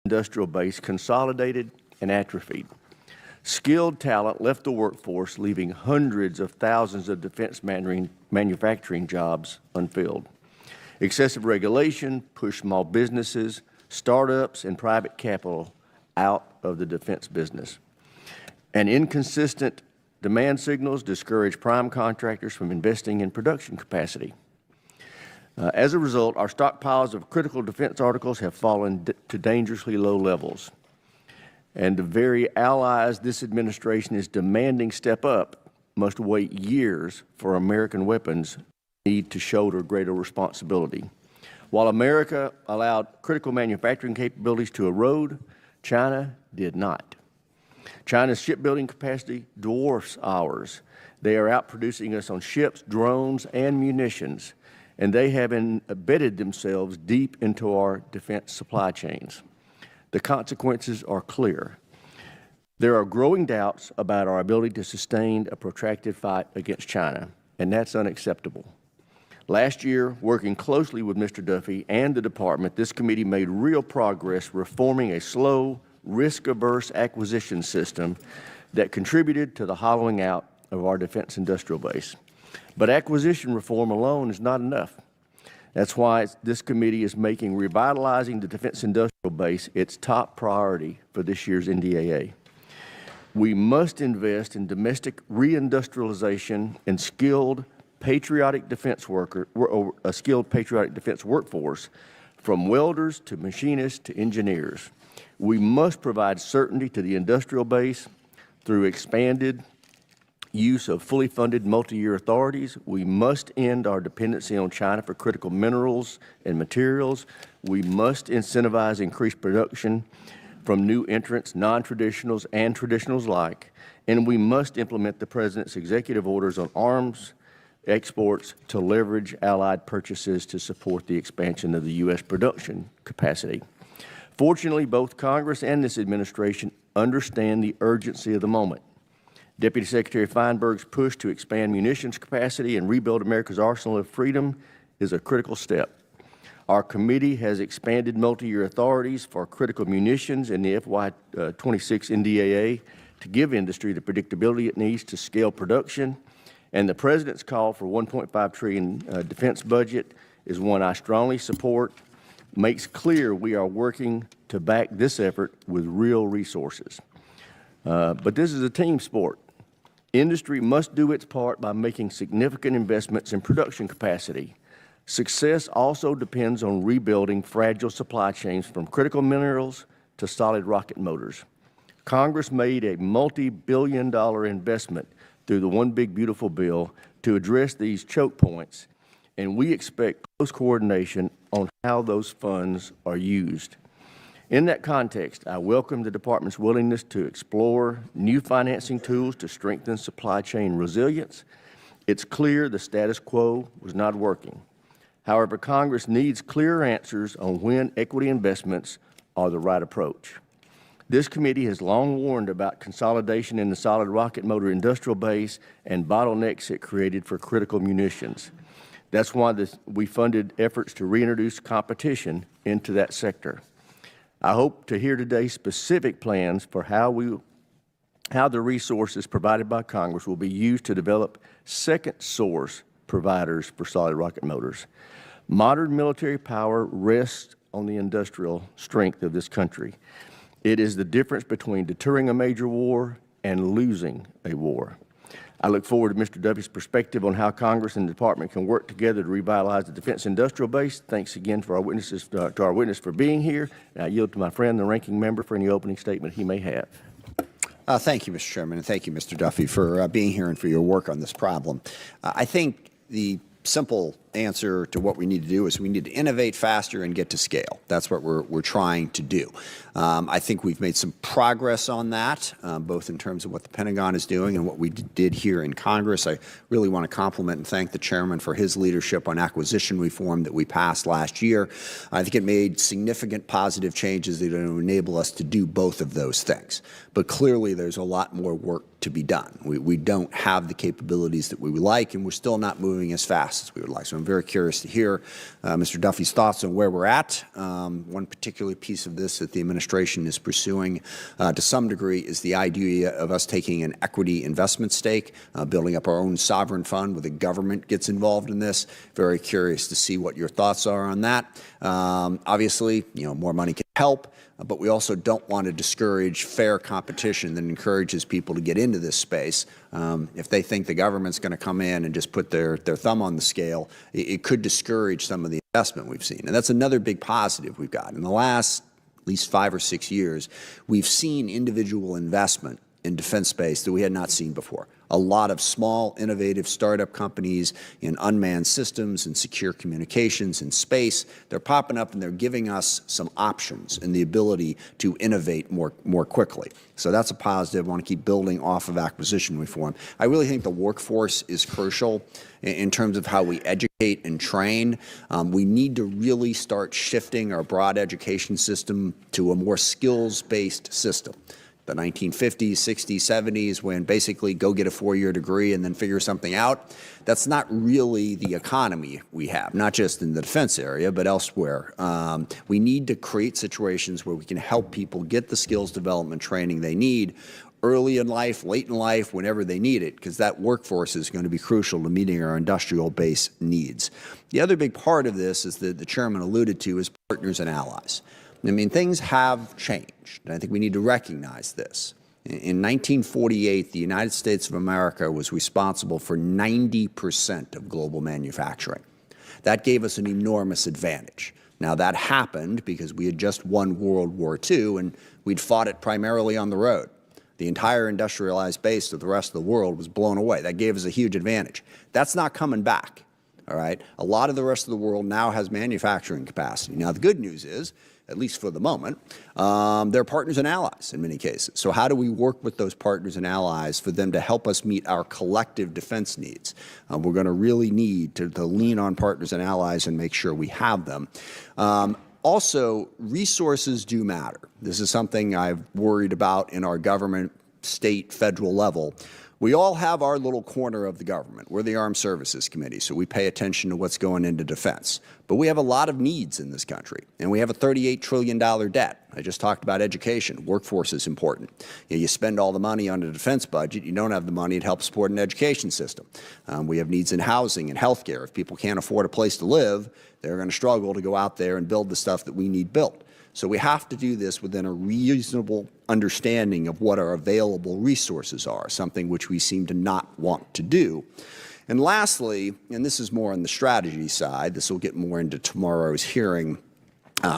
industrial base consolidated and atrophied. Skilled talent left the workforce, leaving hundreds of thousands of defense manufacturing jobs unfilled. Excessive regulation pushed small businesses, startups, and private capital out of the defense business. And inconsistent demand signals discourage prime contractors from investing in production capacity. As a result, our stockpiles of critical defense articles have fallen to dangerously low levels. And the very allies this administration is demanding step up must wait years for American weapons need to shoulder greater responsibility. While America allowed critical manufacturing capabilities to erode, China did not. China's shipbuilding capacity dwarfs ours. They are outproducing us on ships, drones, and munitions, and they have embedded themselves deep into our defense supply chains. The consequences are clear. There are growing doubts about our ability to sustain a protracted fight against China, and that's unacceptable. Last year, working closely with Mr. Duffy and the Department, this committee made real progress reforming a slow, risk-averse acquisition system that contributed to the hollowing out of our defense industrial base. But acquisition reform alone is not enough. That's why this committee is making revitalizing the defense industrial base its top priority for this year's NDAA. We must invest in domestic reindustrialization and skilled patriotic defense workforce, from welders to machinists to engineers. We must provide certainty to the industrial base through expanded use of fully funded multi-year authorities. We must end our dependency on China for critical minerals and materials. We must incentivize increased production from new entrants, non-traditionals and traditionals alike. And we must implement the President's executive orders on arms exports to leverage allied purchases to support the expansion of the U.S. production capacity. Fortunately, both Congress and this administration understand the urgency of the moment. Deputy Secretary Feinberg's push to expand munitions capacity and rebuild America's arsenal of freedom is a critical step. Our committee has expanded multi-year authorities for critical munitions in the FY26 NDAA to give industry the predictability it needs to scale production. And the President's call for $1.5 trillion defense budget is one I strongly support, makes clear we are working to back this effort with real resources. But this is a team sport. Industry must do its part by making significant investments in production capacity. Success also depends on rebuilding fragile supply chains from critical minerals to solid rocket motors. Congress made a multi-billion-dollar investment through the One Big Beautiful Bill to address these choke points, and we expect close coordination on how those funds are used. In that context, I welcome the Department's willingness to explore new financing tools to strengthen supply chain resilience. It's clear the status quo was not working. However, Congress needs clear answers on when equity investments are the right approach. This committee has long warned about consolidation in the solid rocket motor industrial base and bottlenecks it created for critical munitions. That's why we funded efforts to reintroduce competition into that sector. I hope to hear today specific plans for how the resources provided by Congress will be used to develop second source providers for solid rocket motors. Modern military power rests on the industrial strength of this country. It is the difference between deterring a major war and losing a war. I look forward to Mr. Duffy's perspective on how Congress and the Department can work together to revitalize the defense industrial base. Thanks again to our witness for being here. And I yield to my friend, the ranking member, for any opening statement he may have. Thank you, Mr. Chairman, and thank you, Mr. Duffy, for being here and for your work on this problem. I think the simple answer to what we need to do is we need to innovate faster and get to scale. That's what we're trying to do. I think we've made some progress on that, both in terms of what the Pentagon is doing and what we did here in Congress. I really want to compliment and thank the chairman for his leadership on acquisition reform that we passed last year. I think it made significant positive changes that are going to enable us to do both of those things. But clearly there's a lot more work to be done. We don't have the capabilities that we would like, and we're still not moving as fast as we would like. So I'm very curious to hear Mr. Duffy's thoughts on where we're at. One particular piece of this that the administration is pursuing to some degree is the idea of us taking an equity investment stake, building up our own sovereign fund where the government gets involved in this. Very curious to see what your thoughts are on that. Obviously, more money can help. But we also don't want to discourage fair competition that encourages people to get into this space. If they think the government's going to come in and just put their thumb on the scale, it could discourage some of the investment we've seen. And that's another big positive we've got. In the last at least 5 or 6 years, we've seen individual investment in defense space that we had not seen before. A lot of small, innovative startup companies in unmanned systems and secure communications and space, they're popping up and they're giving us some options and the ability to innovate more quickly. So that's a positive. I want to keep building off of acquisition reform. I really think the workforce is crucial in terms of how we educate and train. We need to really start shifting our broad education system to a more skills-based system. The 1950s, 60s, 70s, when basically go get a 4-year degree and then figure something out. That's not really the economy we have, not just in the defense area, but elsewhere. We need to create situations where we can help people get the skills development training they need early in life, late in life, whenever they need it, because that workforce is going to be crucial to meeting our industrial base needs. The other big part of this is that the chairman alluded to is partners and allies. I mean, things have changed, and I think we need to recognize this. In 1948, the United States of America was responsible for 90% of global manufacturing. That gave us an enormous advantage. Now, that happened because we had just won World War II, and we'd fought it primarily on the road. The entire industrialized base of the rest of the world was blown away. That gave us a huge advantage. That's not coming back, all right? A lot of the rest of the world now has manufacturing capacity. Now, the good news is, at least for the moment, they're partners and allies in many cases. So how do we work with those partners and allies for them to help us meet our collective defense needs? We're going to really need to lean on partners and allies and make sure we have them. Also, resources do matter. This is something I've worried about in our government, state, federal level. We all have our little corner of the government. We're the Armed Services Committee, so we pay attention to what's going into defense. But we have a lot of needs in this country, and we have a $38 trillion debt. I just talked about education. Workforce is important. You spend all the money on the defense budget, you don't have the money to help support an education system. We have needs in housing and health care. If people can't afford a place to live, they're going to struggle to go out there and build the stuff that we need built. So we have to do this within a reasonable understanding of what our available resources are, something which we seem to not want to do. And lastly, and this is more on the strategy side, this will get more into tomorrow's hearing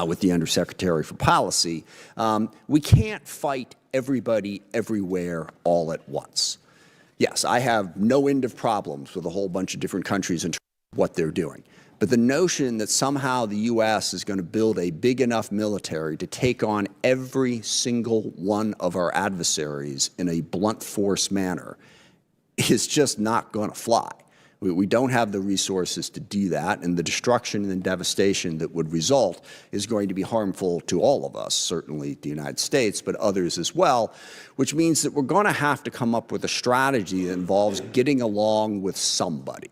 with the Undersecretary for Policy, we can't fight everybody everywhere all at once. Yes, I have no end of problems with a whole bunch of different countries in terms of what they're doing. But the notion that somehow the U.S. is going to build a big enough military to take on every single one of our adversaries in a blunt force manner is just not going to fly. We don't have the resources to do that, and the destruction and devastation that would result is going to be harmful to all of us, certainly the United States, but others as well, which means that we're going to have to come up with a strategy that involves getting along with somebody.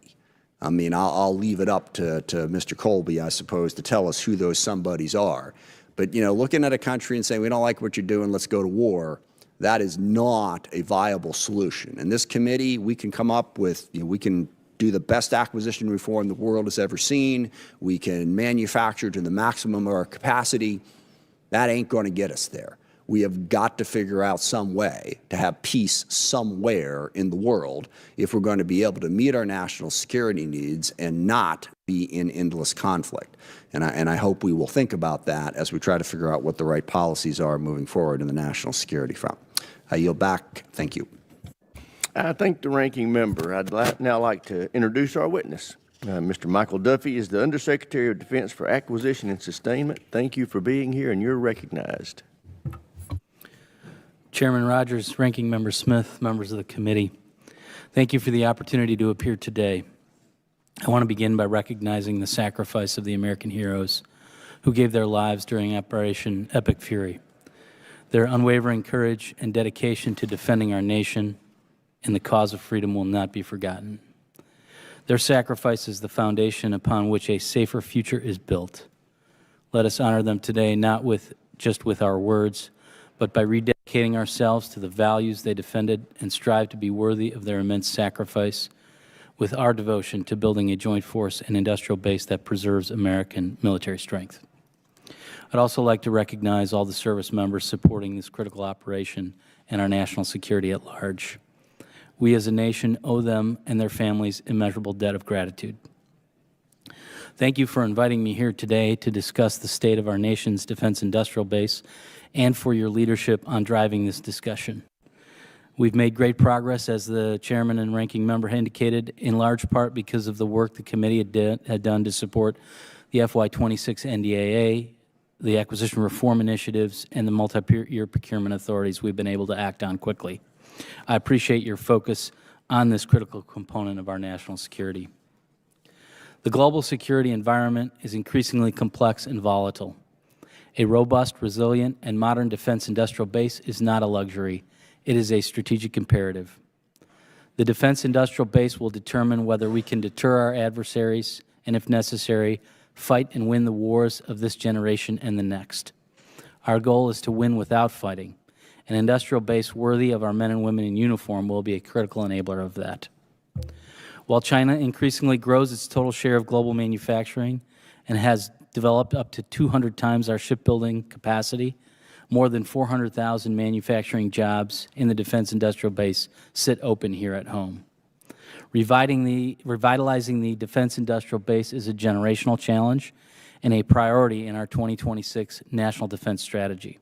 I mean, I'll leave it up to Mr. Colby, I suppose, to tell us who those somebodies are. But, looking at a country and saying, we don't like what you're doing, let's go to war, that is not a viable solution. In this committee, we can come up with, we can do the best acquisition reform the world has ever seen. We can manufacture to the maximum of our capacity. That ain't going to get us there. We have got to figure out some way to have peace somewhere in the world if we're going to be able to meet our national security needs and not be in endless conflict. And I hope we will think about that as we try to figure out what the right policies are moving forward in the national security front. I yield back. Thank you. I thank the ranking member. I'd now like to introduce our witness. Mr. Michael Duffy is the Undersecretary of Defense for Acquisition and Sustainment. Thank you for being here, and you're recognized. Chairman Rogers, Ranking Member Smith, members of the committee, thank you for the opportunity to appear today. I want to begin by recognizing the sacrifice of the American heroes who gave their lives during Operation Epic Fury. Their unwavering courage and dedication to defending our nation and the cause of freedom will not be forgotten. Their sacrifice is the foundation upon which a safer future is built. Let us honor them today, not just with our words, but by rededicating ourselves to the values they defended and strive to be worthy of their immense sacrifice, with our devotion to building a joint force and industrial base that preserves American military strength. I'd also like to recognize all the service members supporting this critical operation and our national security at large. We as a nation owe them and their families immeasurable debt of gratitude. Thank you for inviting me here today to discuss the state of our nation's defense industrial base and for your leadership on driving this discussion. We've made great progress, as the chairman and ranking member indicated, in large part because of the work the committee had done to support the FY26 NDAA, the acquisition reform initiatives, and the multi-year procurement authorities we've been able to act on quickly. I appreciate your focus on this critical component of our national security. The global security environment is increasingly complex and volatile. A robust, resilient, and modern defense industrial base is not a luxury. It is a strategic imperative. The defense industrial base will determine whether we can deter our adversaries and, if necessary, fight and win the wars of this generation and the next. Our goal is to win without fighting. An industrial base worthy of our men and women in uniform will be a critical enabler of that. While China increasingly grows its total share of global manufacturing and has developed up to 200 times our shipbuilding capacity, more than 400,000 manufacturing jobs in the defense industrial base sit open here at home. Revitalizing the defense industrial base is a generational challenge and a priority in our 2026 National Defense Strategy.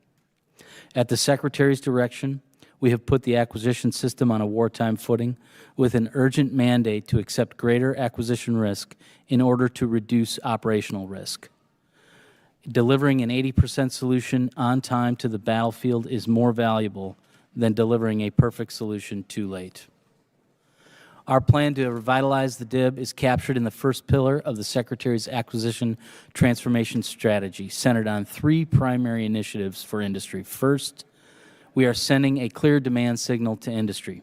At the Secretary's direction, we have put the acquisition system on a wartime footing with an urgent mandate to accept greater acquisition risk in order to reduce operational risk. Delivering an 80% solution on time to the battlefield is more valuable than delivering a perfect solution too late. Our plan to revitalize the DIB is captured in the first pillar of the Secretary's acquisition transformation strategy, centered on three primary initiatives for industry. First, we are sending a clear demand signal to industry.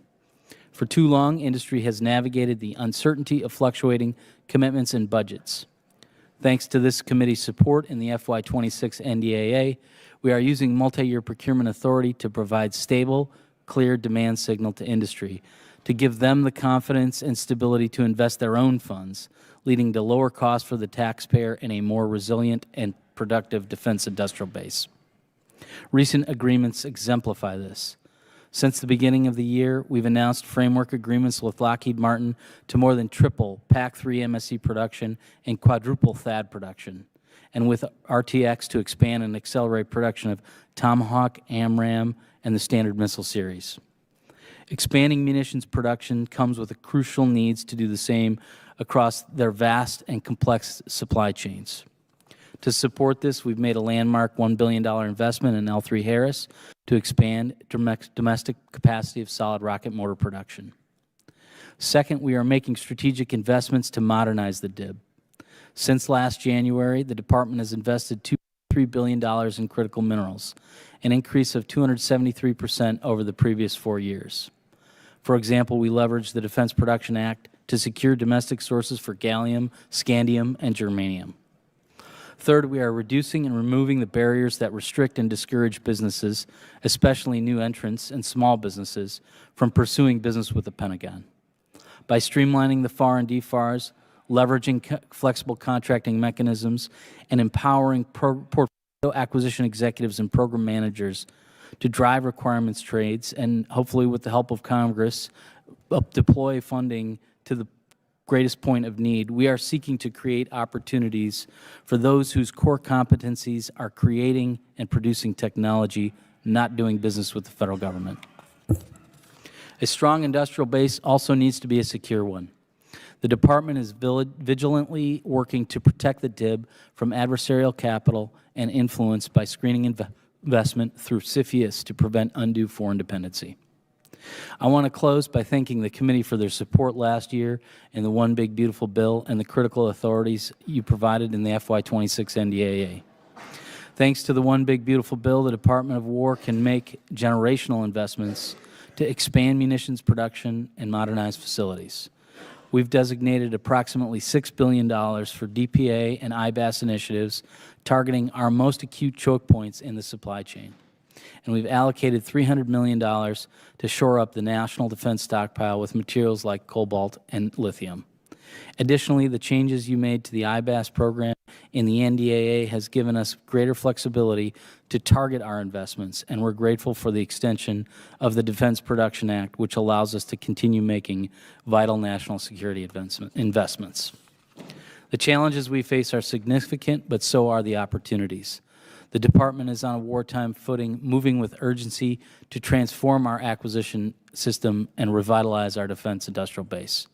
For too long, industry has navigated the uncertainty of fluctuating commitments and budgets. Thanks to this committee's support in the FY26 NDAA, we are using multi-year procurement authority to provide stable, clear demand signal to industry, to give them the confidence and stability to invest their own funds, leading to lower costs for the taxpayer and a more resilient and productive defense industrial base. Recent agreements exemplify this. Since the beginning of the year, we've announced framework agreements with Lockheed Martin to more than triple PAC-3 MSE production and quadruple THAAD production, and with RTX to expand and accelerate production of Tomahawk, AMRAAM, and the Standard Missile Series. Expanding munitions production comes with the crucial needs to do the same across their vast and complex supply chains. To support this, we've made a landmark $1 billion investment in L3 Harris to expand domestic capacity of solid rocket motor production. Second, we are making strategic investments to modernize the DIB. Since last January, the Department has invested $2.3 billion in critical minerals, an increase of 273% over the previous 4 years. For example, we leveraged the Defense Production Act to secure domestic sources for gallium, scandium, and germanium. Third, we are reducing and removing the barriers that restrict and discourage businesses, especially new entrants and small businesses, from pursuing business with the Pentagon. By streamlining the FAR and DFARs, leveraging flexible contracting mechanisms, and empowering portfolio acquisition executives and program managers to drive requirements trades and, hopefully with the help of Congress, deploy funding to the greatest point of need, we are seeking to create opportunities for those whose core competencies are creating and producing technology, not doing business with the federal government. A strong industrial base also needs to be a secure one. The Department is vigilantly working to protect the DIB from adversarial capital and influence by screening investment through CFIUS to prevent undue foreign dependency. I want to close by thanking the committee for their support last year in the One Big Beautiful Bill and the critical authorities you provided in the FY26 NDAA. Thanks to the One Big Beautiful Bill, the Department of War can make generational investments to expand munitions production and modernize facilities. We've designated approximately $6 billion for DPA and IBAS initiatives targeting our most acute choke points in the supply chain. And we've allocated $300 million to shore up the national defense stockpile with materials like cobalt and lithium. Additionally, the changes you made to the IBAS program in the NDAA has given us greater flexibility to target our investments, and we're grateful for the extension of the Defense Production Act, which allows us to continue making vital national security investments. The challenges we face are significant, but so are the opportunities. The Department is on a wartime footing, moving with urgency to transform our acquisition system and revitalize our defense industrial base.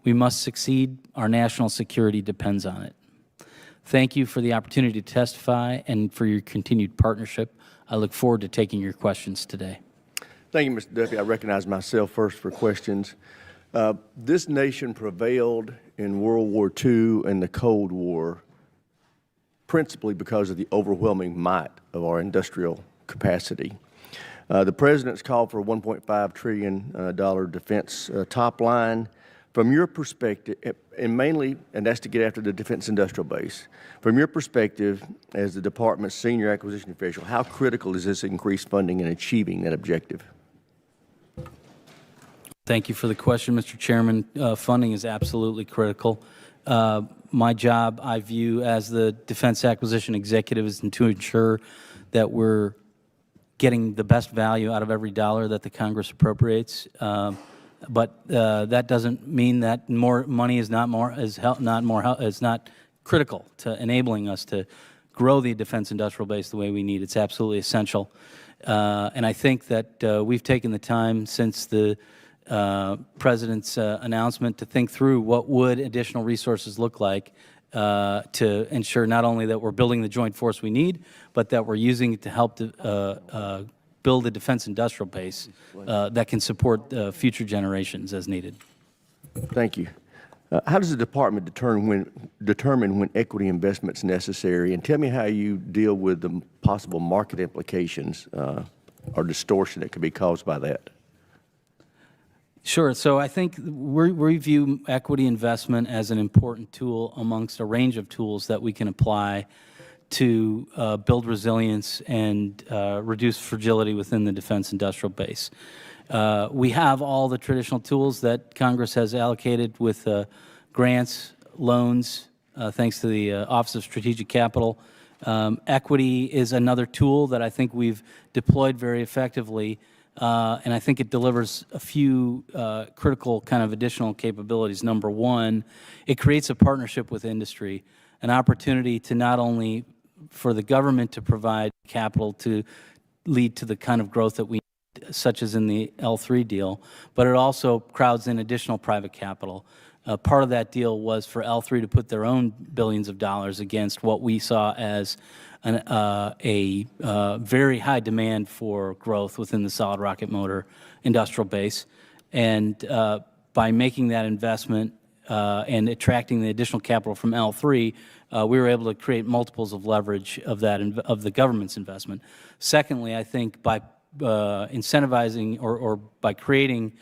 We must succeed. Our national security depends on it. Thank you for the opportunity to testify and for your continued partnership. I look forward to taking your questions today. Thank you, Mr. Duffy. I recognize myself first for questions. This nation prevailed in World War II and the Cold War principally because of the overwhelming might of our industrial capacity. The President's called for a $1.5 trillion defense top line. From your perspective, and that's to get after the defense industrial base, from your perspective as the Department's senior acquisition official, how critical is this increased funding in achieving that objective? Thank you for the question, Mr. Chairman. Funding is absolutely critical. My job, I view as the defense acquisition executive, is to ensure that we're getting the best value out of every dollar that the Congress appropriates. But that doesn't mean that more money is not critical to enabling us to grow the defense industrial base the way we need. It's absolutely essential. And I think that we've taken the time since the President's announcement to think through what would additional resources look like to ensure not only that we're building the joint force we need, but that we're using it to help build a defense industrial base that can support future generations as needed. Thank you. How does the Department determine when equity investment is necessary? And tell me how you deal with the possible market implications or distortion that could be caused by that. Sure. So I think we view equity investment as an important tool amongst a range of tools that we can apply to build resilience and reduce fragility within the defense industrial base. We have all the traditional tools that Congress has allocated with grants, loans, thanks to the Office of Strategic Capital. Equity is another tool that I think we've deployed very effectively, and I think it delivers a few critical kind of additional capabilities. Number one, it creates a partnership with industry, an opportunity to not only for the government to provide capital to lead to the kind of growth that we need, such as in the L3 deal, but it also crowds in additional private capital. Part of that deal was for L3 to put their own billions of dollars against what we saw as a very high demand for growth within the solid rocket motor industrial base. And by making that investment and attracting the additional capital from L3, we were able to create multiples of leverage of that of the government's investment. Secondly, I think by incentivizing or by creating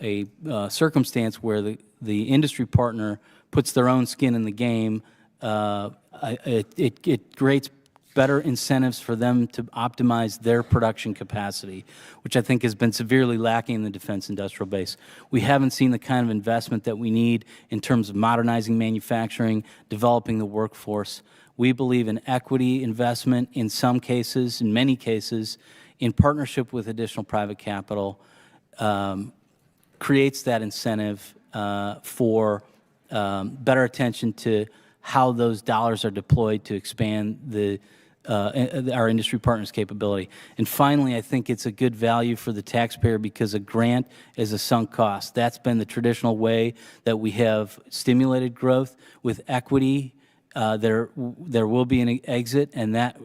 a circumstance where the industry partner puts their own skin in the game, it creates better incentives for them to optimize their production capacity, which I think has been severely lacking in the defense industrial base. We haven't seen the kind of investment that we need in terms of modernizing manufacturing, developing the workforce. We believe in equity investment in some cases, in many cases, in partnership with additional private capital, creates that incentive for better attention to how those dollars are deployed to expand our industry partners' capability. And finally, I think it's a good value for the taxpayer because a grant is a sunk cost. That's been the traditional way that we have stimulated growth. With equity, there will be an exit, and that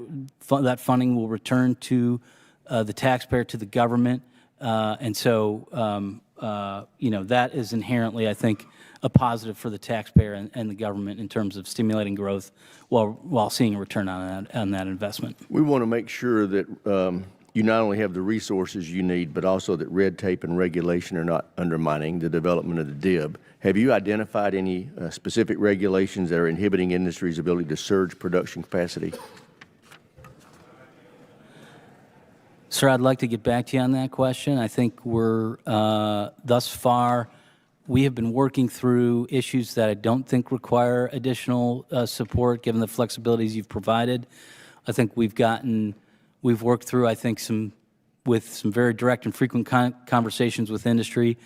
funding will return to the taxpayer, to the government. And so, that is inherently, I think, a positive for the taxpayer and the government in terms of stimulating growth while seeing a return on that investment. We want to make sure that you not only have the resources you need, but also that red tape and regulation are not undermining the development of the DIB. Have you identified any specific regulations that are inhibiting industry's ability to surge production capacity? Sir, I'd like to get back to you on that question. I think we're, thus far, we have been working through issues that I don't think require additional support, given the flexibilities you've provided. I think we've worked through, I think, with some very direct and frequent conversations with industry,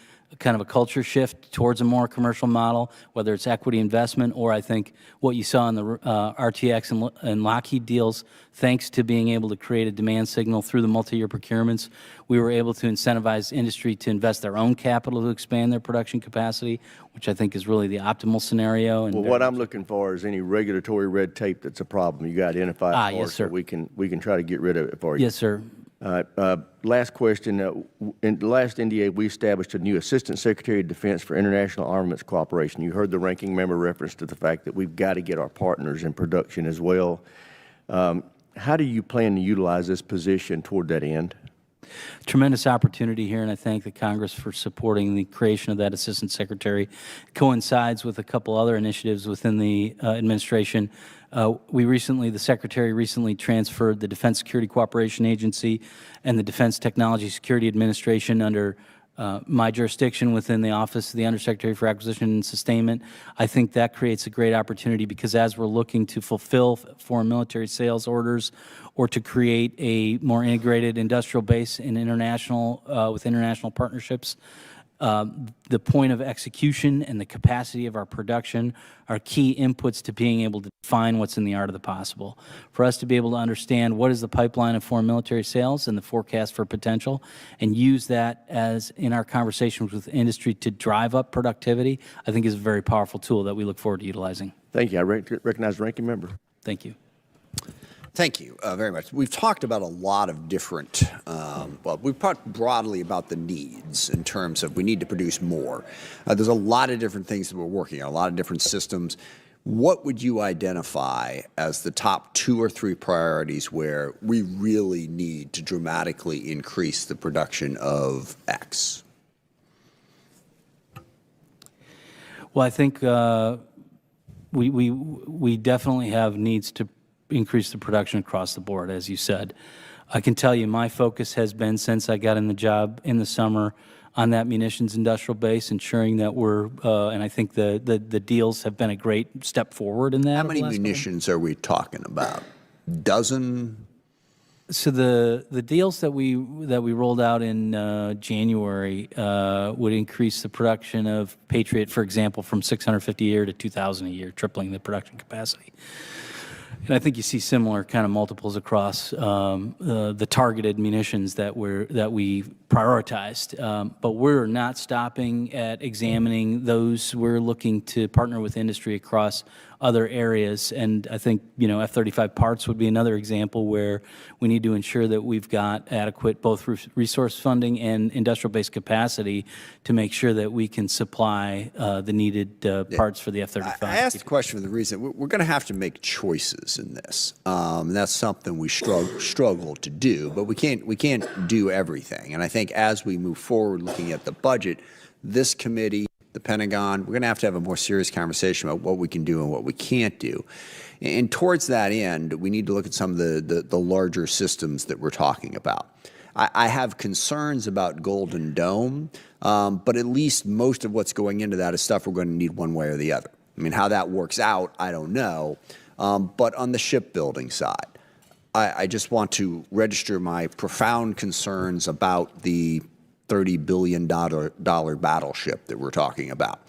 kind of a culture shift towards a more commercial model, whether it's equity investment or I think what you saw in the RTX and Lockheed deals, thanks to being able to create a demand signal through the multi-year procurements, we were able to incentivize industry to invest their own capital to expand their production capacity, which I think is really the optimal scenario. And well, what I'm looking for is any regulatory red tape that's a problem. You got to identify it for yes, us sir. so we can try to get rid of it for you. Yes, sir. Last question. In the last NDA, we established a new Assistant Secretary of Defense for International Armaments Cooperation. You heard the ranking member reference to the fact that we've got to get our partners in production as well. How do you plan to utilize this position toward that end? Tremendous opportunity here, and I thank the Congress for supporting the creation of that Assistant Secretary. Coincides with a couple other initiatives within the administration. The Secretary recently transferred the Defense Security Cooperation Agency and the Defense Technology Security Administration under my jurisdiction within the Office of the Undersecretary for Acquisition and Sustainment. I think that creates a great opportunity because as we're looking to fulfill foreign military sales orders or to create a more integrated industrial base in with international partnerships, the point of execution and the capacity of our production are key inputs to being able to define what's in the art of the possible. For us to be able to understand what is the pipeline of foreign military sales and the forecast for potential and use that as in our conversations with industry to drive up productivity, I think is a very powerful tool that we look forward to utilizing. Thank you. I recognize the ranking member. Thank you. Thank you very much. We've talked about a lot of different, we've talked broadly about the needs in terms of we need to produce more. There's a lot of different things that we're working on, a lot of different systems. What would you identify as the top 2 or 3 priorities where we really need to dramatically increase the production of X? Well, I think we definitely have needs to increase the production across the board, as you said. I can tell you my focus has been since I got in the job in the summer on that munitions industrial base, ensuring that we're, and I think the deals have been a great step forward in that. How many munitions are we talking about? Dozen? So the deals that we rolled out in January would increase the production of Patriot, for example, from 650 a year to 2,000 a year, tripling the production capacity. And I think you see similar kind of multiples across the targeted munitions that we prioritized. But we're not stopping at examining those. We're looking to partner with industry across other areas. And I think, F-35 parts would be another example where we need to ensure that we've got adequate both resource funding and industrial-based capacity to make sure that we can supply the needed parts for the F-35. I asked the question for the reason we're going to have to make choices in this. And that's something we struggle to do, but we can't do everything. And I think as we move forward looking at the budget, this committee, the Pentagon, we're going to have a more serious conversation about what we can do and what we can't do. And towards that end, we need to look at some of the larger systems that we're talking about. I have concerns about Golden Dome, but at least most of what's going into that is stuff we're going to need one way or the other. I mean, how that works out, I don't know. But on the shipbuilding side, I just want to register my profound concerns about the $30 billion battleship that we're talking about.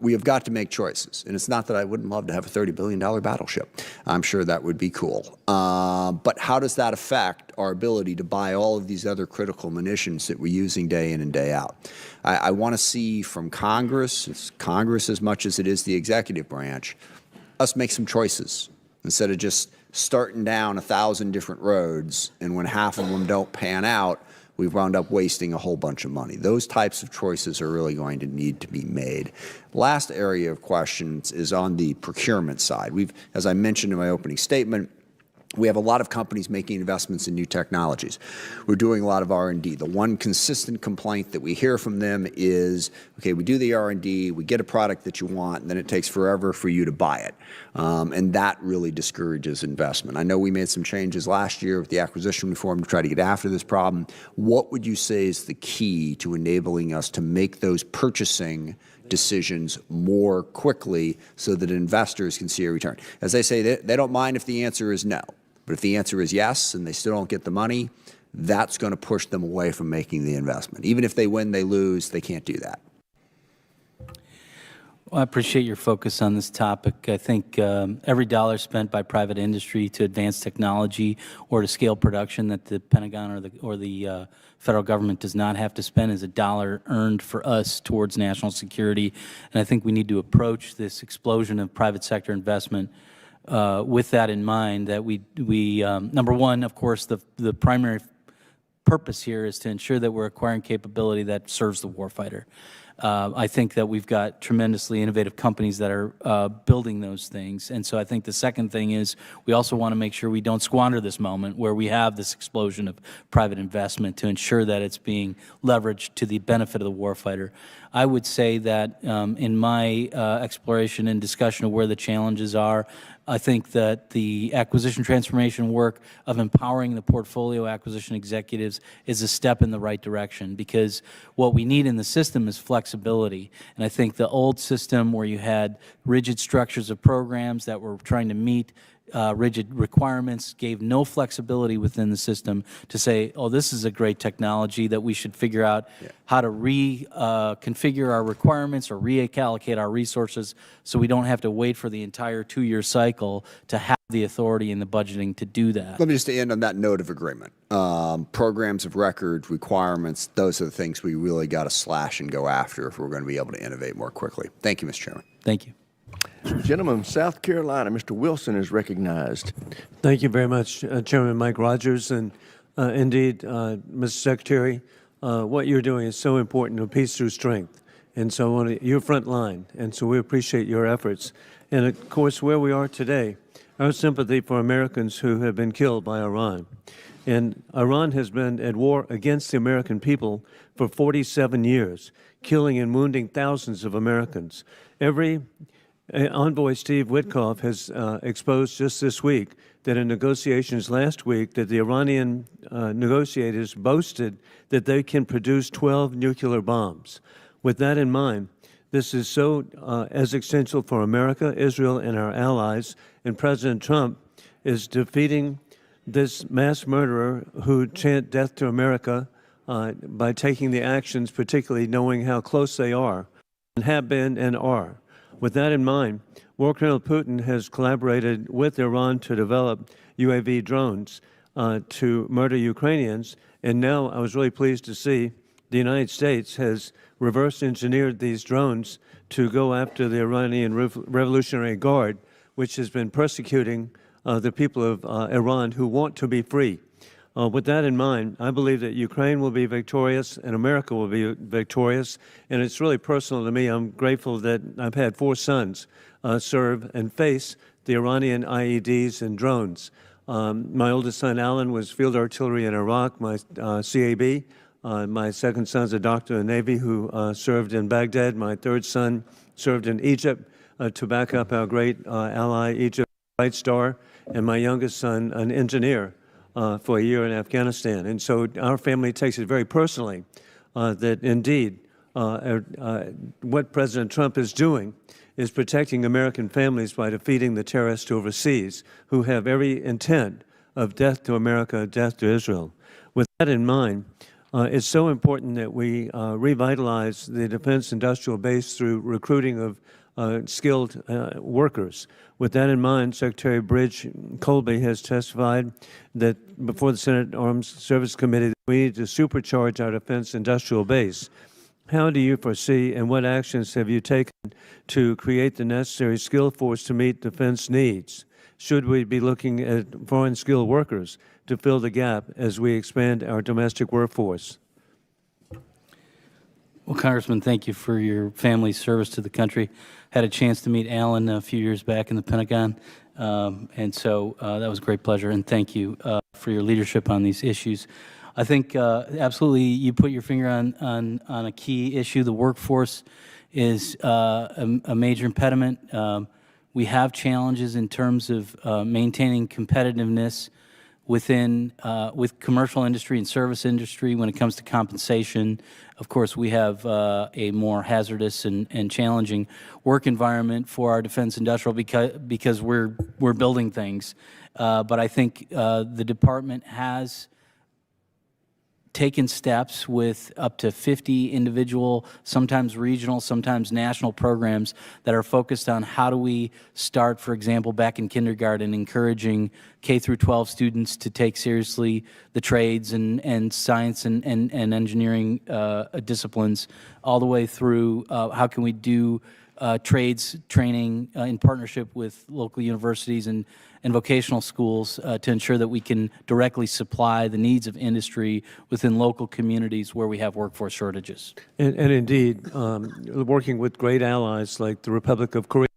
We have got to make choices. And it's not that I wouldn't love to have a $30 billion battleship. I'm sure that would be cool. But how does that affect our ability to buy all of these other critical munitions that we're using day in and day out? I want to see from Congress, it's Congress as much as it is the executive branch, us make some choices instead of just starting down 1,000 different roads, and when half of them don't pan out, we've wound up wasting a whole bunch of money. Those types of choices are really going to need to be made. Last area of questions is on the procurement side. As I mentioned in my opening statement, We have a lot of companies making investments in new technologies. We're doing a lot of R&D. The one consistent complaint that we hear from them is, okay, we do the R&D, we get a product that you want, and then it takes forever for you to buy it. And that really discourages investment. I know we made some changes last year with the acquisition reform to try to get after this problem. What would you say is the key to enabling us to make those purchasing decisions more quickly so that investors can see a return? As they say, they don't mind if the answer is no. But if the answer is yes and they still don't get the money, that's going to push them away from making the investment. Even if they win, they lose, they can't do that. Well, I appreciate your focus on this topic. I think every dollar spent by private industry to advance technology or to scale production that the Pentagon or the federal government does not have to spend is a dollar earned for us towards national security. And I think we need to approach this explosion of private sector investment with that in mind, that we number one, of course, the primary purpose here is to ensure that we're acquiring capability that serves the warfighter. I think that we've got tremendously innovative companies that are building those things. And so I think the second thing is we also want to make sure we don't squander this moment where we have this explosion of private investment to ensure that it's being leveraged to the benefit of the warfighter. I would say that in my exploration and discussion of where the challenges are, I think that the acquisition transformation work of empowering the portfolio acquisition executives is a step in the right direction, because what we need in the system is flexibility. And I think the old system where you had rigid structures of programs that were trying to meet rigid requirements gave no flexibility within the system to say, oh, this is a great technology that we should figure out how to reconfigure our requirements or reallocate our resources so we don't have to wait for the entire 2-year cycle to have the authority and the budgeting to do that. Let me just end on that note of agreement. Programs of record, requirements, those are the things we really got to slash and go after if we're going to be able to innovate more quickly. Thank you, Mr. Chairman. Thank you. Gentleman from South Carolina, Mr. Wilson is recognized. Thank you very much, Chairman Mike Rogers. And indeed, Mr. Secretary, what you're doing is so important to peace through strength. And so you're front line. And so we appreciate your efforts. And of course, where we are today, our sympathy for Americans who have been killed by Iran. And Iran has been at war against the American people for 47 years, killing and wounding thousands of Americans. Every Envoy Steve Witkoff has exposed just this week that in negotiations last week that the Iranian negotiators boasted that they can produce 12 nuclear bombs. With that in mind, this is so as essential for America, Israel, and our allies, and President Trump is defeating this mass murderer who chant death to America by taking the actions, particularly knowing how close they are and have been and are. With that in mind, War Colonel Putin has collaborated with Iran to develop UAV drones to murder Ukrainians. And now I was really pleased to see the United States has reverse engineered these drones to go after the Iranian Revolutionary Guard, which has been persecuting the people of Iran who want to be free. With that in mind, I believe that Ukraine will be victorious and America will be victorious. And it's really personal to me. I'm grateful that I've had 4 sons serve and face the Iranian IEDs and drones. My oldest son, Alan, was field artillery in Iraq, my CAB. My second son's a doctor in the Navy who served in Baghdad. My third son served in Egypt to back up our great ally, Egypt, White Star. And my youngest son, an engineer for a year in Afghanistan. And so our family takes it very personally that indeed what President Trump is doing is protecting American families by defeating the terrorists overseas who have every intent of death to America, death to Israel. With that in mind, it's so important that we revitalize the defense industrial base through recruiting of skilled workers. With that in mind, Secretary Bridge Colby has testified that before the Senate Armed Services Committee that we need to supercharge our defense industrial base. How do you foresee and what actions have you taken to create the necessary skill force to meet defense needs? Should we be looking at foreign skilled workers to fill the gap as we expand our domestic workforce? Well, Congressman, thank you for your family's service to the country. Had a chance to meet Alan a few years back in the Pentagon. And so that was a great pleasure, and thank you for your leadership on these issues. I think absolutely you put your finger on a key issue. The workforce is a major impediment. We have challenges in terms of maintaining competitiveness within with commercial industry and service industry when it comes to compensation. Of course, we have a more hazardous and challenging work environment for our defense industrial because we're building things. But I think the department has taken steps with up to 50 individual, sometimes regional, sometimes national programs that are focused on how do we start, for example, back in kindergarten, encouraging K through 12 students to take seriously the trades and science and engineering disciplines, all the way through how can we do trades training in partnership with local universities and vocational schools to ensure that we can directly supply the needs of industry within local communities where we have workforce shortages. And indeed, working with great allies like the Republic of Korea,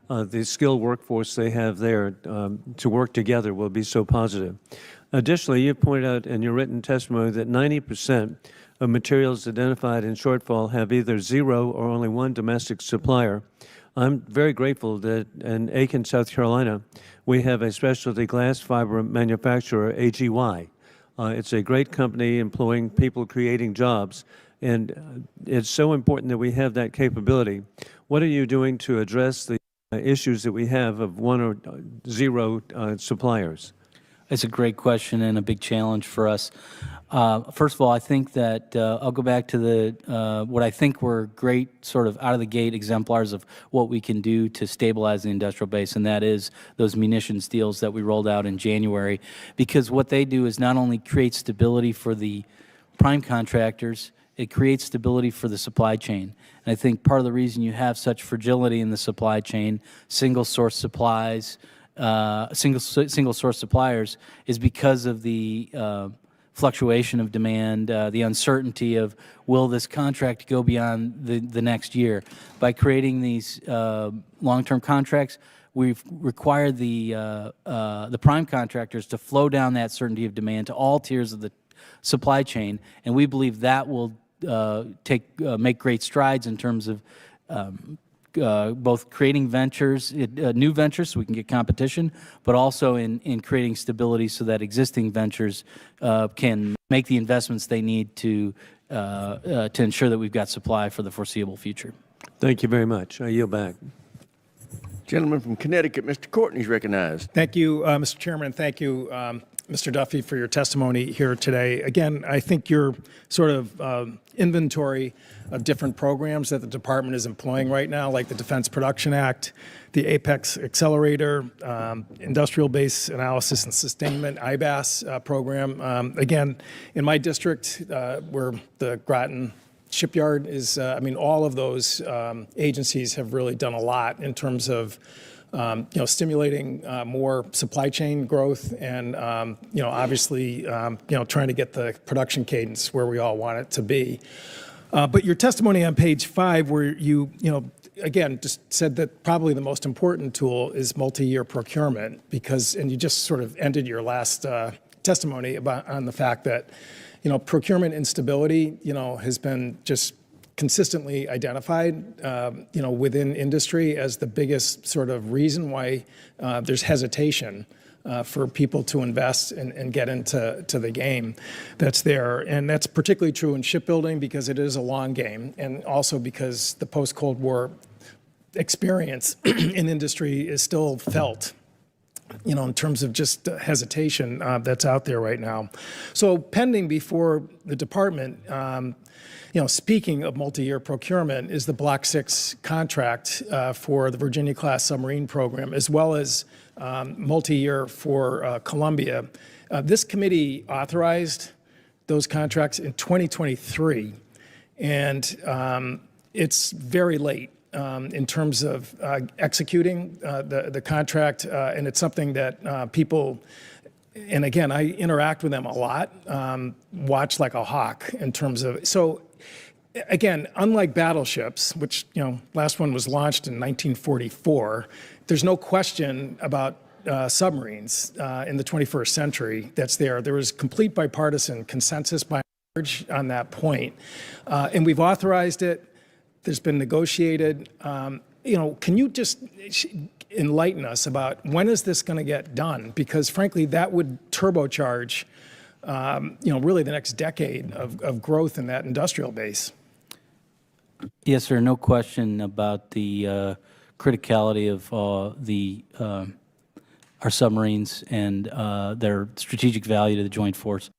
the skilled workforce they have there to work together will be so positive. Additionally, you pointed out in your written testimony that 90% of materials identified in shortfall have either zero or only one domestic supplier. I'm very grateful that in Aiken, South Carolina, we have a specialty glass fiber manufacturer, AGY. It's a great company employing people, creating jobs, and it's so important that we have that capability. What are you doing to address the issues that we have of one or zero suppliers? It's a great question and a big challenge for us. First of all, I think that I'll go back to the what I think were great sort of out-of-the-gate exemplars of what we can do to stabilize the industrial base, and that is those munitions deals that we rolled out in January. Because what they do is not only create stability for the prime contractors, it creates stability for the supply chain. And I think part of the reason you have such fragility in the supply chain, single-source supplies, single source suppliers, is because of the fluctuation of demand, the uncertainty of will this contract go beyond the next year. By creating these long-term contracts, we've required the prime contractors to flow down that certainty of demand to all tiers of the supply chain, and we believe that will make great strides in terms of both creating ventures, new ventures so we can get competition, but also in creating stability so that existing ventures can make the investments they need to ensure that we've got supply for the foreseeable future. Thank you very much. I yield back. Gentleman from Connecticut, Mr. Courtney is recognized. Thank you, Mr. Chairman. Thank you, Mr. Duffy, for your testimony here today. Again, I think your sort of inventory of different programs that the department is employing right now, like the Defense Production Act, the Apex Accelerator, Industrial Base Analysis and Sustainment, IBAS program. Again, in my district, where the Groton Shipyard is, I mean, all of those agencies have really done a lot in terms of stimulating more supply chain growth and, obviously, trying to get the production cadence where we all want it to be. But your testimony on page 5, where you again, just said that probably the most important tool is multi-year procurement, and you just sort of ended your last testimony on the fact that, procurement instability, has been just consistently identified, within industry as the biggest sort of reason why there's hesitation for people to invest and get into the game that's there. And that's particularly true in shipbuilding because it is a long game, and also because the post-Cold War experience in industry is still felt, in terms of just hesitation that's out there right now. So pending before the department, speaking of multi-year procurement, is the Block 6 contract for the Virginia-class submarine program, as well as multi-year for Columbia. This committee authorized those contracts in 2023, and it's very late in terms of executing the contract, and it's something that people, and again, I interact with them a lot, watch like a hawk in terms of, so again, unlike battleships, which, last one was launched in 1944, there's no question about submarines in the 21st century that's there. There was complete bipartisan consensus by and large on that point. And we've authorized it. There's been negotiated. Can you just enlighten us about when is this going to get done? Because frankly, that would turbocharge, really the next decade of growth in that industrial base. Yes, sir. No question about the criticality of our submarines and their strategic value to the joint force.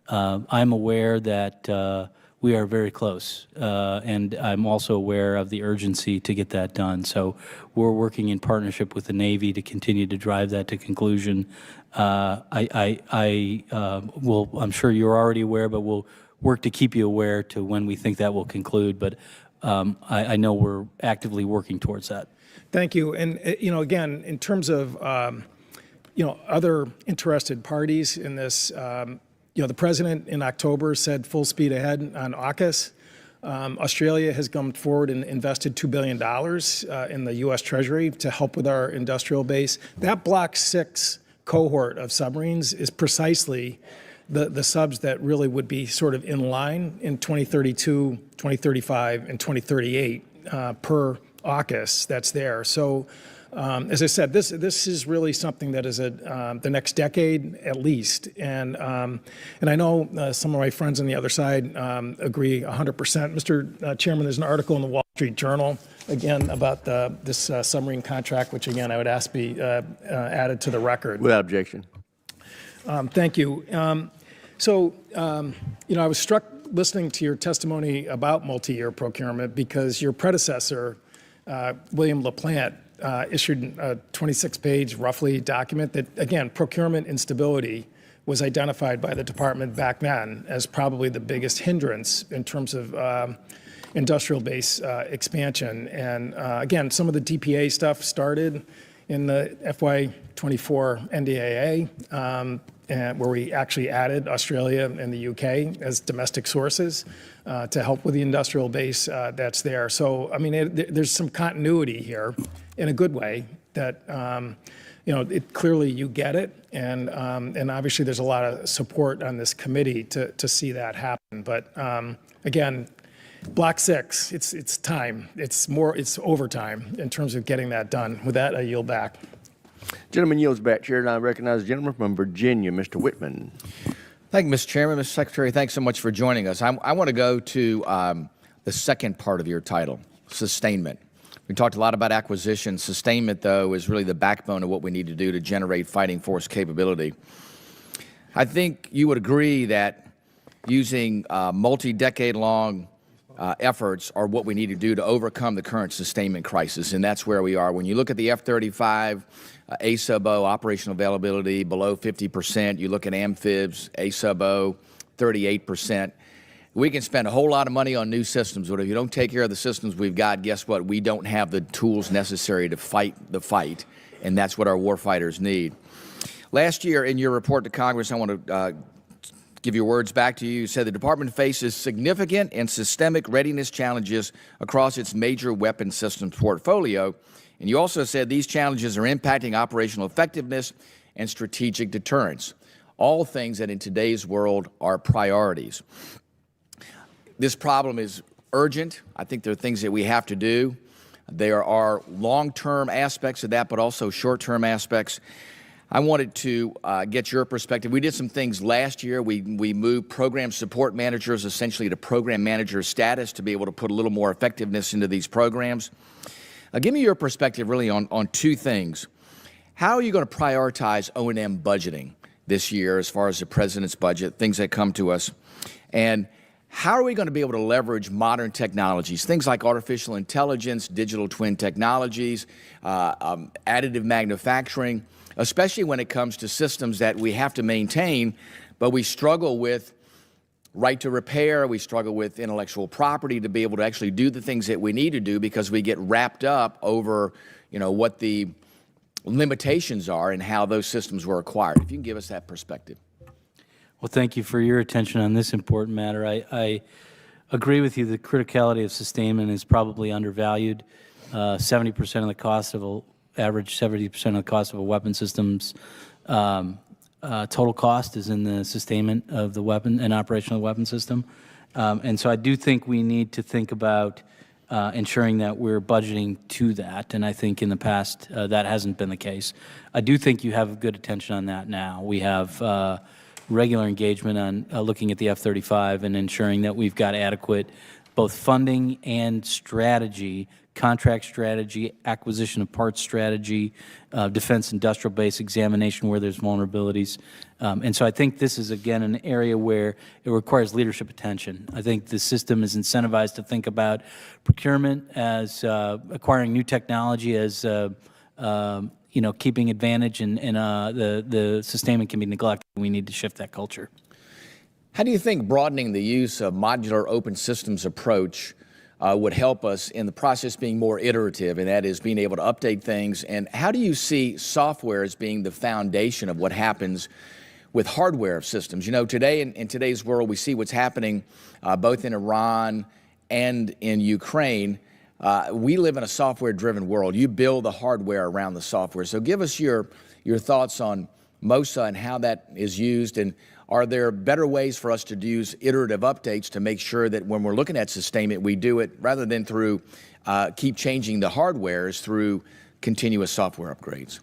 I'm aware that we are very close, and I'm also aware of the urgency to get that done. So we're working in partnership with the Navy to continue to drive that to conclusion. I'm sure you're already aware, but we'll work to keep you aware to when we think that will conclude. But I know we're actively working towards that. Thank you. And, again, in terms of, other interested parties in this, the president in October said full speed ahead on AUKUS. Australia has come forward and invested $2 billion in the U.S. Treasury to help with our industrial base. That Block 6 cohort of submarines is precisely the subs that really would be sort of in line in 2032, 2035, and 2038 per AUKUS that's there. So, as I said, this is really something that is the next decade at least, and I know some of my friends on the other side agree 100%. Mr. Chairman, there's an article in the Wall Street Journal again about this submarine contract, which again I would ask be added to the record. Without objection. Thank you. I was struck listening to your testimony about multi-year procurement because your predecessor, William LaPlante, issued a 26-page, roughly, document that, again, procurement instability was identified by the department back then as probably the biggest hindrance in terms of industrial base expansion. And again, some of the DPA stuff started in the FY24 NDAA, where we actually added Australia and the UK as domestic sources to help with the industrial base that's there. So, I mean, there's some continuity here in a good way that, clearly you get it. And obviously there's a lot of support on this committee to see that happen. But again, Block 6, it's time. It's overtime in terms of getting that done. With that, I yield back. Gentleman yields back, Chair, and I recognize the gentleman from Virginia, Mr. Whitman. Thank you, Mr. Chairman. Mr. Secretary, thanks so much for joining us. I want to go to the second part of your title, sustainment. We talked a lot about acquisition. Sustainment, though, is really the backbone of what we need to do to generate fighting force capability. I think you would agree that using multi-decade-long efforts are what we need to do to overcome the current sustainment crisis, and that's where we are. When you look at the F-35, A-sub-O operational availability below 50%, you look at amphibs, A-sub-O, 38%. We can spend a whole lot of money on new systems, but if you don't take care of the systems we've got, guess what? We don't have the tools necessary to fight the fight, and that's what our warfighters need. Last year, in your report to Congress, I want to give your words back to you. You said the department faces significant and systemic readiness challenges across its major weapon systems portfolio. And you also said these challenges are impacting operational effectiveness and strategic deterrence, all things that in today's world are priorities. This problem is urgent. I think there are things that we have to do. There are long-term aspects of that, but also short-term aspects. I wanted to get your perspective. We did some things last year. We moved program support managers essentially to program manager status to be able to put a little more effectiveness into these programs. Give me your perspective really on two things. How are you going to prioritize O&M budgeting this year as far as the president's budget, things that come to us? And how are we going to be able to leverage modern technologies, things like artificial intelligence, digital twin technologies, additive manufacturing, especially when it comes to systems that we have to maintain, but we struggle with right to repair, we struggle with intellectual property to be able to actually do the things that we need to do because we get wrapped up over, what the limitations are and how those systems were acquired. If you can give us that perspective. Well, thank you for your attention on this important matter. I agree with you. The criticality of sustainment is probably undervalued. 70% of the cost of average 70% of the cost of a weapon system's total cost is in the sustainment of the weapon and operation of the weapon system. And so I do think we need to think about ensuring that we're budgeting to that, and I think in the past that hasn't been the case. I do think you have good attention on that now. We have regular engagement on looking at the F-35 and ensuring that we've got adequate both funding and strategy, contract strategy, acquisition of parts strategy, defense industrial base examination where there's vulnerabilities. And so I think this is, again, an area where it requires leadership attention. I think the system is incentivized to think about procurement as acquiring new technology as keeping advantage, and the sustainment can be neglected. We need to shift that culture. How do you think broadening the use of modular open systems approach would help us in the process being more iterative, and that is being able to update things? And how do you see software as being the foundation of what happens with hardware systems? You know, today in today's world, we see what's happening both in Iran and in Ukraine. We live in a software-driven world. You build the hardware around the software. So give us your thoughts on MOSA and how that is used, and are there better ways for us to use iterative updates to make sure that when we're looking at sustainment, we do it rather than through keep changing the hardwares through continuous software upgrades?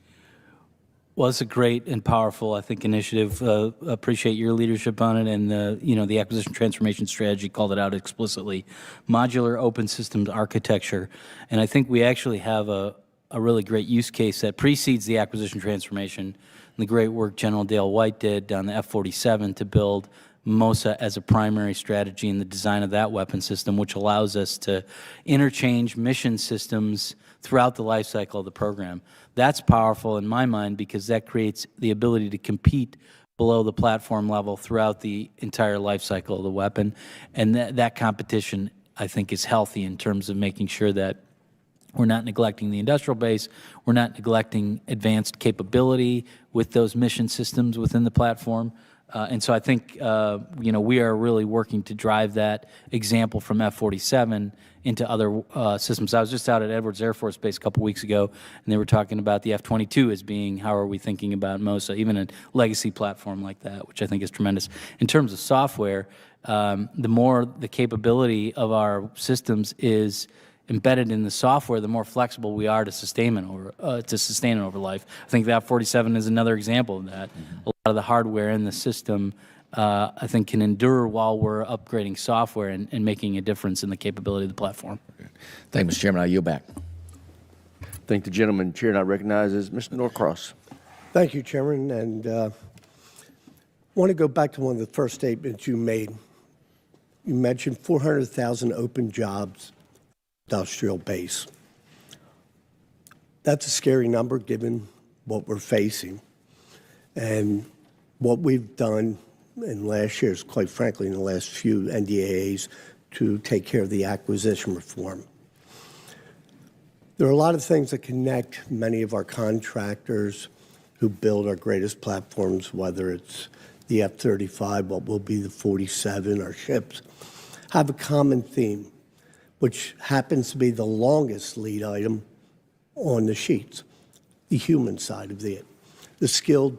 Well, it's a great and powerful, I think, initiative. Appreciate your leadership on it, and the acquisition transformation strategy called it out explicitly. Modular open systems architecture, and I think we actually have a really great use case that precedes the acquisition transformation. And the great work General Dale White did on the F-47 to build MOSA as a primary strategy in the design of that weapon system, which allows us to interchange mission systems throughout the life cycle of the program. That's powerful in my mind because that creates the ability to compete below the platform level throughout the entire life cycle of the weapon. And that competition, I think, is healthy in terms of making sure that we're not neglecting the industrial base, we're not neglecting advanced capability with those mission systems within the platform. And so I think, we are really working to drive that example from F-47 into other systems. I was just out at Edwards Air Force Base a couple weeks ago, and they were talking about the F-22 as being, how are we thinking about MOSA, even a legacy platform like that, which I think is tremendous. In terms of software, the more the capability of our systems is embedded in the software, the more flexible we are to sustain it over life. I think the F-47 is another example of that. A lot of the hardware in the system, I think, can endure while we're upgrading software and making a difference in the capability of the platform. Thank you, Mr. Chairman. I yield back. Thank the gentleman. Chair now recognizes Mr. Norcross. Thank you, Chairman. And I want to go back to one of the first statements you made. You mentioned 400,000 open jobs, industrial base. That's a scary number given what we're facing. And what we've done in last years, quite frankly, in the last few NDAAs to take care of the acquisition reform. There are a lot of things that connect many of our contractors who build our greatest platforms, whether it's the F-35, what will be the 47, our ships, have a common theme, which happens to be the longest lead item on the sheets, the human side of it, the skilled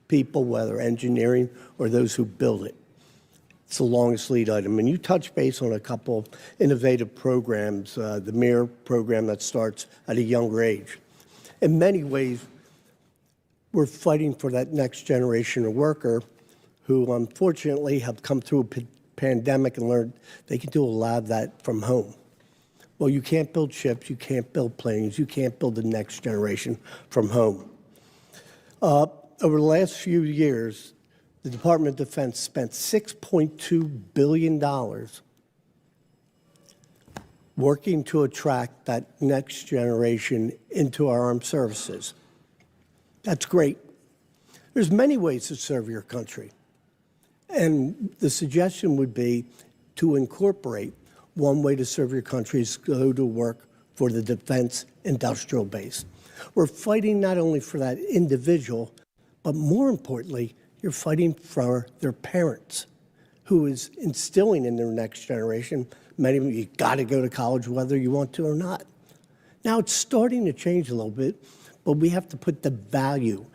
people, whether engineering or those who build it. It's the longest lead item. And you touch base on a couple innovative programs, the MIR program that starts at a younger age. In many ways, we're fighting for that next generation of worker who unfortunately have come through a pandemic and learned they can do a lot of that from home. Well, you can't build ships, you can't build planes, you can't build the next generation from home. Over the last few years, the Department of Defense spent $6.2 billion working to attract that next generation into our armed services. That's great. There's many ways to serve your country. And the suggestion would be to incorporate one way to serve your country is go to work for the defense industrial base. We're fighting not only for that individual, but more importantly, you're fighting for their parents, who is instilling in their next generation, many of you got to go to college whether you want to or not. Now it's starting to change a little bit, but we have to put the value.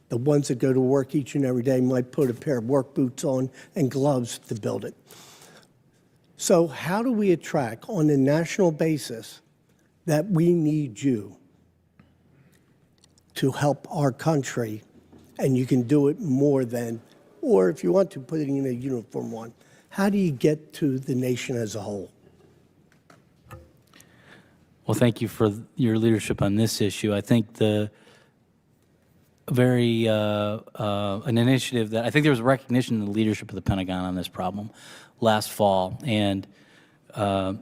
The ones that go to work each and every day might put a pair of work boots on and gloves to build it. So how do we attract on a national basis that we need you to help our country, and you can do it more than, or if you want to, put it in a uniform one. How do you get to the nation as a whole? Well, thank you for your leadership on this issue. I think an initiative that I think there was recognition in the leadership of the Pentagon on this problem last fall, and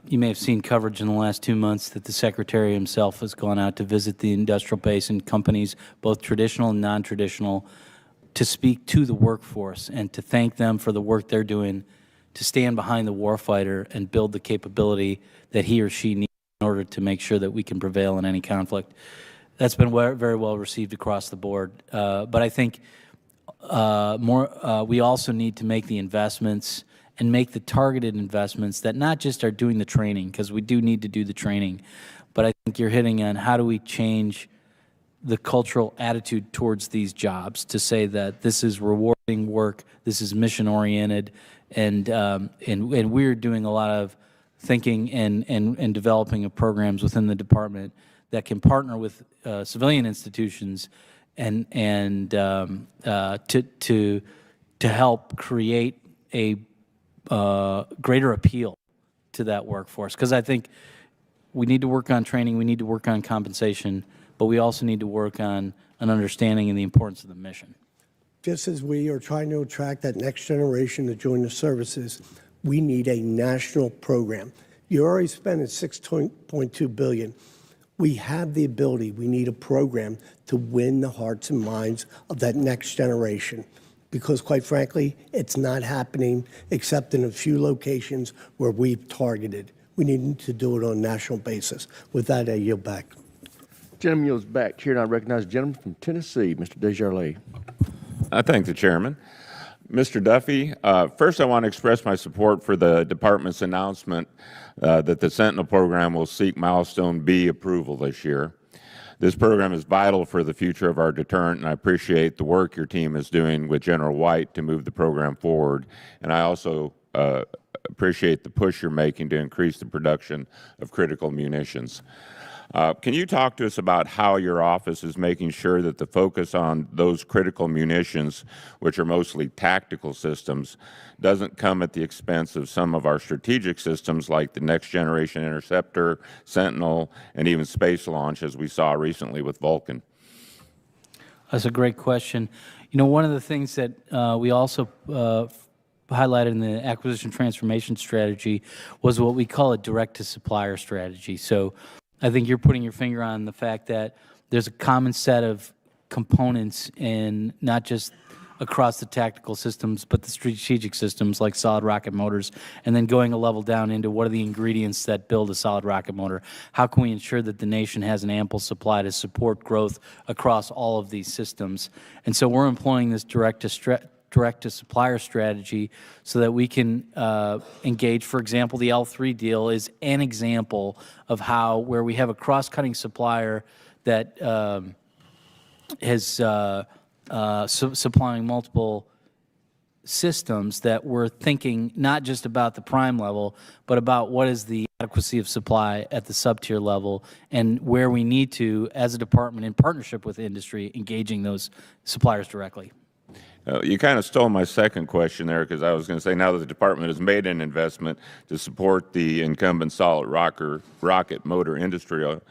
you may have seen coverage in the last 2 months that the Secretary himself has gone out to visit the industrial base and companies, both traditional and non-traditional, to speak to the workforce and to thank them for the work they're doing to stand behind the warfighter and build the capability that he or she needs in order to make sure that we can prevail in any conflict. That's been very well received across the board. But I think we also need to make the investments and make the targeted investments that not just are doing the training, because we do need to do the training, but I think you're hitting on how do we change the cultural attitude towards these jobs to say that this is rewarding work, this is mission-oriented, and we're doing a lot of thinking and developing of programs within the department that can partner with civilian institutions and to help create a greater appeal to that workforce. Because I think we need to work on training, we need to work on compensation, but we also need to work on an understanding and the importance of the mission. Just as we are trying to attract that next generation to join the services, we need a national program. You already spent $6.2 billion. We have the ability, we need a program to win the hearts and minds of that next generation. Because quite frankly, it's not happening except in a few locations where we've targeted. We need to do it on a national basis. With that, I yield back. Gentleman yields back. Chair, and I recognize the gentleman from Tennessee, Mr. Desjardins. I thank the chairman. Mr. Duffy, first I want to express my support for the department's announcement that the Sentinel program will seek Milestone B approval this year. This program is vital for the future of our deterrent, and I appreciate the work your team is doing with General White to move the program forward. And I also appreciate the push you're making to increase the production of critical munitions. Can you talk to us about how your office is making sure that the focus on those critical munitions, which are mostly tactical systems, doesn't come at the expense of some of our strategic systems like the Next Generation Interceptor, Sentinel, and even space launch, as we saw recently with Vulcan? That's a great question. You know, one of the things that we also highlighted in the acquisition transformation strategy was what we call a direct-to-supplier strategy. So I think you're putting your finger on the fact that there's a common set of components in not just across the tactical systems, but the strategic systems like solid rocket motors, and then going a level down into what are the ingredients that build a solid rocket motor. How can we ensure that the nation has an ample supply to support growth across all of these systems? And so we're employing this direct-to-supplier strategy so that we can engage. For example, the L3 deal is an example of how, where we have a cross-cutting supplier that is supplying multiple systems, that we're thinking not just about the prime level, but about what is the adequacy of supply at the sub-tier level, and where we need to, as a department in partnership with industry, engaging those suppliers directly. You kind of stole my second question there, because I was going to say, now that the department has made an investment to support the incumbent solid rocket motor industrial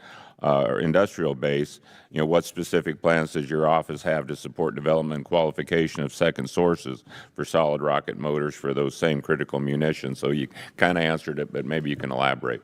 base, you know, what specific plans does your office have to support development and qualification of second sources for solid rocket motors for those same critical munitions? So you kind of answered it, but maybe you can elaborate.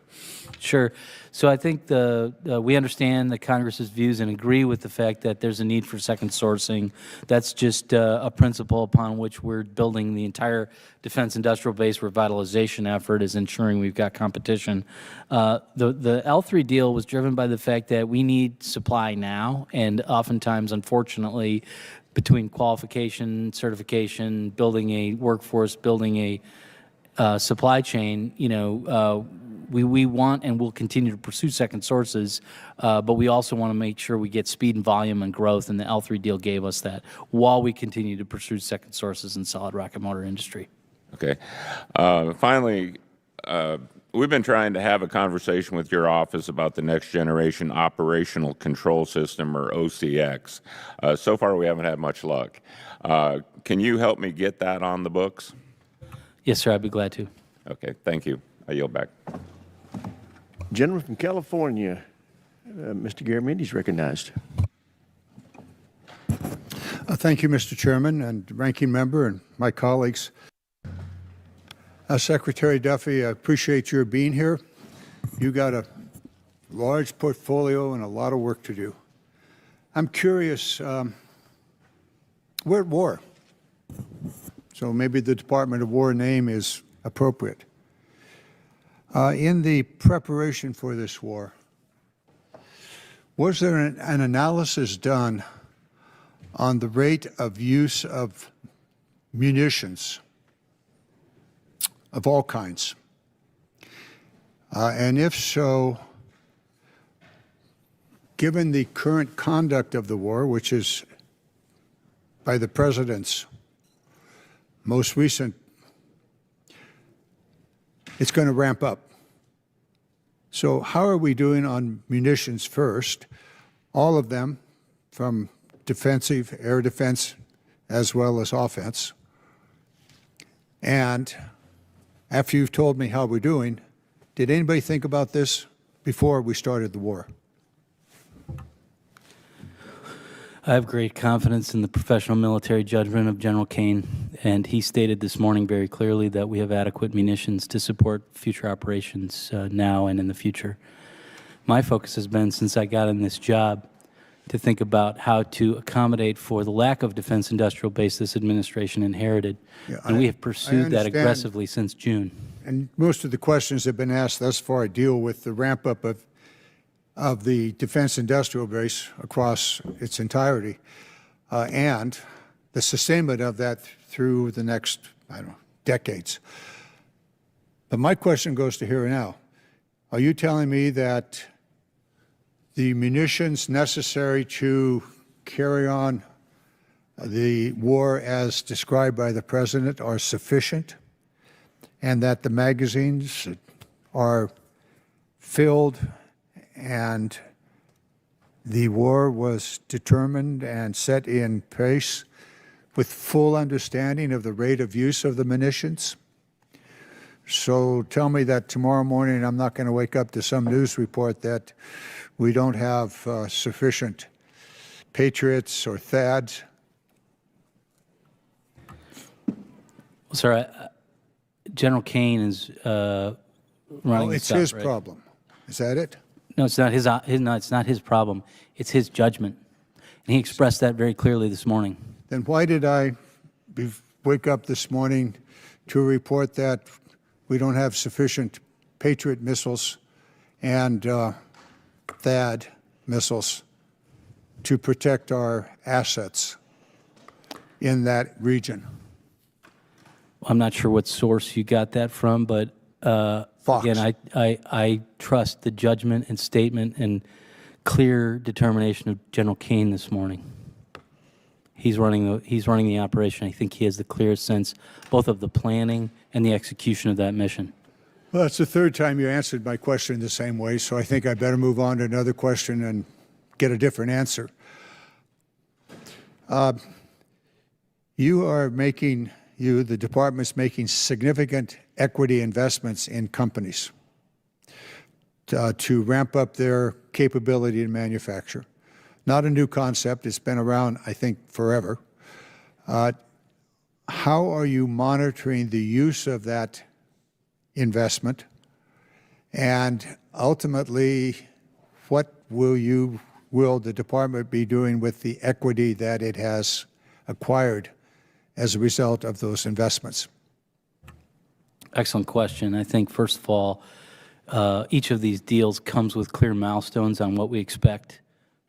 Sure. So I think we understand the Congress's views and agree with the fact that there's a need for second sourcing. That's just a principle upon which we're building the entire defense industrial base revitalization effort, is ensuring we've got competition. The L3 deal was driven by the fact that we need supply now, and oftentimes, unfortunately, between qualification, certification, building a workforce, building a supply chain, you know, we want and will continue to pursue second sources, but we also want to make sure we get speed and volume and growth, and the L3 deal gave us that while we continue to pursue second sources in solid rocket motor industry. Okay. Finally, we've been trying to have a conversation with your office about the Next Generation Operational Control System, or OCX. So far, we haven't had much luck. Can you help me get that on the books? Yes, sir, I'd be glad to. Okay, thank you. I yield back. Gentleman from California, Mr. Garamendi is recognized. Thank you, Mr. Chairman and Ranking Member and my colleagues. Secretary Duffy, I appreciate your being here. You got a large portfolio and a lot of work to do. I'm curious, we're at war, so maybe the Department of War name is appropriate. In the preparation for this war, was there an analysis done on the rate of use of munitions of all kinds? And if so, given the current conduct of the war, which is by the President's most recent, it's going to ramp up. So how are we doing on munitions first? All of them, from defensive, air defense, as well as offense. And after you've told me how we're doing, did anybody think about this before we started the war? I have great confidence in the professional military judgment of General Kane, and he stated this morning very clearly that we have adequate munitions to support future operations now and in the future. My focus has been, since I got in this job, to think about how to accommodate for the lack of defense industrial base this administration inherited, and we have pursued that aggressively since June. And most of the questions that have been asked thus far deal with the ramp up of the defense industrial base across its entirety, and the sustainment of that through the next, I don't know, decades. But my question goes to here and now. Are you telling me that the munitions necessary to carry on the war as described by the President are sufficient, and that the magazines are filled and the war was determined and set in place with full understanding of the rate of use of the munitions? So tell me that tomorrow morning I'm not going to wake up to some news report that we don't have sufficient Patriots or THAADs. Well, sir, General Kane is running It's this his up, right? problem. Is that it? No, it's not his. No, it's not his problem. It's his judgment, and he expressed that very clearly this morning. Then why did I wake up this morning to report that we don't have sufficient Patriot missiles and THAAD missiles to protect our assets in that region? I'm not sure what source you got that from, but Fox. again, I trust the judgment and statement and clear determination of General Kane this morning. He's running the operation. I think he has the clearest sense both of the planning and the execution of that mission. Well, it's the third time you answered my question the same way, so I think I better move on to another question and get a different answer. The department's making significant equity investments in companies to ramp up their capability to manufacture. Not a new concept. It's been around, I think, forever. How are you monitoring the use of that investment? And ultimately, what will the department be doing with the equity that it has acquired as a result of those investments? Excellent question. I think, first of all, each of these deals comes with clear milestones on what we expect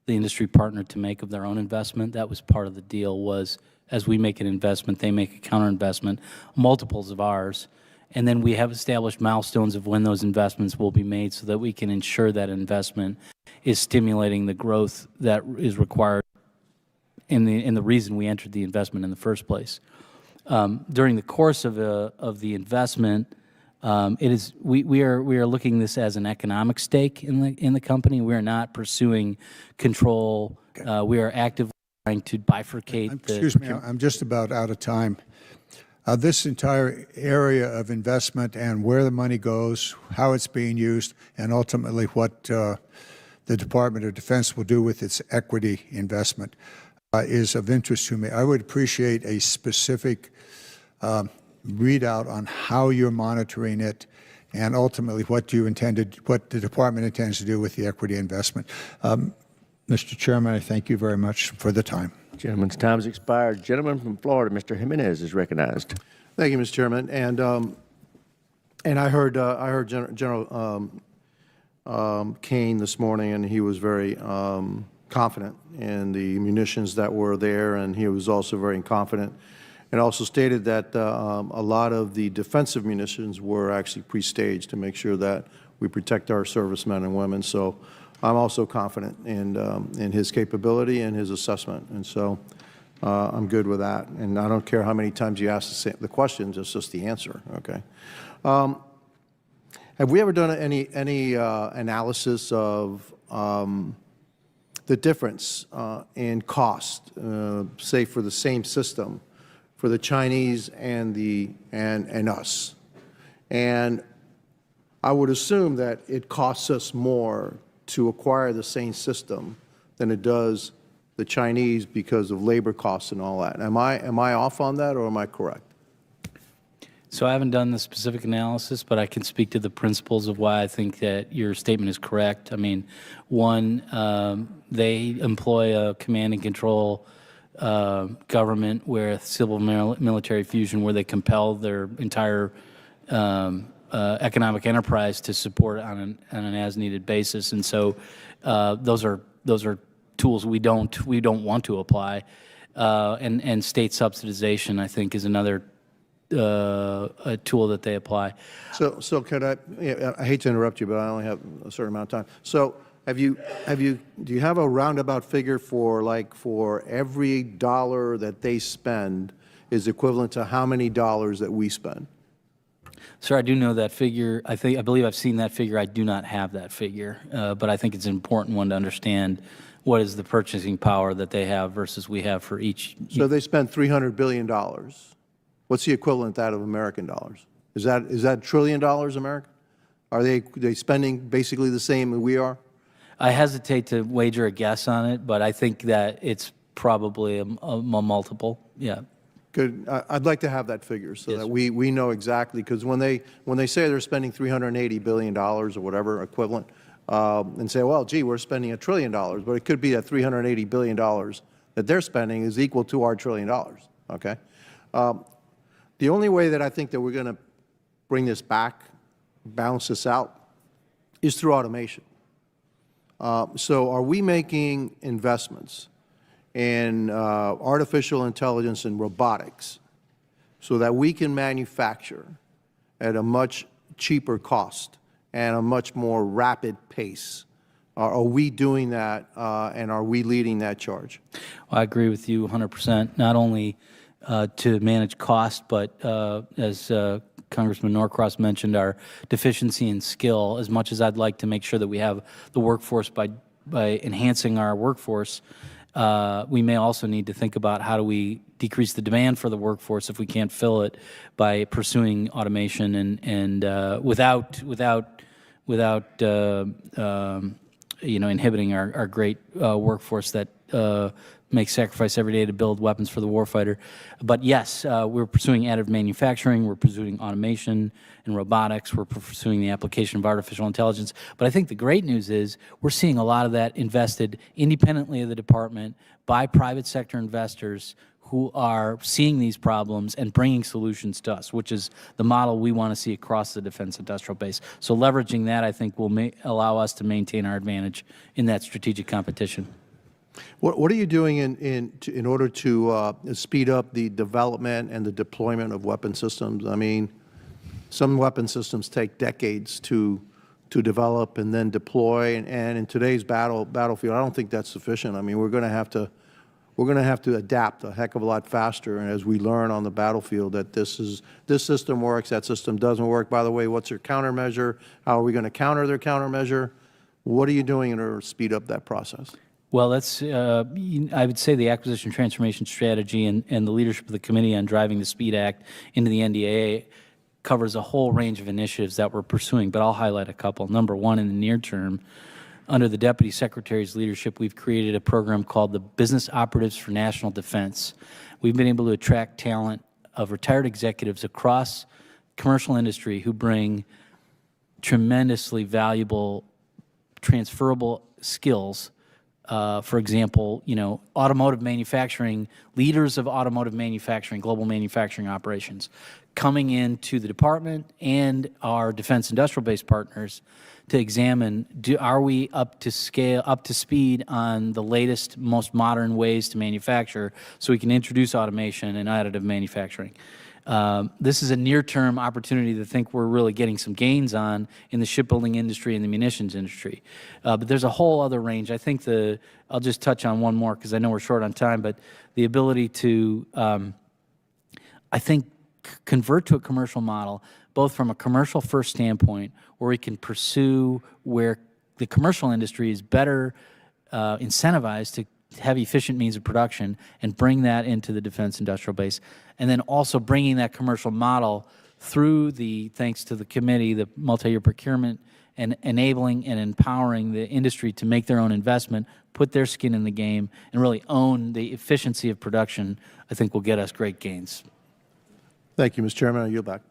the industry partner to make of their own investment. That was part of the deal, was as we make an investment, they make a counter investment, multiples of ours. And then we have established milestones of when those investments will be made so that we can ensure that investment is stimulating the growth that is required in the reason we entered the investment in the first place. During the course of the investment, we are looking this as an economic stake in the company. We are not pursuing control. We are actively trying to bifurcate. Excuse me, I'm just about out of time. This entire area of investment and where the money goes, how it's being used, and ultimately what the Department of Defense will do with its equity investment is of interest to me. I would appreciate a specific readout on how you're monitoring it and ultimately what the department intends to do with the equity investment. Mr. Chairman, I thank you very much for the time. Gentleman's time has expired. Gentleman from Florida, Mr. Jimenez, is recognized. Thank you, Mr. Chairman. And I heard General Kane this morning, and he was very confident in the munitions that were there, and he was also very confident and also stated that a lot of the defensive munitions were actually pre-staged to make sure that we protect our servicemen and women. So I'm also confident in his capability and his assessment, and so I'm good with that. And I don't care how many times you ask the questions; it's just the answer. Okay. Have we ever done any analysis of the difference in cost, say for the same system, for the Chinese and us? And I would assume that it costs us more to acquire the same system than it does the Chinese because of labor costs and all that. Am I off on that, or am I correct? So I haven't done the specific analysis, but I can speak to the principles of why I think that your statement is correct. I mean, one, they employ a command and control government with civil military fusion where they compel their entire economic enterprise to support on an as-needed basis, and so those are tools we don't want to apply, and state subsidization, I think, is another a tool that they apply. So could I? Yeah, I hate to interrupt you, but I only have a certain amount of time. So do you have a roundabout figure for every dollar that they spend is equivalent to how many dollars that we spend? Sir, I do know that figure. I believe I've seen that figure. I do not have that figure, but I think it's an important one to understand what is the purchasing power that they have versus we have for each. So they spend $300 billion. What's the equivalent of that of American dollars? Is that $1 trillion American? Are they spending basically the same as we are? I hesitate to wager a guess on it, but I think that it's probably a multiple. Yeah. Good. I'd like to have that figure so that we know exactly, because when they say they're spending $380 billion or whatever equivalent, and say, well, gee, we're spending $1 trillion, but it could be that $380 billion that they're spending is equal to our $1 trillion. Okay. The only way that I think that we're going to bring this back, balance this out, is through automation. So are we making investments in artificial intelligence and robotics so that we can manufacture at a much cheaper cost and a much more rapid pace? Are we doing that, and are we leading that charge? Well, I agree with you 100%, not only to manage cost, but as Congressman Norcross mentioned, our deficiency in skill. As much as I'd like to make sure that we have the workforce by enhancing our workforce, we may also need to think about how do we decrease the demand for the workforce if we can't fill it by pursuing automation and without inhibiting our great workforce that makes sacrifice every day to build weapons for the warfighter. But yes, we're pursuing additive manufacturing, we're pursuing automation and robotics, we're pursuing the application of artificial intelligence. But I think the great news is we're seeing a lot of that invested independently of the department by private sector investors who are seeing these problems and bringing solutions to us, which is the model we want to see across the defense industrial base. So leveraging that, I think, will allow us to maintain our advantage in that strategic competition. What are you doing in order to speed up the development and the deployment of weapon systems? I mean, some weapon systems take decades to develop and then deploy. And in today's battlefield, I don't think that's sufficient. I mean, we're going to have to adapt a heck of a lot faster. And as we learn on the battlefield that this system works, that system doesn't work. By the way, what's your countermeasure? How are we going to counter their countermeasure? What are you doing in order to speed up that process? Well, that's, I would say the acquisition transformation strategy and the leadership of the Committee on Driving the SPEED Act into the NDAA covers a whole range of initiatives that we're pursuing, but I'll highlight a couple. Number one, in the near term, under the Deputy Secretary's leadership, we've created a program called the Business Operatives for National Defense. We've been able to attract talent of retired executives across commercial industry who bring tremendously valuable transferable skills. For example, automotive manufacturing, leaders of automotive manufacturing, global manufacturing operations, coming into the department and our defense industrial base partners to examine, are we up to scale, up to speed on the latest, most modern ways to manufacture so we can introduce automation and additive manufacturing. This is a near-term opportunity to think we're really getting some gains on in the shipbuilding industry and the munitions industry. But there's a whole other range. I think I'll just touch on one more because I know we're short on time, but the ability to, I think, convert to a commercial model, both from a commercial first standpoint, where we can pursue where the commercial industry is better incentivized to have efficient means of production and bring that into the defense industrial base. And then also bringing that commercial model through thanks to the committee, the multi-year procurement, and enabling and empowering the industry to make their own investment, put their skin in the game, and really own the efficiency of production, I think will get us great gains. Thank you, Mr. Chairman. I yield back.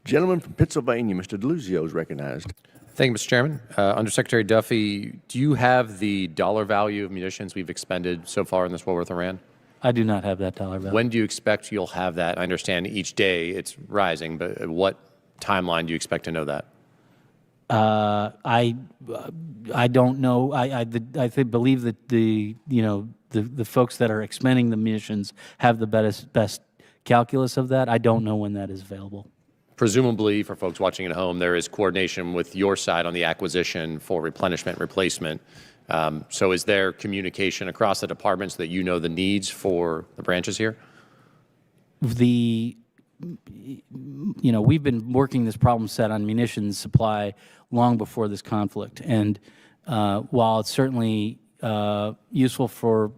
Gentleman from Pennsylvania, Mr. DeLuzio is recognized. Thank you, Mr. Chairman. Undersecretary Duffy, do you have the dollar value of munitions we've expended so far in this war with Iran? I do not have that dollar value. When do you expect you'll have that? I understand each day it's rising, but at what timeline do you expect to know that? I don't know. I believe that the folks that are expending the munitions have the best calculus of that. I don't know when that is available. Presumably, for folks watching at home, there is coordination with your side on the acquisition for replenishment, replacement. So is there communication across the departments that you know the needs for the branches here? We've been working this problem set on munitions supply long before this conflict. And while it's certainly useful for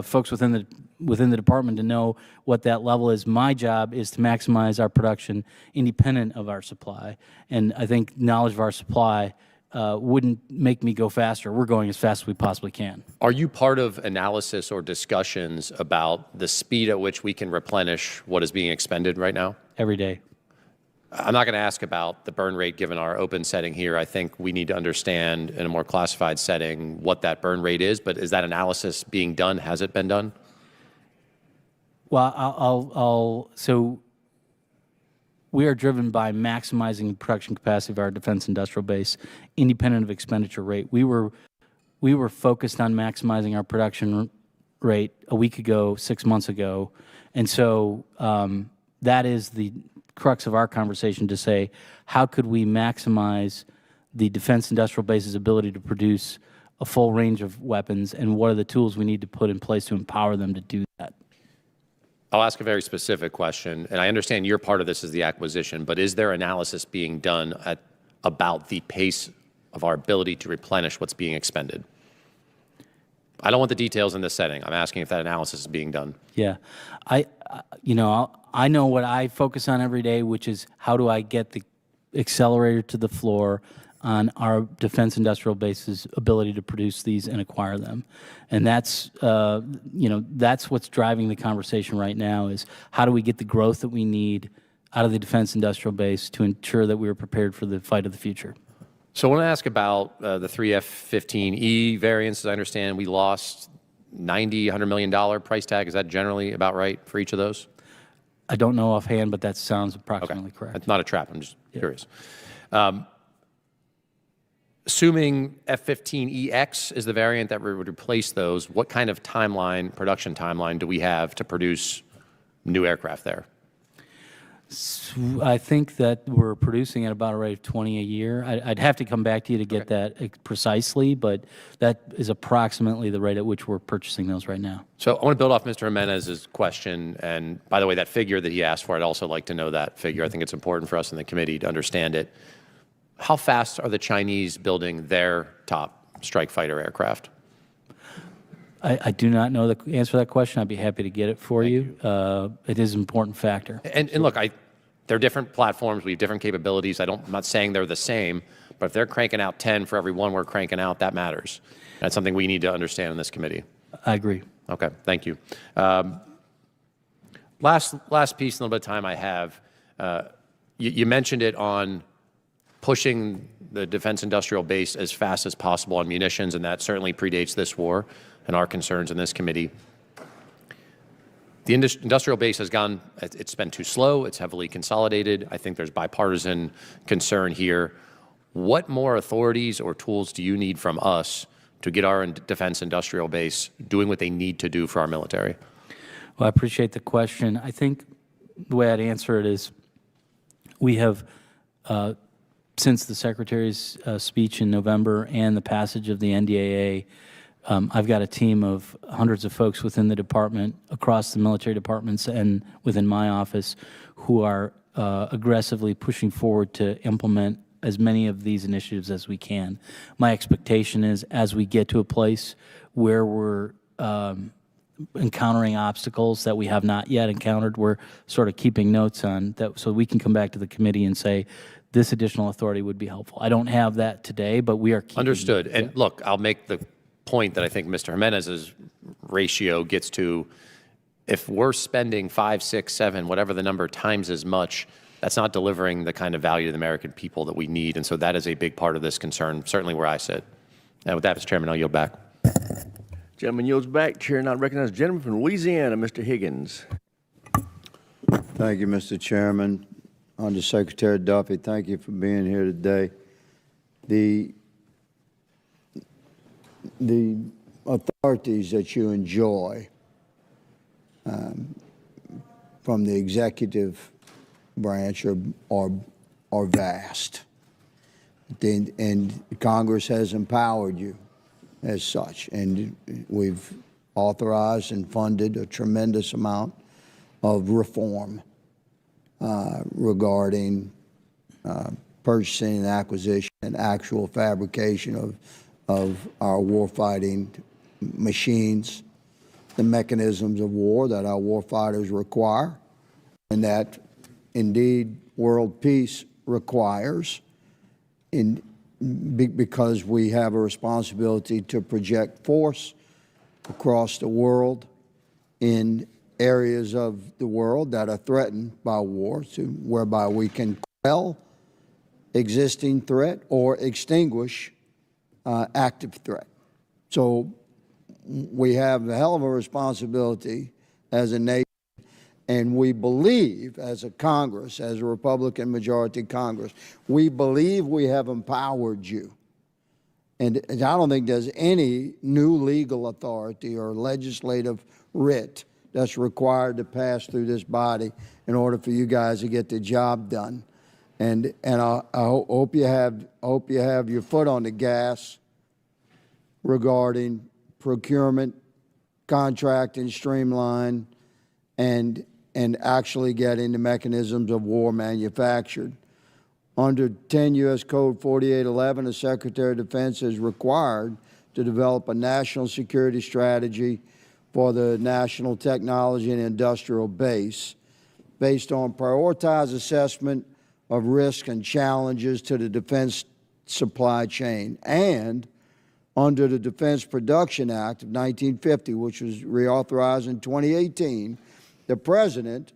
folks within the department to know what that level is, my job is to maximize our production independent of our supply. And I think knowledge of our supply wouldn't make me go faster. We're going as fast as we possibly can. Are you part of analysis or discussions about the speed at which we can replenish what is being expended right now? Every day. I'm not going to ask about the burn rate given our open setting here. I think we need to understand in a more classified setting what that burn rate is, but is that analysis being done? Has it been done? Well, so we are driven by maximizing the production capacity of our defense industrial base, independent of expenditure rate. We were focused on maximizing our production rate a week ago, 6 months ago, and so that is the crux of our conversation to say, how could we maximize the defense industrial base's ability to produce a full range of weapons, and what are the tools we need to put in place to empower them to do that? I'll ask a very specific question, and I understand your part of this is the acquisition, but is there analysis being done about the pace of our ability to replenish what's being expended? I don't want the details in this setting. I'm asking if that analysis is being done. Yeah. I know what I focus on every day, which is how do I get the accelerator to the floor on our defense industrial base's ability to produce these and acquire them. And that's, that's what's driving the conversation right now is how do we get the growth that we need out of the defense industrial base to ensure that we are prepared for the fight of the future. So I want to ask about the 3 F-15E variants. As I understand, we lost $90, $100 million price tag. Is that generally about right for each of those? I don't know offhand, but that sounds approximately correct. It's not a trap. I'm just curious. Assuming F-15EX is the variant that would replace those, what kind of timeline, production timeline, do we have to produce new aircraft there? I think that we're producing at about a rate of 20 a year. I'd have to come back to you to get that precisely, but that is approximately the rate at which we're purchasing those right now. So I want to build off Mr. Jimenez's question. And by the way, that figure that he asked for, I'd also like to know that figure. I think it's important for us in the committee to understand it. How fast are the Chinese building their top strike fighter aircraft? I do not know the answer to that question. I'd be happy to get it for you. It is an important factor. And look, they're different platforms. We have different capabilities. I'm not saying they're the same, but if they're cranking out 10 for every one we're cranking out, that matters. That's something we need to understand in this committee. I agree. Okay, thank you. Last piece, a little bit of time I have. You mentioned it on pushing the defense industrial base as fast as possible on munitions, and that certainly predates this war and our concerns in this committee. The industrial base has gone, it's been too slow, it's heavily consolidated. I think there's bipartisan concern here. What more authorities or tools do you need from us to get our defense industrial base doing what they need to do for our military? Well, I appreciate the question. I think the way I'd answer it is we have, since the Secretary's speech in November and the passage of the NDAA, I've got a team of hundreds of folks within the department, across the military departments and within my office, who are aggressively pushing forward to implement as many of these initiatives as we can. My expectation is as we get to a place where we're encountering obstacles that we have not yet encountered, we're sort of keeping notes on that so we can come back to the committee and say, this additional authority would be helpful. I don't have that today, but we are keeping. Understood. And look, I'll make the point that I think Mr. Jimenez's ratio gets to. If we're spending 5, 6, 7, whatever the number, times as much, that's not delivering the kind of value to the American people that we need. And so that is a big part of this concern, certainly where I sit. And with that, Mr. Chairman, I'll yield back. Gentleman yields back. Chair now recognizes the gentleman from Louisiana, Mr. Higgins. Thank you, Mr. Chairman. Undersecretary Duffy, thank you for being here today. The authorities that you enjoy from the executive branch are vast. And Congress has empowered you as such. And we've authorized and funded a tremendous amount of reform regarding purchasing and acquisition and actual fabrication of our warfighting machines, the mechanisms of war that our warfighters require, and that indeed world peace requires, because we have a responsibility to project force across the world in areas of the world that are threatened by war, whereby we can quell existing threat or extinguish active threat. So we have a hell of a responsibility as a nation, and we believe as a Congress, as a Republican majority Congress, we believe we have empowered you. And I don't think there's any new legal authority or legislative writ that's required to pass through this body in order for you guys to get the job done. And I hope you have your foot on the gas regarding procurement, contracting, streamline, and actually getting the mechanisms of war manufactured. Under 10 U.S. Code 4811, the Secretary of Defense is required to develop a national security strategy for the national technology and industrial base based on prioritized assessment of risk and challenges to the defense supply chain, and under the Defense Production Act of 1950, which was reauthorized in 2018, the President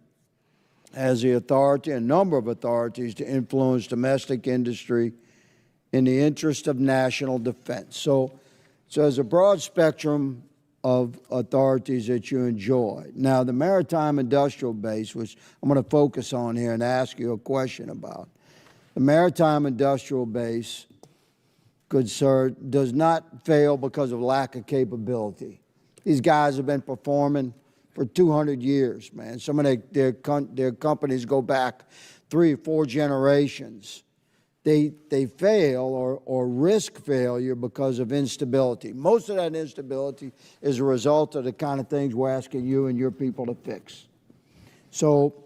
has the authority, a number of authorities, to influence domestic industry in the interest of national defense. So there's a broad spectrum of authorities that you enjoy. Now, the maritime industrial base, which I'm going to focus on here and ask you a question about. The maritime industrial base, good sir, does not fail because of lack of capability. These guys have been performing for 200 years, man. Some of their companies go back 3 or 4 generations. They fail or risk failure because of instability. Most of that instability is a result of the kind of things we're asking you and your people to fix. So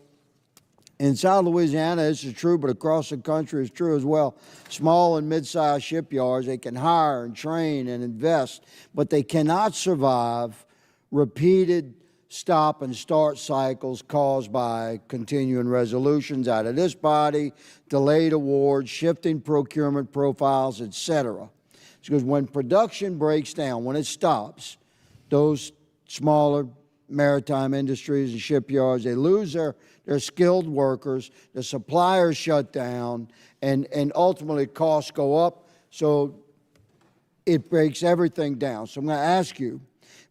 in South Louisiana, this is true, but across the country it's true as well. Small and mid-sized shipyards, they can hire and train and invest, but they cannot survive repeated stop and start cycles caused by continuing resolutions out of this body, delayed awards, shifting procurement profiles, etc. Because when production breaks down, when it stops, those smaller maritime industries and shipyards, they lose their skilled workers, the suppliers shut down, and ultimately costs go up, so it breaks everything down. So I'm going to ask you,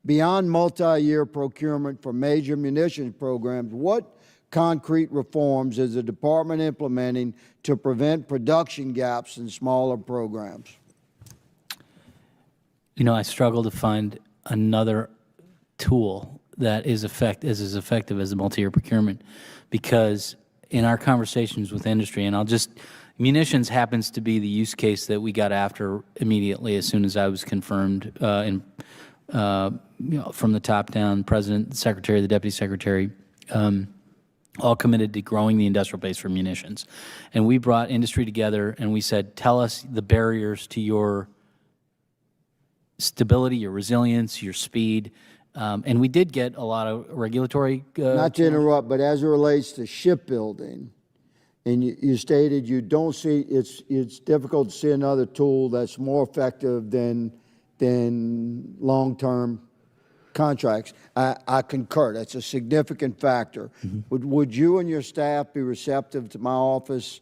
beyond multi-year procurement for major munitions programs, what concrete reforms is the department implementing to prevent production gaps in smaller programs? You know, I struggle to find another tool that is as effective as the multi-year procurement, because in our conversations with industry, and munitions happens to be the use case that we got after immediately as soon as I was confirmed from the top down, president, the secretary, the deputy secretary, all committed to growing the industrial base for munitions. And we brought industry together and we said, tell us the barriers to your stability, your resilience, your speed. And we did get a lot of regulatory... Not to interrupt, but as it relates to shipbuilding, and you stated you don't see, it's difficult to see another tool that's more effective than long-term contracts. I concur. That's a significant factor. Mm-hmm. Would you and your staff be receptive to my office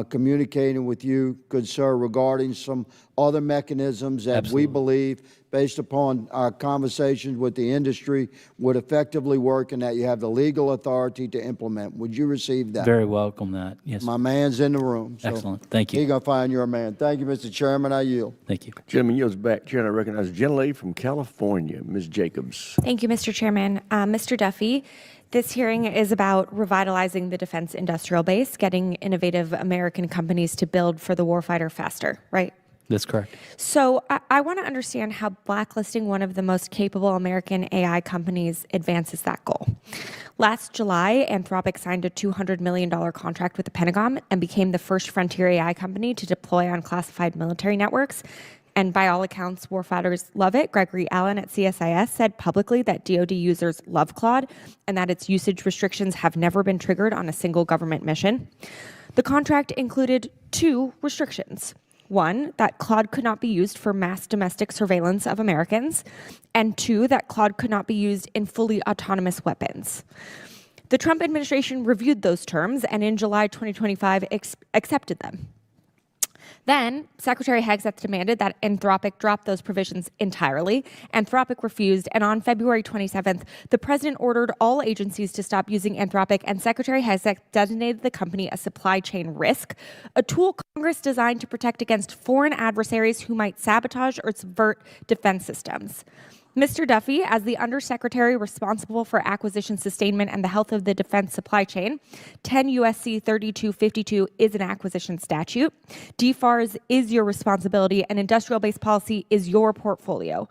communicating with you, good sir, regarding some other mechanisms that Absolutely. we believe, based upon our conversations with the industry, would effectively work and that you have the legal authority to implement? Would you receive that? Very welcome that, yes. My man's in the room. So excellent, thank you. He's going to find your man. Thank you, Mr. Chairman. I yield. Thank you. Gentleman yields back. Chair, and I recognize the gentlelady from California, Ms. Jacobs. Thank you, Mr. Chairman. Mr. Duffy, this hearing is about revitalizing the defense industrial base, getting innovative American companies to build for the warfighter faster, right? That's correct. So I want to understand how blacklisting one of the most capable American AI companies advances that goal. Last July, Anthropic signed a $200 million contract with the Pentagon and became the first frontier AI company to deploy on classified military networks. And by all accounts, warfighters love it. Gregory Allen at CSIS said publicly that DoD users love Claude and that its usage restrictions have never been triggered on a single government mission. The contract included 2 restrictions. 1, that Claude could not be used for mass domestic surveillance of Americans, and 2, that Claude could not be used in fully autonomous weapons. The Trump administration reviewed those terms and in July 2025 accepted them. Then, Secretary Hegseth demanded that Anthropic drop those provisions entirely. Anthropic refused, and on February 27th, the president ordered all agencies to stop using Anthropic, and Secretary Hegseth designated the company a supply chain risk, a tool Congress designed to protect against foreign adversaries who might sabotage or subvert defense systems. Mr. Duffy, as the undersecretary responsible for acquisition sustainment and the health of the defense supply chain, 10 U.S.C. 3252 is an acquisition statute. DFARS is your responsibility, and industrial-based policy is your portfolio.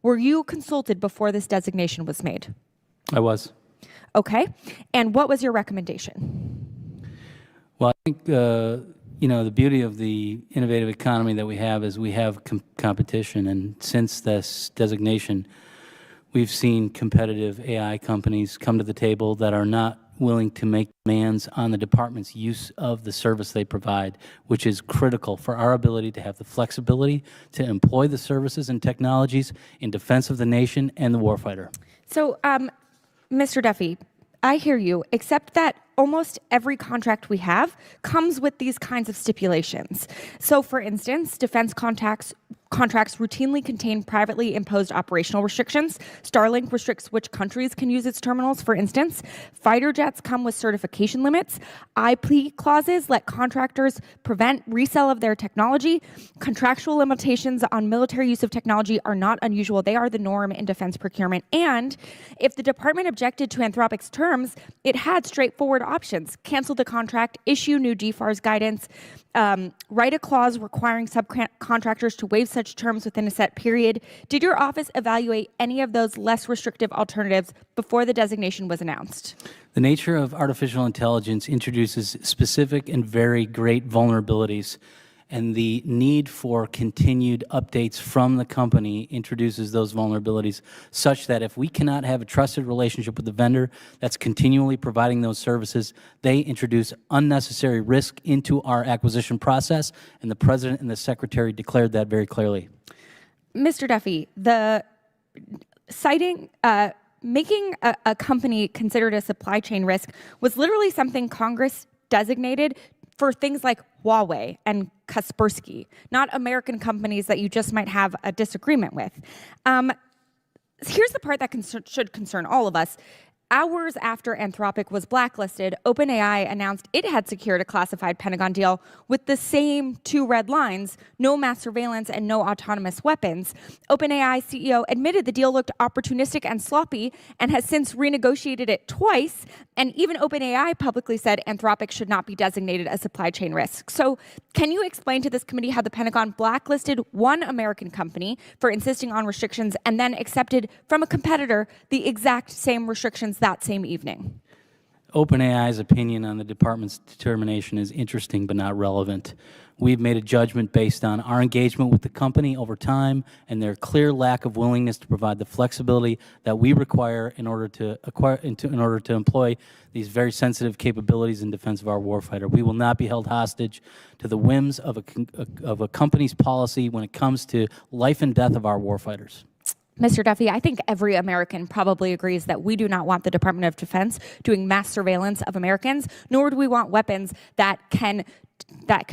Were you consulted before this designation was made? I was. Okay. And what was your recommendation? Well, I think, the beauty of the innovative economy that we have is we have competition. And since this designation, we've seen competitive AI companies come to the table that are not willing to make demands on the department's use of the service they provide, which is critical for our ability to have the flexibility to employ the services and technologies in defense of the nation and the warfighter. So, Mr. Duffy, I hear you, except that almost every contract we have comes with these kinds of stipulations. So, for instance, defense contracts contracts routinely contain privately imposed operational restrictions. Starlink restricts which countries can use its terminals, for instance. Fighter jets come with certification limits. IP clauses let contractors prevent resale of their technology. Contractual limitations on military use of technology are not unusual. They are the norm in defense procurement. And if the department objected to Anthropic's terms, it had straightforward options: cancel the contract, issue new DFARS guidance, write a clause requiring subcontractors to waive such terms within a set period. Did your office evaluate any of those less restrictive alternatives before the designation was announced? The nature of artificial intelligence introduces specific and very great vulnerabilities, and the need for continued updates from the company introduces those vulnerabilities, such that if we cannot have a trusted relationship with the vendor that's continually providing those services, they introduce unnecessary risk into our acquisition process, and the President and the Secretary declared that very clearly. Mr. Duffy, making a company considered a supply chain risk was literally something Congress designated for things like Huawei and Kaspersky, not American companies that you just might have a disagreement with. Here's the part that should concern all of us. Hours after Anthropic was blacklisted, OpenAI announced it had secured a classified Pentagon deal with the same two red lines: no mass surveillance and no autonomous weapons. OpenAI CEO admitted the deal looked opportunistic and sloppy and has since renegotiated it twice. And even OpenAI publicly said Anthropic should not be designated a supply chain risk. So can you explain to this committee how the Pentagon blacklisted one American company for insisting on restrictions and then accepted from a competitor the exact same restrictions that same evening? OpenAI's opinion on the department's determination is interesting but not relevant. We've made a judgment based on our engagement with the company over time and their clear lack of willingness to provide the flexibility that we require in order to employ these very sensitive capabilities in defense of our warfighter. We will not be held hostage to the whims of a company's policy when it comes to life and death of our warfighters. Mr. Duffy, I think every American probably agrees that we do not want the Department of Defense doing mass surveillance of Americans, nor do we want weapons that can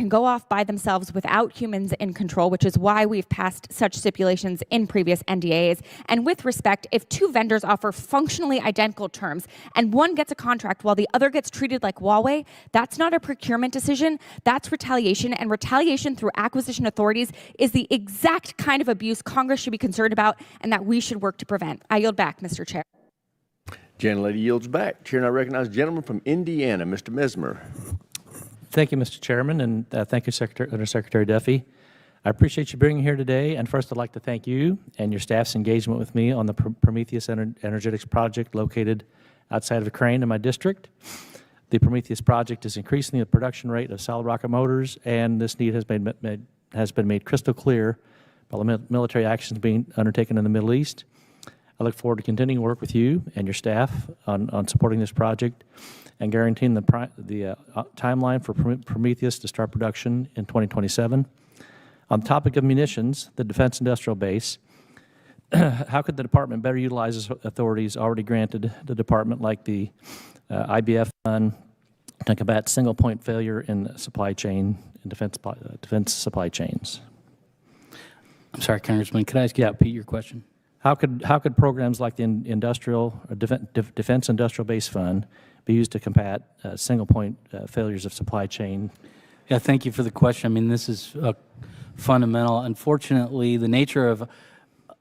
go off by themselves without humans in control, which is why we've passed such stipulations in previous NDAs. And with respect, if two vendors offer functionally identical terms and one gets a contract while the other gets treated like Huawei, that's not a procurement decision, that's retaliation, and retaliation through acquisition authorities is the exact kind of abuse Congress should be concerned about and that we should work to prevent. I yield back, Mr. Chair. Gentlelady yields back. Chair, and I recognize the gentleman from Indiana, Mr. Mesmer. Thank you, Mr. Chairman, and thank you, Undersecretary Duffy. I appreciate you being here today, and first I'd like to thank you and your staff's engagement with me on the Prometheus Energetics project located outside of Crane in my district. The Prometheus project is increasing the production rate of solid rocket motors, and this need has been made crystal clear by the military actions being undertaken in the Middle East. I look forward to continuing to work with you and your staff on supporting this project and guaranteeing the timeline for Prometheus to start production in 2027. On the topic of munitions, the Defense Industrial Base, how could the department better utilize authorities already granted the department, like the IBF fund, to combat single-point failure in supply chain and defense supply chains? I'm sorry, Congressman, could I ask you to repeat your question? How could programs like the Defense Industrial Base Fund be used to combat single-point failures of supply chain? Yeah, thank you for the question. I mean, this is fundamental. Unfortunately, the nature of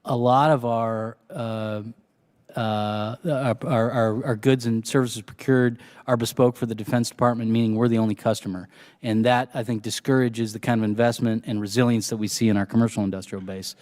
a lot of our goods and services procured are bespoke for the Defense Department, meaning we're the only customer. And that, I think, discourages the kind of investment and resilience that we see in our commercial industrial base.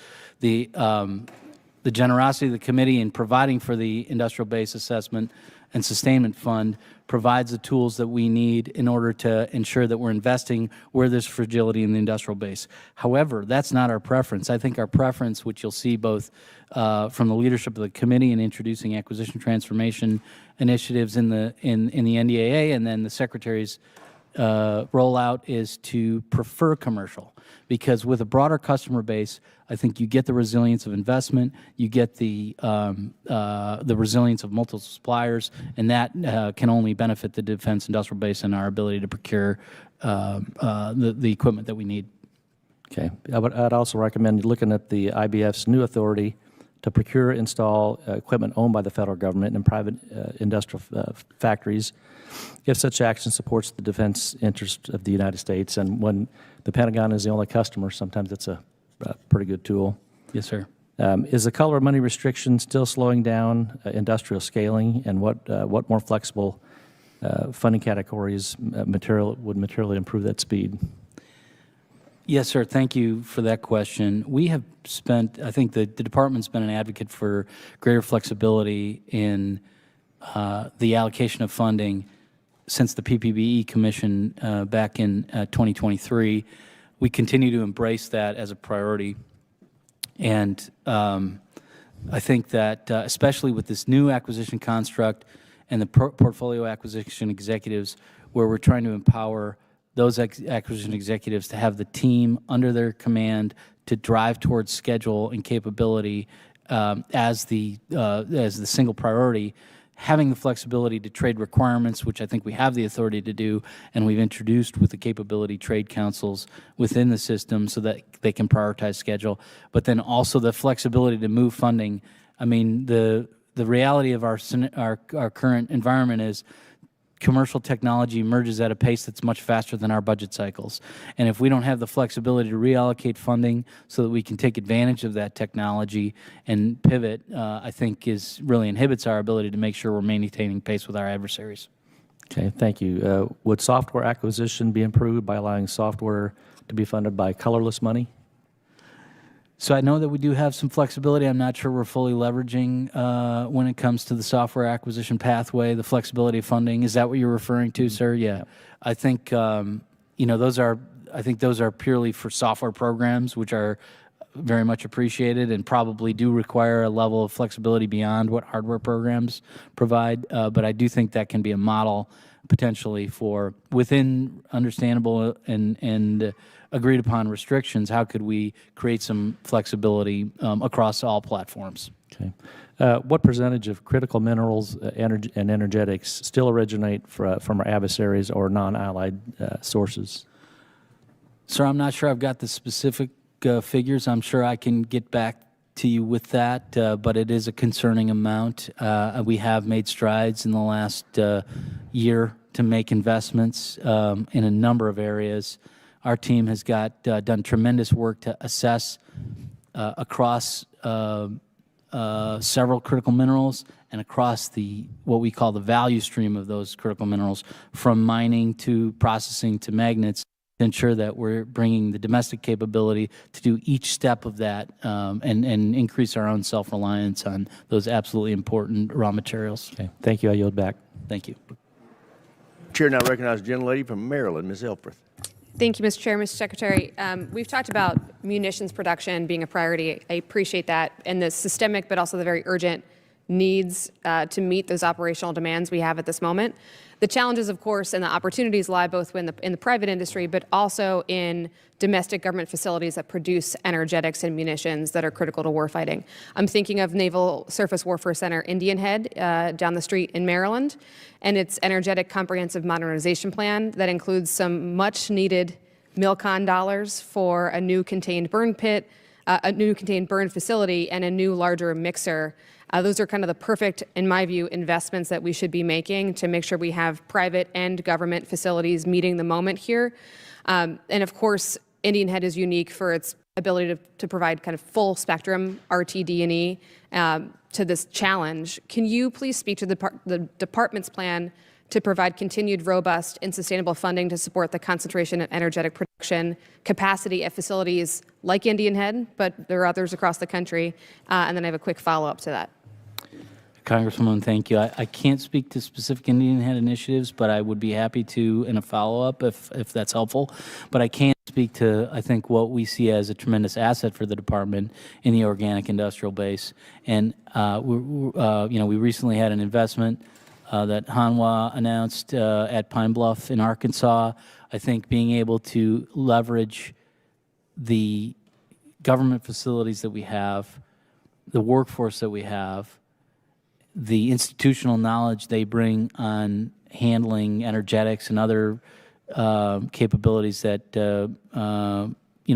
The generosity of the committee in providing for the industrial base assessment and sustainment fund provides the tools that we need in order to ensure that we're investing where there's fragility in the industrial base. However, that's not our preference. I think our preference, which you'll see both from the leadership of the committee in introducing acquisition transformation initiatives in the NDAA, and then the Secretary's rollout, is to prefer commercial, because with a broader customer base, I think you get the resilience of investment, you get the resilience of multiple suppliers, and that can only benefit the defense industrial base and our ability to procure the equipment that we need. Okay. I'd also recommend looking at the IBF's new authority to procure, install equipment owned by the federal government and private industrial factories, if such action supports the defense interests of the United States. And when the Pentagon is the only customer, sometimes it's a pretty good tool. Yes, sir. Is the color of money restriction still slowing down industrial scaling, and what more flexible funding categories would materially improve that speed? Yes, sir. Thank you for that question. We have spent, I think the department's been an advocate for greater flexibility in the allocation of funding since the PPBE Commission back in 2023. We continue to embrace that as a priority. And I think that especially with this new acquisition construct and the portfolio acquisition executives, where we're trying to empower those acquisition executives to have the team under their command to drive towards schedule and capability as the single priority, having the flexibility to trade requirements, which I think we have the authority to do, and we've introduced with the capability trade councils within the system so that they can prioritize schedule, but then also the flexibility to move funding. I mean, the reality of our current environment is commercial technology emerges at a pace that's much faster than our budget cycles. And if we don't have the flexibility to reallocate funding so that we can take advantage of that technology and pivot, I think really inhibits our ability to make sure we're maintaining pace with our adversaries. Okay, thank you. Would software acquisition be improved by allowing software to be funded by colorless money? So I know that we do have some flexibility. I'm not sure we're fully leveraging when it comes to the software acquisition pathway, the flexibility of funding. Is that what you're referring to, sir? Yeah. I think those are purely for software programs, which are very much appreciated and probably do require a level of flexibility beyond what hardware programs provide. But I do think that can be a model potentially for within understandable and agreed upon restrictions. How could we create some flexibility across all platforms? Okay. What percentage of critical minerals and energetics still originate from our adversaries or non-allied sources? Sir, I'm not sure I've got the specific figures. I'm sure I can get back to you with that, but it is a concerning amount. We have made strides in the last year to make investments in a number of areas. Our team has done tremendous work to assess across several critical minerals and across what we call the value stream of those critical minerals, from mining to processing to magnets, to ensure that we're bringing the domestic capability to do each step of that and increase our own self-reliance on those absolutely important raw materials. Okay. Thank you. I yield back. Thank you. Chair now recognizes the gentlelady from Maryland, Ms. Elfreth. Thank you, Mr. Chair. Mr. Secretary, we've talked about munitions production being a priority. I appreciate that, and the systemic but also the very urgent needs to meet those operational demands we have at this moment. The challenges, of course, and the opportunities lie both in the private industry, but also in domestic government facilities that produce energetics and munitions that are critical to warfighting. I'm thinking of Naval Surface Warfare Center Indian Head down the street in Maryland, and its energetic comprehensive modernization plan that includes some much-needed MILCON dollars for a new contained burn pit, a new contained burn facility, and a new larger mixer. Those are kind of the perfect, in my view, investments that we should be making to make sure we have private and government facilities meeting the moment here. And of course, Indian Head is unique for its ability to provide kind of full spectrum RTD&E to this challenge. Can you please speak to the department's plan to provide continued robust and sustainable funding to support the concentration and energetic production capacity at facilities like Indian Head, but there are others across the country? And then I have a quick follow-up to that. Congresswoman, thank you. I can't speak to specific Indian Head initiatives, but I would be happy to in a follow-up if that's helpful. But I can speak to, I think, what we see as a tremendous asset for the department in the organic industrial base. And we recently had an investment that Hanwha announced at Pine Bluff in Arkansas. I think being able to leverage the government facilities that we have, the workforce that we have, the institutional knowledge they bring on handling energetics and other capabilities that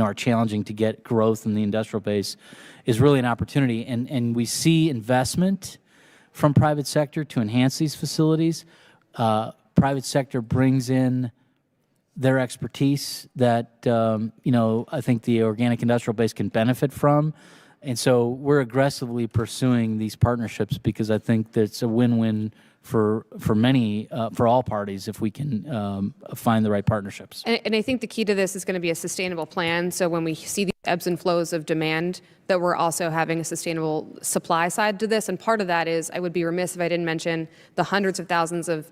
are challenging to get growth in the industrial base is really an opportunity. And we see investment from private sector to enhance these facilities. Private sector brings in their expertise that, I think the organic industrial base can benefit from. And so we're aggressively pursuing these partnerships because I think that it's a win-win for all parties if we can find the right partnerships. And I think the key to this is going to be a sustainable plan. So when we see the ebbs and flows of demand, that we're also having a sustainable supply side to this. And part of that is, I would be remiss if I didn't mention the hundreds of thousands of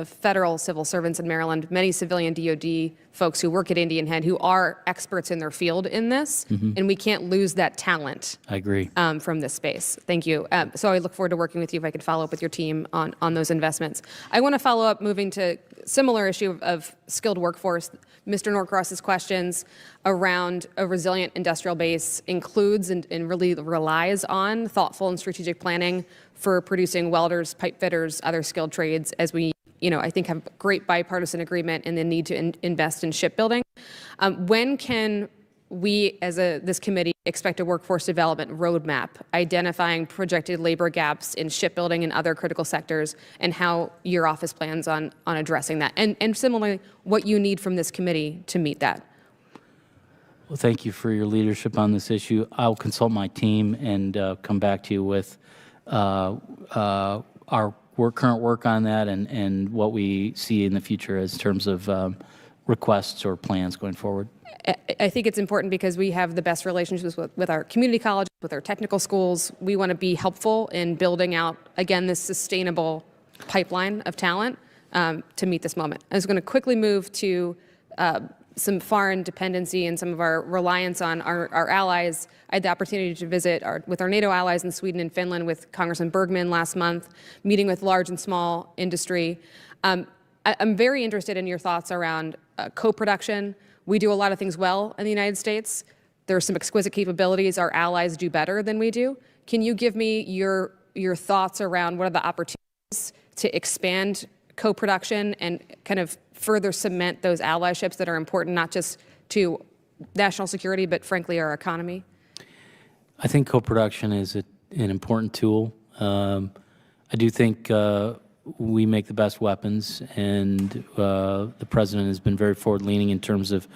federal civil servants in Maryland, many civilian DOD folks who work at Indian Head who are experts in their field in this. And we can't lose that talent. I agree. From this space. Thank you. So I look forward to working with you if I could follow up with your team on those investments. I want to follow up, moving to similar issue of skilled workforce. Mr. Norcross's questions around a resilient industrial base includes and really relies on thoughtful and strategic planning for producing welders, pipe fitters, other skilled trades, as we, I think have great bipartisan agreement in the need to invest in shipbuilding. When can we, as this committee, expect a workforce development roadmap identifying projected labor gaps in shipbuilding and other critical sectors, and how your office plans on addressing that? And similarly, what you need from this committee to meet that? Well, thank you for your leadership on this issue. I'll consult my team and come back to you with our current work on that and what we see in the future as terms of requests or plans going forward. I think it's important because we have the best relationships with our community colleges, with our technical schools. We want to be helpful in building out, again, this sustainable pipeline of talent to meet this moment. I was going to quickly move to some foreign dependency and some of our reliance on our allies. I had the opportunity to visit with our NATO allies in Sweden and Finland with Congressman Bergman last month, meeting with large and small industry. I'm very interested in your thoughts around co-production. We do a lot of things well in the United States. There are some exquisite capabilities our allies do better than we do. Can you give me your thoughts around what are the opportunities to expand co-production and kind of further cement those allyships that are important not just to national security, but frankly our economy? I think co-production is an important tool. I do think we make the best weapons, and the president has been very forward-leaning in terms of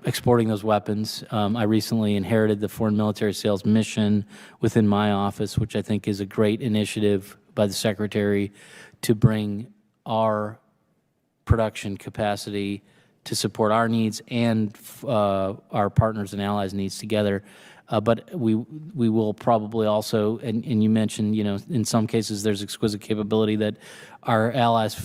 exporting those weapons. I recently inherited the Foreign Military Sales Mission within my office, which I think is a great initiative by the Secretary to bring our production capacity to support our needs and our partners and allies' needs together. But we will probably also, and you mentioned, in some cases there's exquisite capability that our allies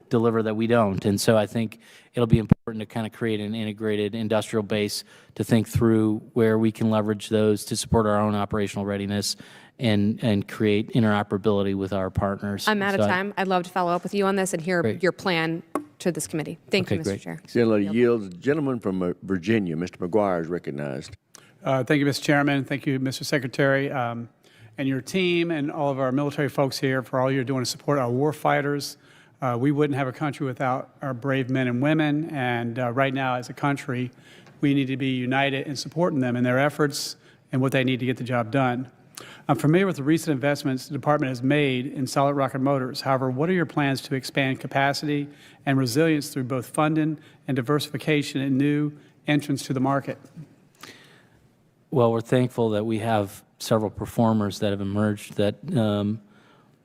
deliver that we don't. And so I think it'll be important to kind of create an integrated industrial base to think through where we can leverage those to support our own operational readiness and create interoperability with our partners. I'm out of time. I'd love to follow up with you on this and hear your plan to this committee. Thank you, Mr. Chair. Senator yields. Gentleman from Virginia, Mr. McGuire, is recognized. Thank you, Mr. Chairman. Thank you, Mr. Secretary, and your team and all of our military folks here for all you're doing to support our war fighters. We wouldn't have a country without our brave men and women, and right now as a country, we need to be united in supporting them in their efforts and what they need to get the job done. I'm familiar with the recent investments the Department has made in solid rocket motors. However, what are your plans to expand capacity and resilience through both funding and diversification and new entrants to the market? Well, we're thankful that we have several performers that have emerged that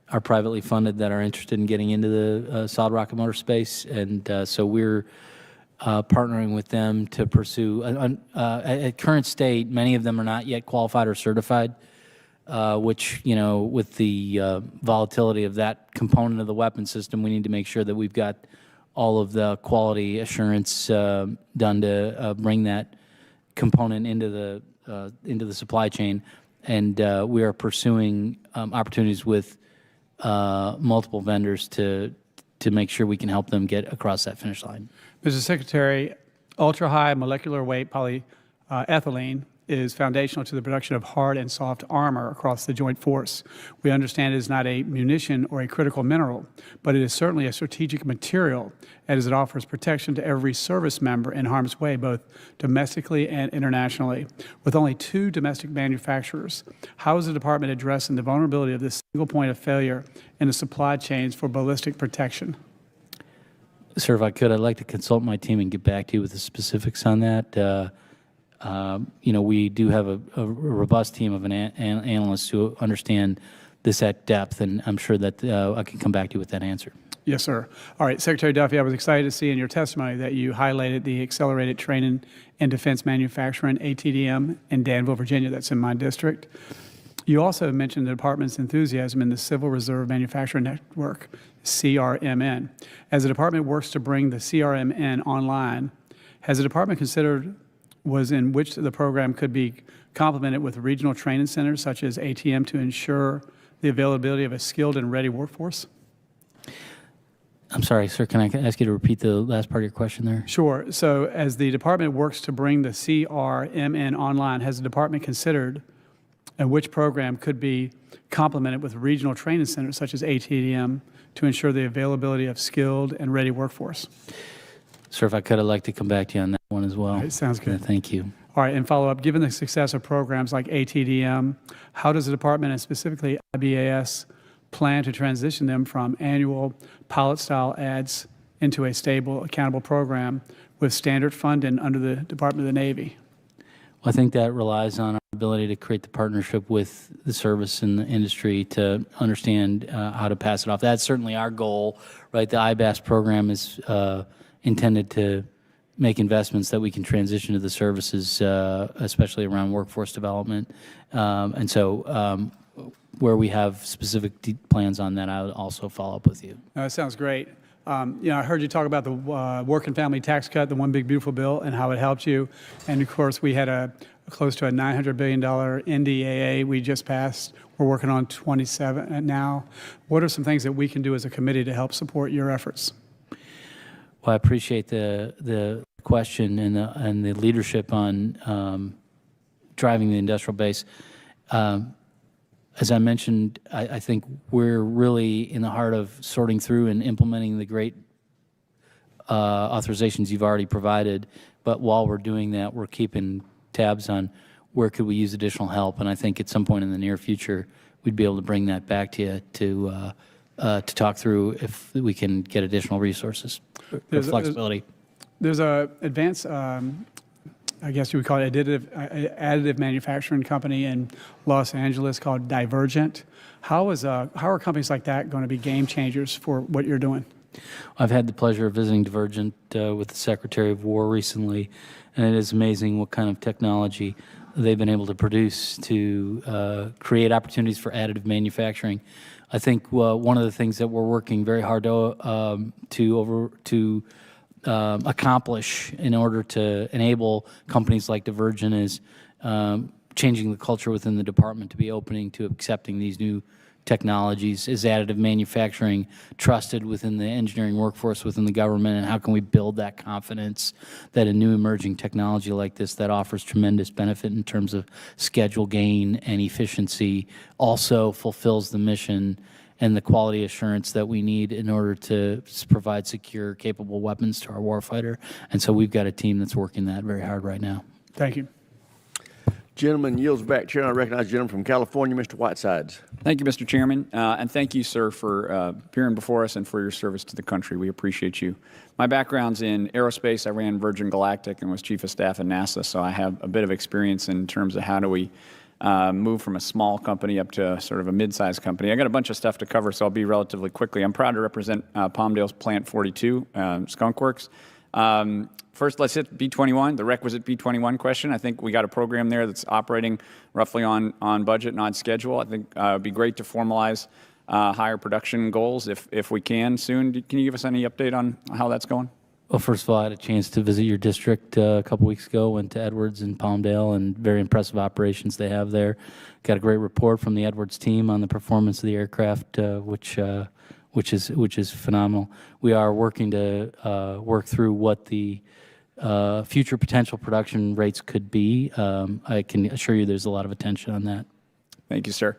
are privately funded that are interested in getting into the solid rocket motor space. And so we're partnering with them to pursue. At current state, many of them are not yet qualified or certified, which, with the volatility of that component of the weapon system, we need to make sure that we've got all of the quality assurance done to bring that component into the supply chain. And we are pursuing opportunities with multiple vendors to make sure we can help them get across that finish line. Mr. Secretary, ultra-high molecular weight polyethylene is foundational to the production of hard and soft armor across the joint force. We understand it is not a munition or a critical mineral, but it is certainly a strategic material as it offers protection to every service member in harm's way, both domestically and internationally. With only 2 domestic manufacturers, how is the Department addressing the vulnerability of this single point of failure in the supply chains for ballistic protection? Sir, if I could, I'd like to consult my team and get back to you with the specifics on that. We do have a robust team of analysts who understand this at depth, and I'm sure that I can come back to you with that answer. Yes, sir. All right, Secretary Duffy, I was excited to see in your testimony that you highlighted the Accelerated Training in Defense Manufacturing, ATDM, in Danville, Virginia. That's in my district. You also mentioned the Department's enthusiasm in the Civil Reserve Manufacturing Network, CRMN. As the Department works to bring the CRMN online, has the Department considered was in which the program could be complemented with regional training centers such as ATM to ensure the availability of a skilled and ready workforce? I'm sorry, sir, can I ask you to repeat the last part of your question there? Sure. So as the Department works to bring the CRMN online, has the Department considered which program could be complemented with regional training centers such as ATM to ensure the availability of skilled and ready workforce? Sir, if I could, I'd like to come back to you on that one as well. All right, sounds good. Thank you. All right, and follow up, given the success of programs like ATDM, how does the Department and specifically IBAS plan to transition them from annual pilot-style ads into a stable, accountable program with standard funding under the Department of the Navy? Well, I think that relies on our ability to create the partnership with the service and the industry to understand how to pass it off. That's certainly our goal, right? The IBAS program is intended to make investments that we can transition to the services, especially around workforce development. And so where we have specific plans on that, I would also follow up with you. That sounds great. I heard you talk about the work and family tax cut, the One Big Beautiful Bill, and how it helped you. And of course, we had close to a $900 billion NDAA we just passed. We're working on 27 now. What are some things that we can do as a committee to help support your efforts? Well, I appreciate the question and the leadership on driving the industrial base. As I mentioned, I think we're really in the heart of sorting through and implementing the great authorizations you've already provided. But while we're doing that, we're keeping tabs on where could we use additional help. And I think at some point in the near future, we'd be able to bring that back to you to talk through if we can get additional resources or flexibility. There's a advanced, I guess you would call it additive manufacturing company in Los Angeles called Divergent. How are companies like that going to be game changers for what you're doing? I've had the pleasure of visiting Divergent with the Secretary of War recently, and it is amazing what kind of technology they've been able to produce to create opportunities for additive manufacturing. I think one of the things that we're working very hard to accomplish in order to enable companies like Divergent is changing the culture within the department to be opening to accepting these new technologies. Is additive manufacturing trusted within the engineering workforce within the government, and how can we build that confidence that a new emerging technology like this that offers tremendous benefit in terms of schedule gain and efficiency also fulfills the mission and the quality assurance that we need in order to provide secure, capable weapons to our warfighter. And so we've got a team that's working that very hard right now. Thank you. Gentleman yields back. Chair, I recognize the gentleman from California, Mr. Whitesides. Thank you, Mr. Chairman, and thank you, sir, for appearing before us and for your service to the country. We appreciate you. My background's in aerospace. I ran Virgin Galactic and was Chief of Staff at NASA, so I have a bit of experience in terms of how do we move from a small company up to sort of a mid-sized company. I got a bunch of stuff to cover, so I'll be relatively quickly. I'm proud to represent Palmdale's Plant 42, Skunk Works. First, let's hit B-21, the requisite B-21 question. I think we got a program there that's operating roughly on budget and on schedule. I think it would be great to formalize higher production goals if we can soon. Can you give us any update on how that's going? Well, first of all, I had a chance to visit your district a couple weeks ago, went to Edwards and Palmdale, and very impressive operations they have there. Got a great report from the Edwards team on the performance of the aircraft, which is phenomenal. We are working to work through what the future potential production rates could be. I can assure you there's a lot of attention on that. Thank you, sir.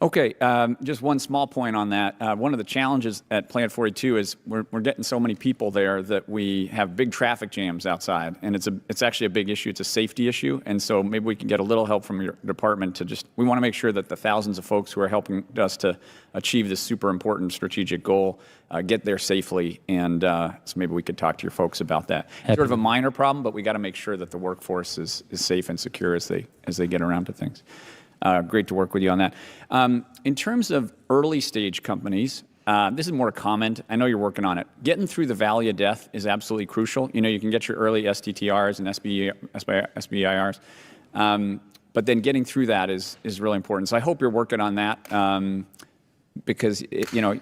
Okay, just one small point on that. One of the challenges at Plant 42 is we're getting so many people there that we have big traffic jams outside, and it's actually a big issue. It's a safety issue, and so maybe we can get a little help from your department to we want to make sure that the thousands of folks who are helping us to achieve this super important strategic goal get there safely, and so maybe we could talk to your folks about that. Sort of a minor problem, but we got to make sure that the workforce is safe and secure as they get around to things. Great to work with you on that. In terms of early stage companies, this is more a comment. I know you're working on it. Getting through the valley of death is absolutely crucial. You know, you can get your early STTRs and SBIRs, but then getting through that is really important. So I hope you're working on that because, you know,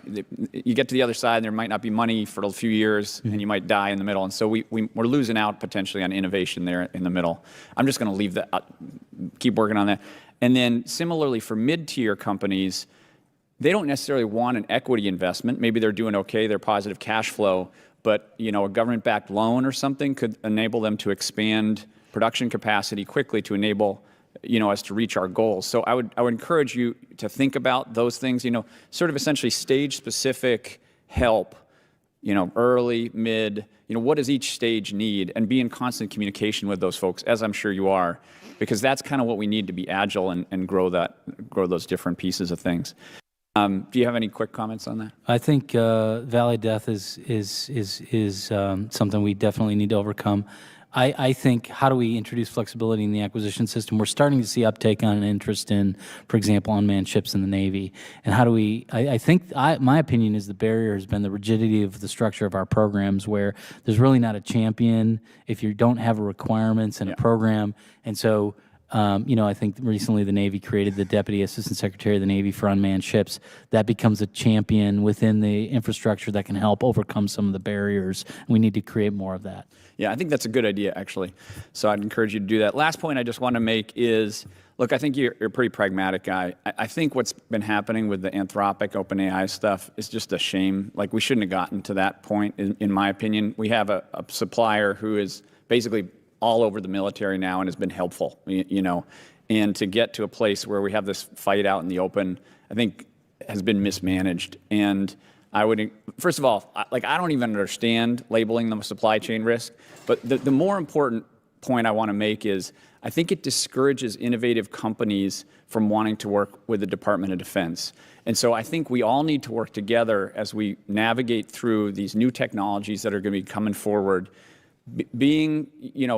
you get to the other side and there might not be money for a few years and you might die in the middle. And so we're losing out potentially on innovation there in the middle. I'm just going to leave that, keep working on that. And then similarly for mid-tier companies, they don't necessarily want an equity investment. Maybe they're doing okay, they're positive cash flow, but you know, a government-backed loan or something could enable them to expand production capacity quickly to enable us to reach our goals. So I would encourage you to think about those things, sort of essentially stage-specific help, early, mid, what does each stage need, and be in constant communication with those folks, as I'm sure you are, because that's kind of what we need to be agile and grow those different pieces of things. Do you have any quick comments on that? I think Valley Death is something we definitely need to overcome. I think, how do we introduce flexibility in the acquisition system? We're starting to see uptake on interest in, for example, unmanned ships in the Navy. And how do we, I think, my opinion is the barrier has been the rigidity of the structure of our programs, where there's really not a champion if you don't have requirements in a program. And so, I think recently the Navy created the Deputy Assistant Secretary of the Navy for unmanned ships. That becomes a champion within the infrastructure that can help overcome some of the barriers. We need to create more of that. Yeah, I think that's a good idea, actually. So I'd encourage you to do that. Last point I just want to make is, look, I think you're a pretty pragmatic guy. I think what's been happening with the Anthropic, OpenAI stuff is just a shame. Like, we shouldn't have gotten to that point, in my opinion. We have a supplier who is basically all over the military now and has been helpful, and to get to a place where we have this fight out in the open, I think has been mismanaged. And I would, first of all, I don't even understand labeling them a supply chain risk, but the more important point I want to make is I think it discourages innovative companies from wanting to work with the Department of Defense. And so I think we all need to work together as we navigate through these new technologies that are going to be coming forward, being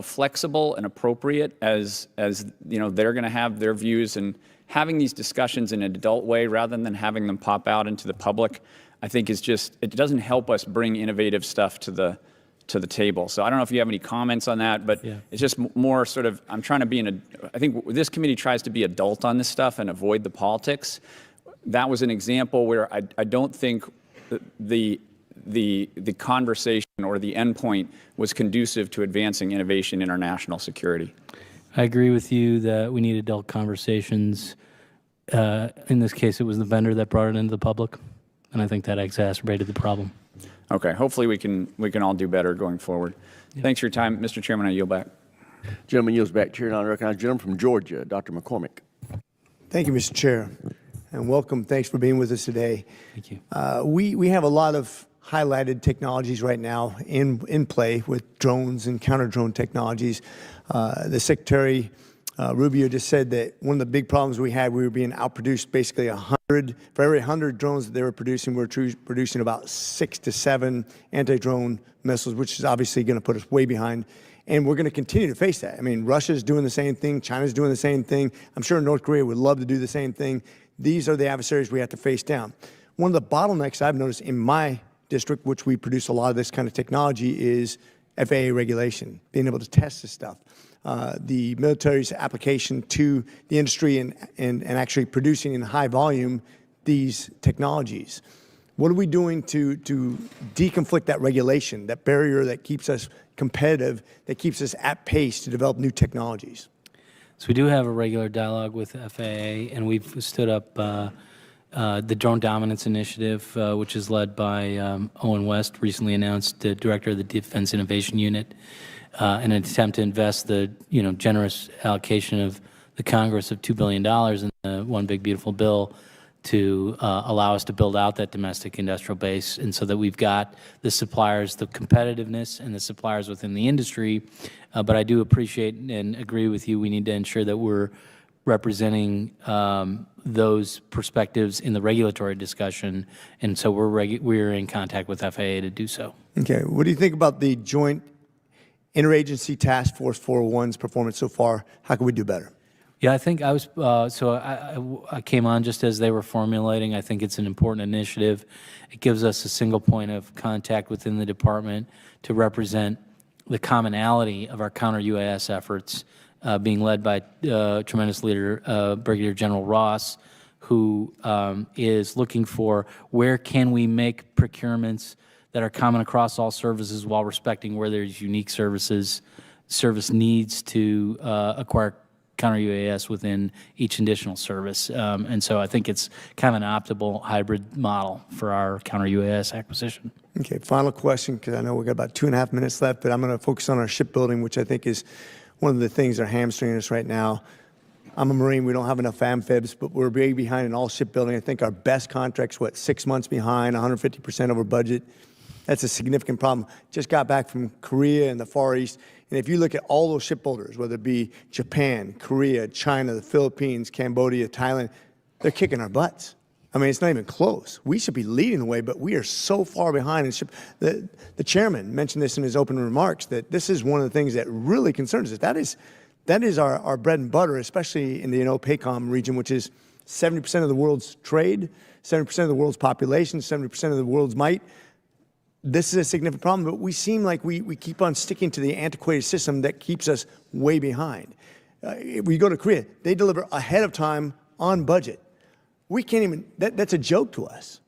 flexible and appropriate as they're going to have their views, and having these discussions in an adult way rather than having them pop out into the public, I think is just, it doesn't help us bring innovative stuff to the table. So I don't know if you have any comments on that, but it's just more sort of, I'm trying to be I think this committee tries to be adult on this stuff and avoid the politics. That was an example where I don't think the conversation or the endpoint was conducive to advancing innovation in our national security. I agree with you that we need adult conversations. In this case, it was the vendor that brought it into the public, and I think that exacerbated the problem. Okay, hopefully we can all do better going forward. Thanks for your time. Mr. Chairman, I yield back. Gentleman yields back. Chair, and I recognize the gentleman from Georgia, Dr. McCormick. Thank you, Mr. Chair, and welcome. Thanks for being with us today. Thank you. We have a lot of highlighted technologies right now in play with drones and counter-drone technologies. The Secretary Rubio just said that one of the big problems we had, we were being outproduced basically 100. For every 100 drones that they were producing, we were producing about 6 to 7 anti-drone missiles, which is obviously going to put us way behind. And we're going to continue to face that. I mean, Russia's doing the same thing. China's doing the same thing. I'm sure North Korea would love to do the same thing. These are the adversaries we have to face down. One of the bottlenecks I've noticed in my district, which we produce a lot of this kind of technology, is FAA regulation, being able to test this stuff. The military's application to the industry and actually producing in high volume these technologies. What are we doing to deconflict that regulation, that barrier that keeps us competitive, that keeps us at pace to develop new technologies? So we do have a regular dialogue with FAA, and we've stood up the Drone Dominance Initiative, which is led by Owen West, recently announced Director of the Defense Innovation Unit. in an attempt to invest the generous allocation of the Congress of $2 billion in the One Big Beautiful Bill to allow us to build out that domestic industrial base, and so that we've got the suppliers, the competitiveness, and the suppliers within the industry. But I do appreciate and agree with you. We need to ensure that we're representing those perspectives in the regulatory discussion, and so we're in contact with FAA to do so. Okay. What do you think about the Joint Interagency Task Force 401's performance so far? How can we do better? Yeah, I think I was, I came on just as they were formulating. I think it's an important initiative. It gives us a single point of contact within the department to represent the commonality of our counter-UAS efforts, being led by tremendous leader, Brigadier General Ross, who is looking for where can we make procurements that are common across all services while respecting where there's unique service needs to acquire counter-UAS within each additional service. And so I think it's kind of an optimal hybrid model for our counter-UAS acquisition. Okay, final question, because I know we've got about 2.5 minutes left, but I'm going to focus on our shipbuilding, which I think is one of the things that are hamstringing us right now. I'm a Marine. We don't have enough amphibs, but we're way behind in all shipbuilding. I think our best contract's, 6 months behind, 150% over budget. That's a significant problem. Just got back from Korea and the Far East, and if you look at all those shipbuilders, whether it be Japan, Korea, China, the Philippines, Cambodia, Thailand, they're kicking our butts. I mean, it's not even close. We should be leading the way, but we are so far behind. The chairman mentioned this in his opening remarks, that this is one of the things that really concerns us. That is our bread and butter, especially in the Indo-PACOM region, which is 70% of the world's trade, 70% of the world's population, 70% of the world's might. This is a significant problem, but we seem like we keep on sticking to the antiquated system that keeps us way behind. We go to Korea, they deliver ahead of time on budget. We can't even, that's a joke to us.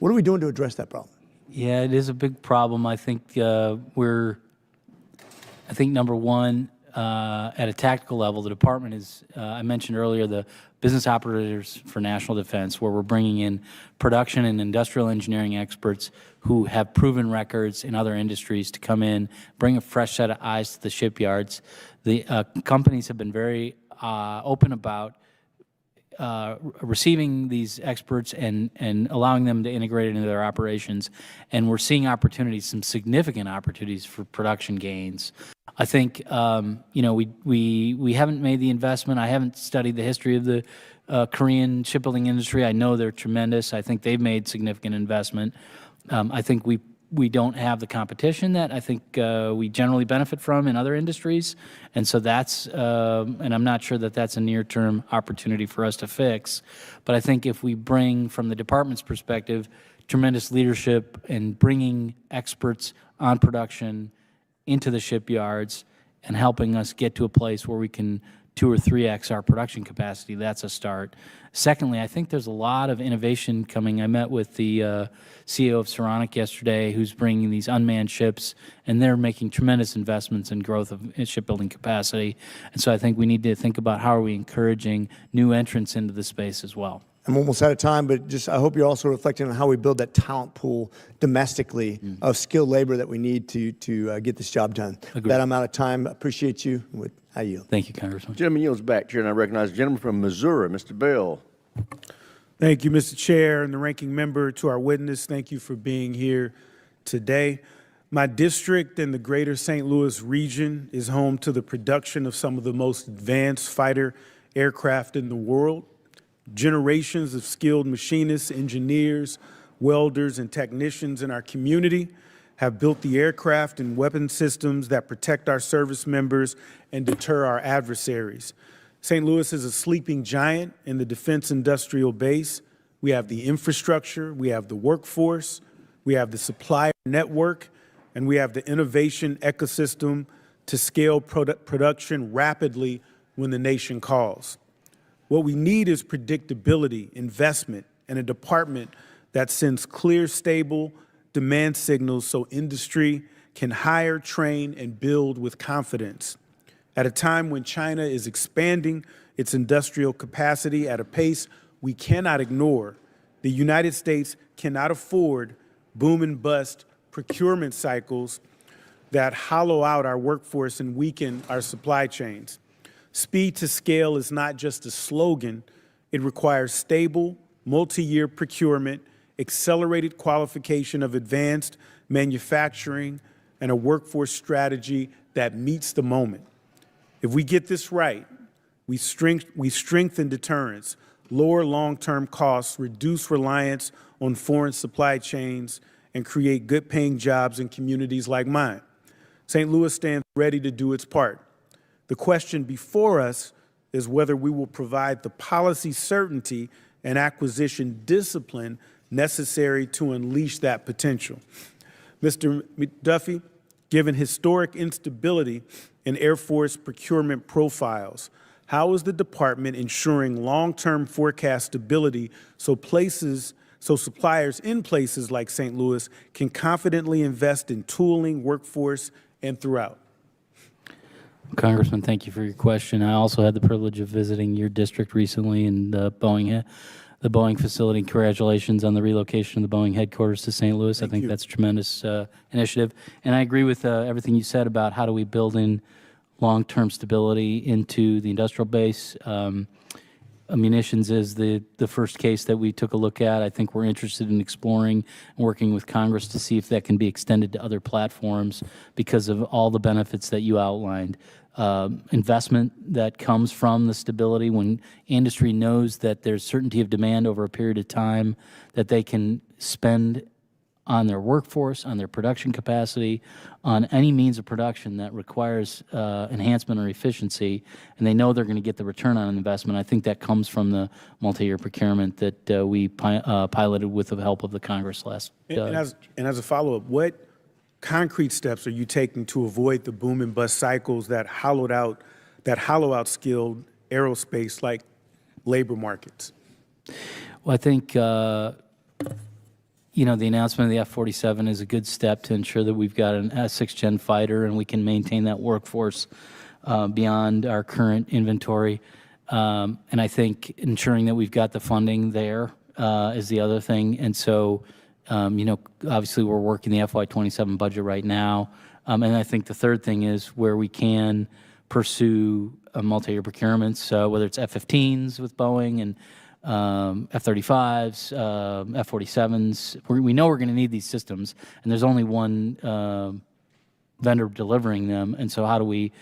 What are we doing to address that problem? Yeah, it is a big problem. I think number one, at a tactical level, the department is, I mentioned earlier, the business operators for national defense, where we're bringing in production and industrial engineering experts who have proven records in other industries to come in, bring a fresh set of eyes to the shipyards. The companies have been very open about receiving these experts and allowing them to integrate it into their operations. And we're seeing opportunities, some significant opportunities for production gains. I think, we haven't made the investment. I haven't studied the history of the Korean shipbuilding industry. I know they're tremendous. I think they've made significant investment. I think we don't have the competition that I think we generally benefit from in other industries. And so that's, and I'm not sure that that's a near-term opportunity for us to fix. But I think if we bring, from the department's perspective, tremendous leadership and bringing experts on production into the shipyards and helping us get to a place where we can 2 or 3x our production capacity, that's a start. Secondly, I think there's a lot of innovation coming. I met with the CEO of Saronic yesterday, who's bringing these unmanned ships, and they're making tremendous investments in growth of shipbuilding capacity. And so I think we need to think about how are we encouraging new entrants into the space as well. I'm almost out of time, but just I hope you're also reflecting on how we build that talent pool domestically of skilled labor that we need to get this job done. Agreed. That I'm out of time. Appreciate you. I yield. Thank you, Congressman. Gentleman yields back, Chair, and I recognize the gentleman from Missouri, Mr. Bell. Thank you, Mr. Chair, and the ranking member. To our witness, thank you for being here today. My district in the greater St. Louis region is home to the production of some of the most advanced fighter aircraft in the world. Generations of skilled machinists, engineers, welders, and technicians in our community have built the aircraft and weapon systems that protect our service members and deter our adversaries. St. Louis is a sleeping giant in the defense industrial base. We have the infrastructure, we have the workforce, we have the supplier network, and we have the innovation ecosystem to scale production rapidly when the nation calls. What we need is predictability, investment, and a department that sends clear, stable demand signals so industry can hire, train, and build with confidence. At a time when China is expanding its industrial capacity at a pace we cannot ignore, the United States cannot afford boom and bust procurement cycles that hollow out our workforce and weaken our supply chains. Speed to scale is not just a slogan. It requires stable, multi-year procurement, accelerated qualification of advanced manufacturing, and a workforce strategy that meets the moment. If we get this right, we strengthen deterrence, lower long-term costs, reduce reliance on foreign supply chains, and create good-paying jobs in communities like mine. St. Louis stands ready to do its part. The question before us is whether we will provide the policy certainty and acquisition discipline necessary to unleash that potential. Mr. Duffy, given historic instability in Air Force procurement profiles, how is the department ensuring long-term forecast stability so suppliers in places like St. Louis can confidently invest in tooling, workforce, and throughout? Congressman, thank you for your question. I also had the privilege of visiting your district recently in the Boeing facility. Congratulations on the relocation of the Boeing headquarters to St. Louis. I think that's a tremendous initiative. And I agree with everything you said about how do we build in long-term stability into the industrial base. Munitions is the first case that we took a look at. I think we're interested in exploring and working with Congress to see if that can be extended to other platforms because of all the benefits that you outlined. Investment that comes from the stability when industry knows that there's certainty of demand over a period of time that they can spend on their workforce, on their production capacity, on any means of production that requires enhancement or efficiency, and they know they're going to get the return on investment. I think that comes from the multi-year procurement that we piloted with the help of the Congress last. And as a follow-up, what concrete steps are you taking to avoid the boom and bust cycles that hollow out skilled aerospace like labor markets? Well, I think you know, the announcement of the F-47 is a good step to ensure that we've got an S-6 Gen fighter and we can maintain that workforce beyond our current inventory. And I think ensuring that we've got the funding there is the other thing. And so, you know, obviously we're working the FY27 budget right now. And I think the third thing is where we can pursue multi-year procurements, whether it's F-15s with Boeing and F-35s, F-47s. We know we're going to need these systems, and there's only one vendor delivering them. And so how do we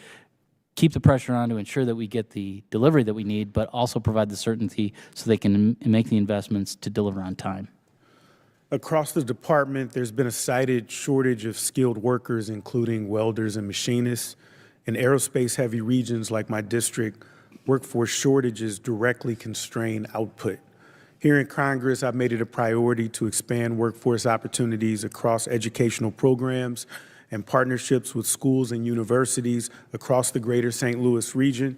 keep the pressure on to ensure that we get the delivery that we need, but also provide the certainty so they can make the investments to deliver on time? Across the department, there's been a cited shortage of skilled workers, including welders and machinists. In aerospace-heavy regions like my district, workforce shortages directly constrain output. Here in Congress, I've made it a priority to expand workforce opportunities across educational programs and partnerships with schools and universities across the greater St. Louis region.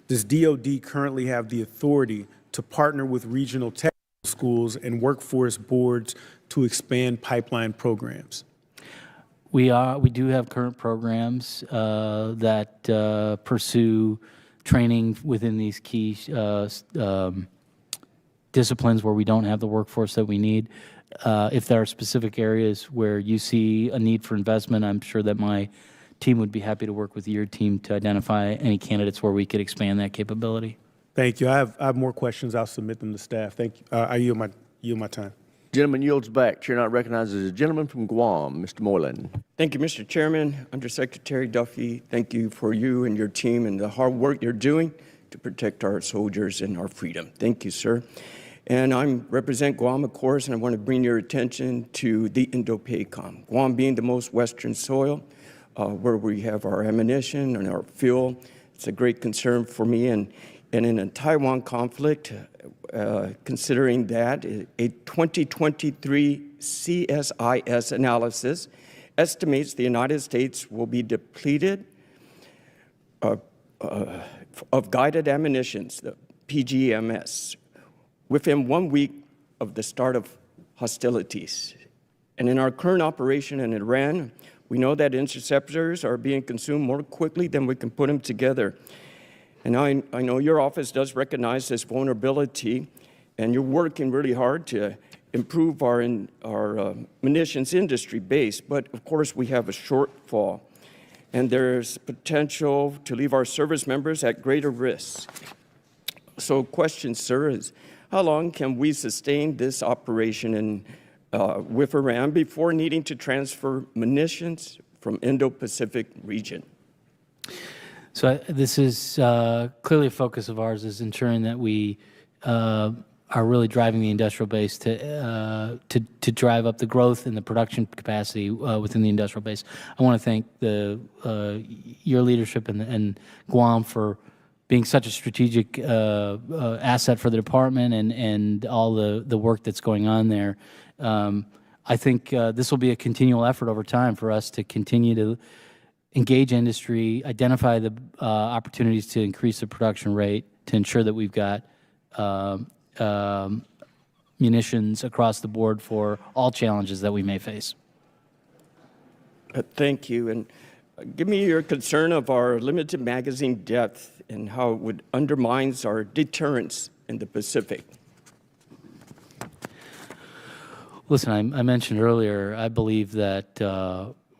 Does DoD currently have the authority to partner with regional technical schools and workforce boards to expand pipeline programs? We do have current programs that pursue training within these key disciplines where we don't have the workforce that we need. If there are specific areas where you see a need for investment, I'm sure that my team would be happy to work with your team to identify any candidates where we could expand that capability. Thank you. I have more questions. I'll submit them to staff. Thank you. I yield my time. Gentleman yields back. Chair now recognizes a gentleman from Guam, Mr. Moylan. Thank you, Mr. Chairman. Undersecretary Duffy, thank you for you and your team and the hard work you're doing to protect our soldiers and our freedom. Thank you, sir. And I represent Guam, of course, and I want to bring your attention to the Indo Pacific. Guam being the most western soil, where we have our ammunition and our fuel. It's a great concern for me. And in a Taiwan conflict, considering that, a 2023 CSIS analysis estimates the United States will be depleted of guided ammunitions, the PGMS, within 1 week of the start of hostilities. And in our current operation in Iran, we know that interceptors are being consumed more quickly than we can put them together. And I know your office does recognize this vulnerability, and you're working really hard to improve our munitions industry base. But of course, we have a shortfall. and there's potential to leave our service members at greater risk. So question, sir, is how long can we sustain this operation with Iran before needing to transfer munitions from Indo Pacific region? So this is clearly a focus of ours, is ensuring that we are really driving the industrial base to drive up the growth and the production capacity within the industrial base. I want to thank your leadership and Guam for being such a strategic asset for the department and all the work that's going on there. I think this will be a continual effort over time for us to continue to engage industry, identify the opportunities to increase the production rate, to ensure that we've got munitions across the board for all challenges that we may face. Thank you. And give me your concern of our limited magazine depth and how it would undermines our deterrence in the Pacific. Listen, I mentioned earlier, I believe that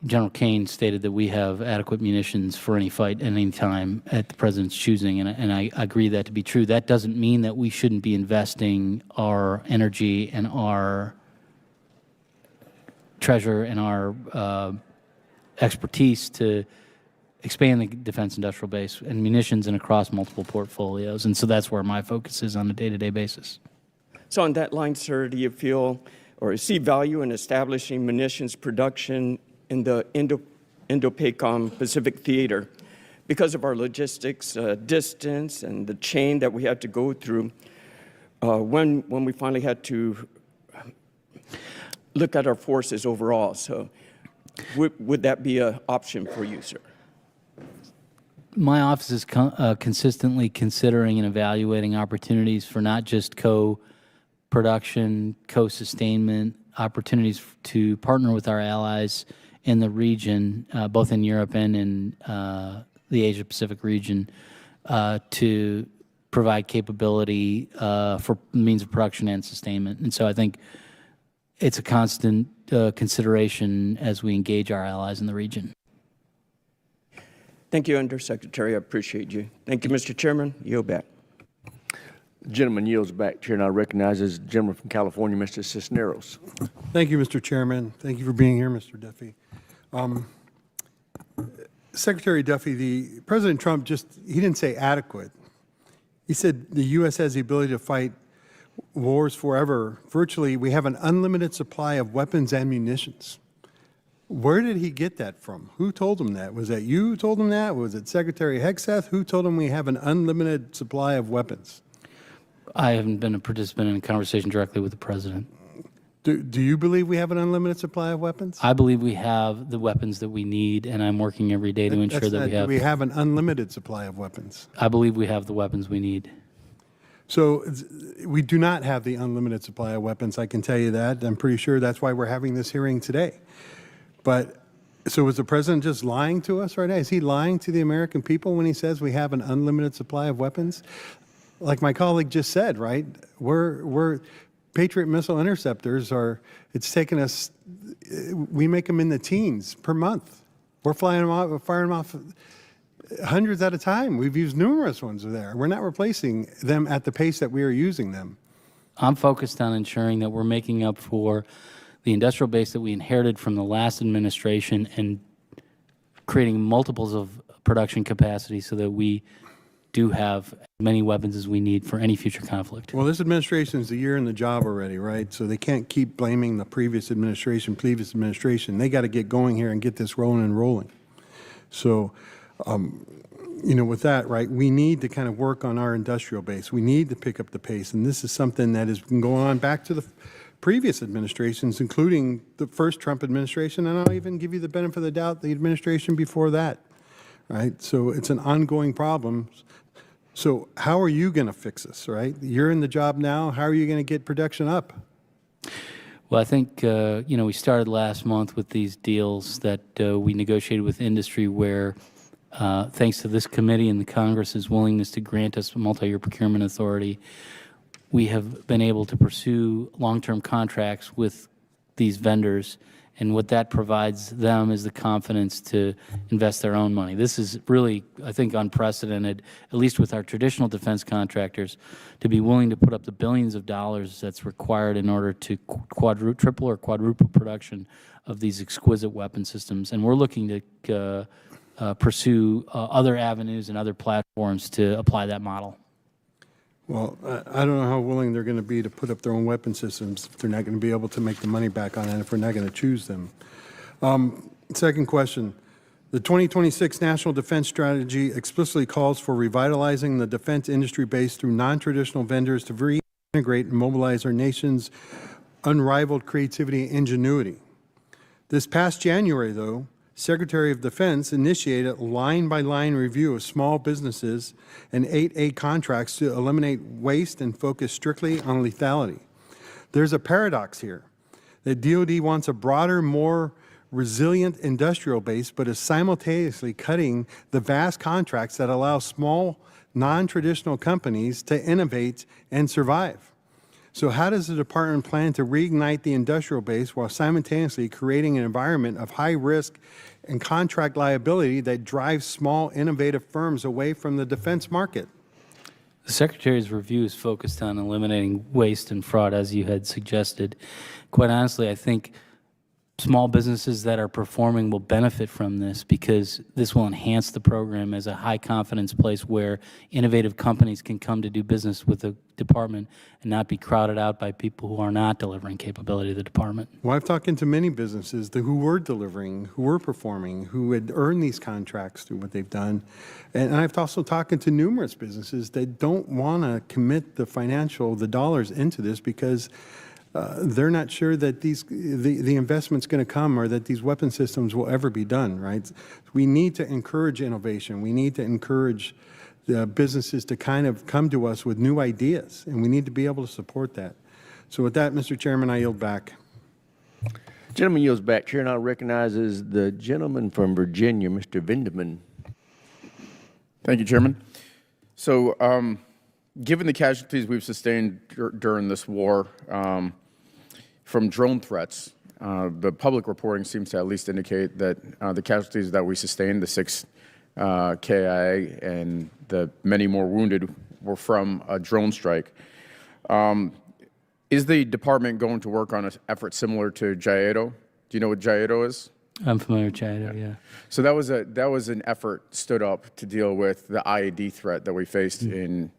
General Kane stated that we have adequate munitions for any fight at any time at the President's choosing, and I agree that to be true. That doesn't mean that we shouldn't be investing our energy and our treasure and our expertise to expand the defense industrial base and munitions and across multiple portfolios. And so that's where my focus is on a day-to-day basis. So on that line, sir, do you feel or see value in establishing munitions production in the Indo-PACOM Pacific Theater because of our logistics distance and the chain that we had to go through when we finally had to look at our forces overall? So would that be an option for you, sir? My office is consistently considering and evaluating opportunities for not just co-production, co-sustainment, opportunities to partner with our allies in the region, both in Europe and in the Asia-Pacific region, to provide capability for means of production and sustainment. And so I think it's a constant consideration as we engage our allies in the region. Thank you, Undersecretary. I appreciate you. Thank you, Mr. Chairman. Yield back. The gentleman yields back. Chair now recognizes the gentleman from California, Mr. Cisneros. Thank you, Mr. Chairman. Thank you for being here, Mr. Duffy. Secretary Duffy, President Trump he didn't say adequate. He said the U.S. has the ability to fight wars forever. Virtually, we have an unlimited supply of weapons and munitions. Where did he get that from? Who told him that? Was that you who told him that? Was it Secretary Hegseth? Who told him we have an unlimited supply of weapons? I haven't been a participant in a conversation directly with the President. Do you believe we have an unlimited supply of weapons? I believe we have the weapons that we need, and I'm working every day to ensure that we have. Do we have an unlimited supply of weapons? I believe we have the weapons we need. So we do not have the unlimited supply of weapons, I can tell you that. I'm pretty sure that's why we're having this hearing today. But so was the President just lying to us right now? Is he lying to the American people when he says we have an unlimited supply of weapons? Like my colleague just said, right? We're Patriot missile interceptors it's taken us, we make them in the teens per month. We're firing them off hundreds at a time. We've used numerous ones there. We're not replacing them at the pace that we are using them. I'm focused on ensuring that we're making up for the industrial base that we inherited from the last administration and creating multiples of production capacity so that we do have as many weapons as we need for any future conflict. Well, this administration is a year in the job already, right? So they can't keep blaming the previous administration. They got to get going here and get this rolling and rolling. So, with that, right, we need to kind of work on our industrial base. We need to pick up the pace. And this is something that has been going on back to the previous administrations, including the first Trump administration. And I'll even give you the benefit of the doubt, the administration before that, right? So it's an ongoing problem. So how are you going to fix this, right? You're in the job now. How are you going to get production up? Well, I think, we started last month with these deals that we negotiated with industry where, thanks to this committee and the Congress's willingness to grant us a multi-year procurement authority, we have been able to pursue long-term contracts with these vendors And what that provides them is the confidence to invest their own money. This is really, I think, unprecedented, at least with our traditional defense contractors, to be willing to put up the billions of dollars that's required in order to triple or quadruple production of these exquisite weapon systems. And we're looking to pursue other avenues and other platforms to apply that model. Well, I don't know how willing they're going to be to put up their own weapon systems if they're not going to be able to make the money back on it, if we're not going to choose them. Second question. The 2026 National Defense Strategy explicitly calls for revitalizing the defense industry base through non-traditional vendors to reintegrate and mobilize our nation's unrivaled creativity and ingenuity. This past January, though, Secretary of Defense initiated a line-by-line review of small businesses and 8A contracts to eliminate waste and focus strictly on lethality. There's a paradox here. The DoD wants a broader, more resilient industrial base, but is simultaneously cutting the vast contracts that allow small, non-traditional companies to innovate and survive. So how does the department plan to reignite the industrial base while simultaneously creating an environment of high risk and contract liability that drives small, innovative firms away from the defense market? The Secretary's review is focused on eliminating waste and fraud, as you had suggested. Quite honestly, I think small businesses that are performing will benefit from this because this will enhance the program as a high-confidence place where innovative companies can come to do business with the department and not be crowded out by people who are not delivering capability to the department. Well, I've talked to many businesses who were delivering, who were performing, who had earned these contracts through what they've done. And I've also talked to numerous businesses that don't want to commit the dollars into this because they're not sure that the investment's going to come or that these weapon systems will ever be done, right? We need to encourage innovation. We need to encourage the businesses to kind of come to us with new ideas, and we need to be able to support that. So with that, Mr. Chairman, I yield back. Gentleman yields back. Chair now recognizes the gentleman from Virginia, Mr. Vindeman. Thank you, Chairman. So given the casualties we've sustained during this war, from drone threats, the public reporting seems to at least indicate that the casualties that we sustained, the 6 KIA and the many more wounded, were from a drone strike. Is the department going to work on an effort similar to JIATO? Do you know what JIATO is? I'm familiar with JIATO, yeah. So that was an effort stood up to deal with the IED threat that we faced in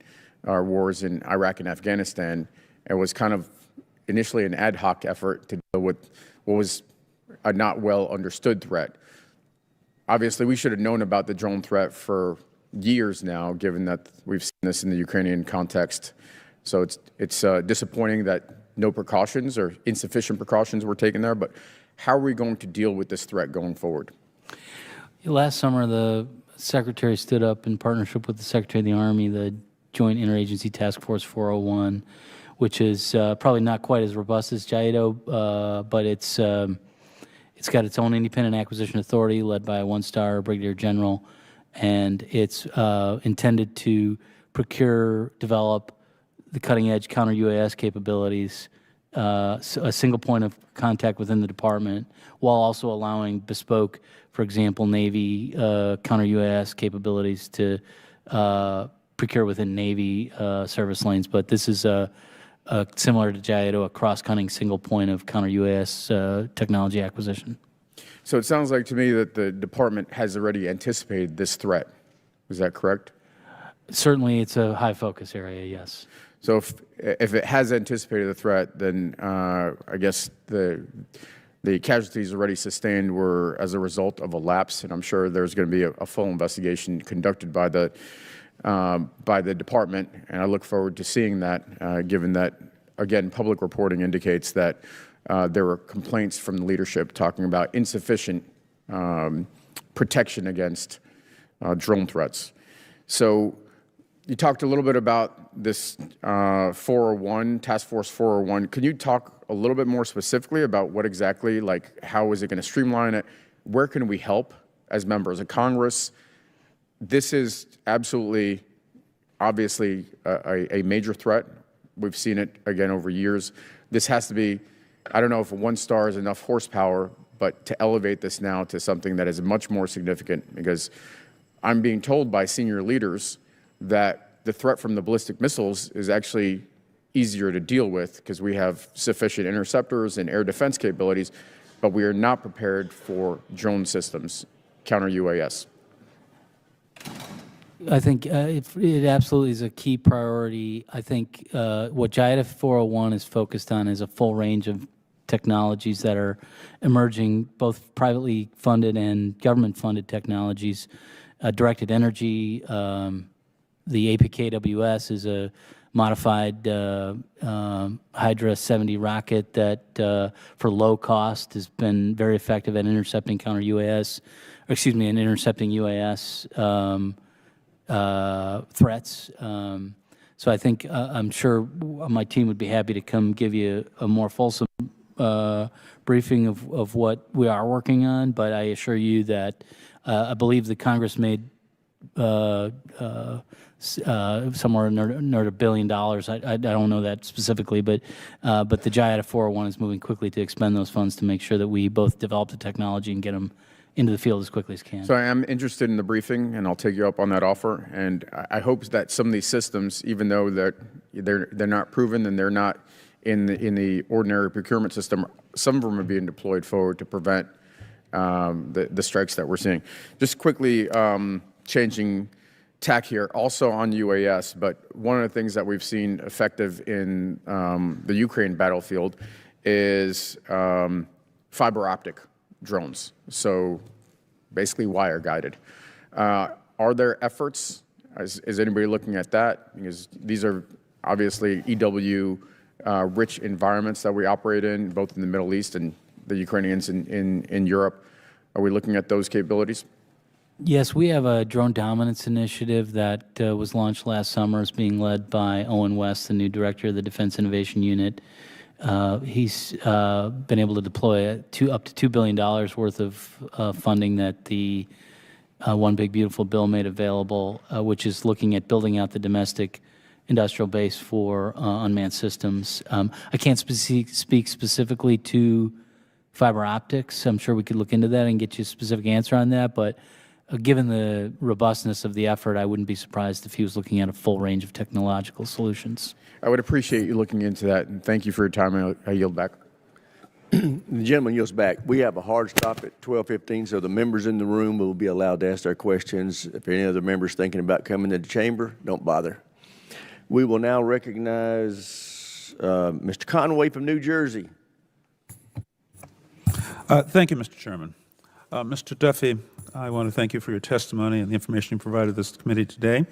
our wars in Iraq and Afghanistan. It was kind of initially an ad hoc effort to deal with what was a not well understood threat. Obviously, we should have known about the drone threat for years now, given that we've seen this in the Ukrainian context. So it's disappointing that no precautions or insufficient precautions were taken there, but how are we going to deal with this threat going forward? Last summer, the Secretary stood up in partnership with the Secretary of the Army, the Joint Interagency Task Force 401, which is probably not quite as robust as JIATO, but it's got its own independent acquisition authority led by a one-star brigadier general, and it's intended to procure, develop the cutting-edge counter-UAS capabilities, a single point of contact within the department, while also allowing bespoke, for example, Navy counter-UAS capabilities to procure within Navy service lanes. But this is similar to JIATO, a cross-cutting single point of counter-UAS technology acquisition. So it sounds like to me that the department has already anticipated this threat. Is that correct? Certainly, it's a high focus area, yes. So if it has anticipated the threat, then I guess the casualties already sustained were as a result of a lapse, and I'm sure there's going to be a full investigation conducted by the department, and I look forward to seeing that, given that, again, public reporting indicates that there were complaints from the leadership talking about insufficient protection against drone threats. So you talked a little bit about this 401, Task Force 401. Can you talk a little bit more specifically about what exactly, like how is it going to streamline it? Where can we help as members of Congress? This is absolutely, obviously, a major threat. We've seen it, again, over years. This has to be, I don't know if 1 star is enough horsepower, but to elevate this now to something that is much more significant, because I'm being told by senior leaders that the threat from the ballistic missiles is actually easier to deal with because we have sufficient interceptors and air defense capabilities, but we are not prepared for drone systems, counter UAS. I think it absolutely is a key priority. I think what JIADA 401 is focused on is a full range of technologies that are emerging, both privately funded and government-funded technologies. Directed energy, the APKWS is a modified Hydra 70 rocket that, for low cost, has been very effective at intercepting counter UAS, or excuse me, and intercepting UAS threats. So I think I'm sure my team would be happy to come give you a more fulsome briefing of what we are working on. But I assure you that I believe the Congress made somewhere near $1 billion. I don't know that specifically, but the JIADA 401 is moving quickly to expend those funds to make sure that we both develop the technology and get them into the field as quickly as can. So I am interested in the briefing, and I'll take you up on that offer. And I hope that some of these systems, even though they're not proven and they're not in the ordinary procurement system, some of them are being deployed forward to prevent the strikes that we're seeing. Just quickly changing tack here, also on UAS, but one of the things that we've seen effective in the Ukraine battlefield is fiber optic drones, so basically wire guided. Are there efforts, is anybody looking at that? Because these are obviously EW rich environments that we operate in, both in the Middle East and the Ukrainians in Europe. Are we looking at those capabilities? Yes, we have a drone dominance initiative that was launched last summer. It's being led by Owen West, the new director of the Defense Innovation Unit. He's been able to deploy up to $2 billion worth of funding that the One Big Beautiful Bill made available, which is looking at building out the domestic industrial base for unmanned systems. I can't speak specifically to fiber optics. I'm sure we could look into that and get you a specific answer on that, but given the robustness of the effort, I wouldn't be surprised if he was looking at a full range of technological solutions. I would appreciate you looking into that, and thank you for your time. I yield back. The gentleman yields back. We have a hard stop at 12:15, so the members in the room will be allowed to ask their questions. If any other members thinking about coming to the chamber, don't bother. We will now recognize Mr. Conway from New Jersey. Thank you, Mr. Chairman. Mr. Duffy, I want to thank you for your testimony and the information you provided this committee today.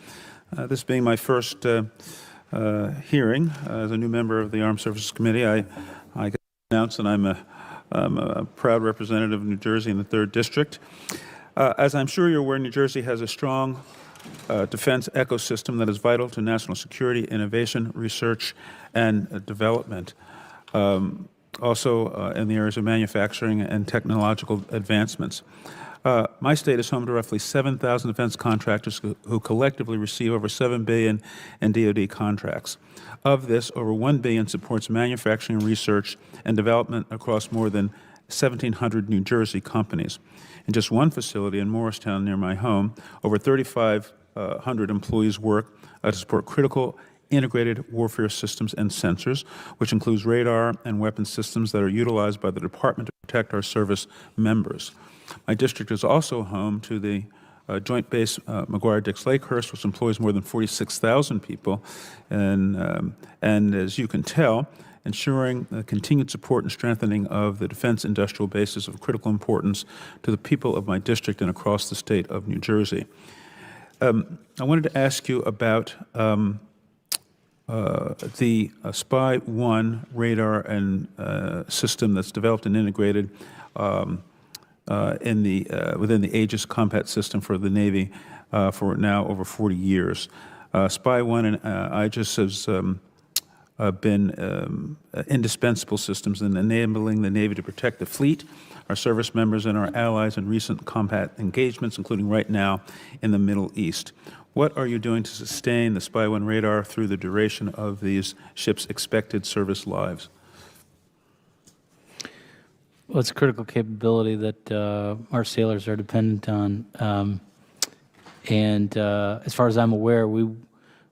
This being my first hearing as a new member of the Armed Services Committee, I can announce that I'm a proud representative of New Jersey in the 3rd District. As I'm sure you're aware, New Jersey has a strong defense ecosystem that is vital to national security, innovation, research, and development. Also in the areas of manufacturing and technological advancements. My state is home to roughly 7,000 defense contractors who collectively receive over $7 billion in DoD contracts. Of this, over $1 billion supports manufacturing, research, and development across more than 1,700 New Jersey companies. In just one facility in Morristown near my home, over 3,500 employees work to support critical integrated warfare systems and sensors, which includes radar and weapon systems that are utilized by the Department to protect our service members. My district is also home to the Joint Base McGuire-Dix-Lakehurst, which employs more than 46,000 people. And as you can tell, ensuring the continued support and strengthening of the defense industrial base is of critical importance to the people of my district and across the state of New Jersey. I wanted to ask you about the Spy-1 radar and system that's developed and integrated within the Aegis combat system for the Navy for now over 40 years. Spy-1 and Aegis has been indispensable systems in enabling the Navy to protect the fleet, our service members, and our allies in recent combat engagements, including right now in the Middle East. What are you doing to sustain the Spy-1 radar through the duration of these ships' expected service lives? Well, it's a critical capability that our sailors are dependent on. As far as I'm aware, we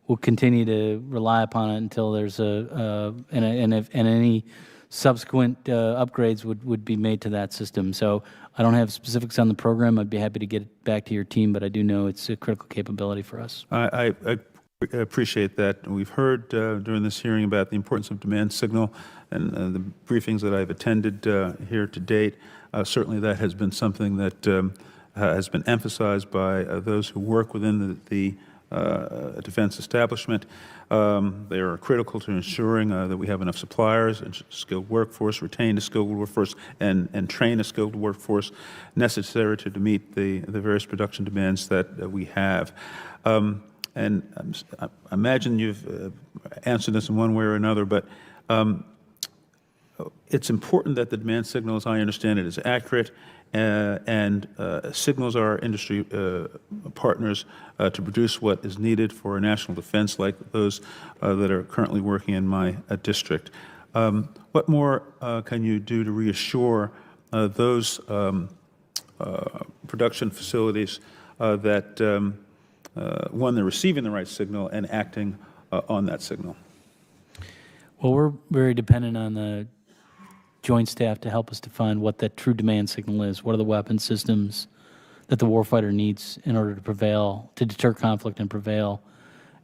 will continue to rely upon it until there's and any subsequent upgrades would be made to that system. So I don't have specifics on the program. I'd be happy to get it back to your team, but I do know it's a critical capability for us. I appreciate that. We've heard during this hearing about the importance of demand signal and the briefings that I've attended here to date. Certainly that has been something that has been emphasized by those who work within the defense establishment. They are critical to ensuring that we have enough suppliers, and skilled workforce, retain a skilled workforce, and train a skilled workforce necessary to meet the various production demands that we have. And I imagine you've answered this in one way or another, but it's important that the demand signal, as I understand it, is accurate and signals our industry partners to produce what is needed for national defense, like those that are currently working in my district. What more can you do to reassure those production facilities that one, they're receiving the right signal and acting on that signal? Well, we're very dependent on the Joint Staff to help us define what that true demand signal is. What are the weapon systems that the warfighter needs in order to prevail, to deter conflict and prevail?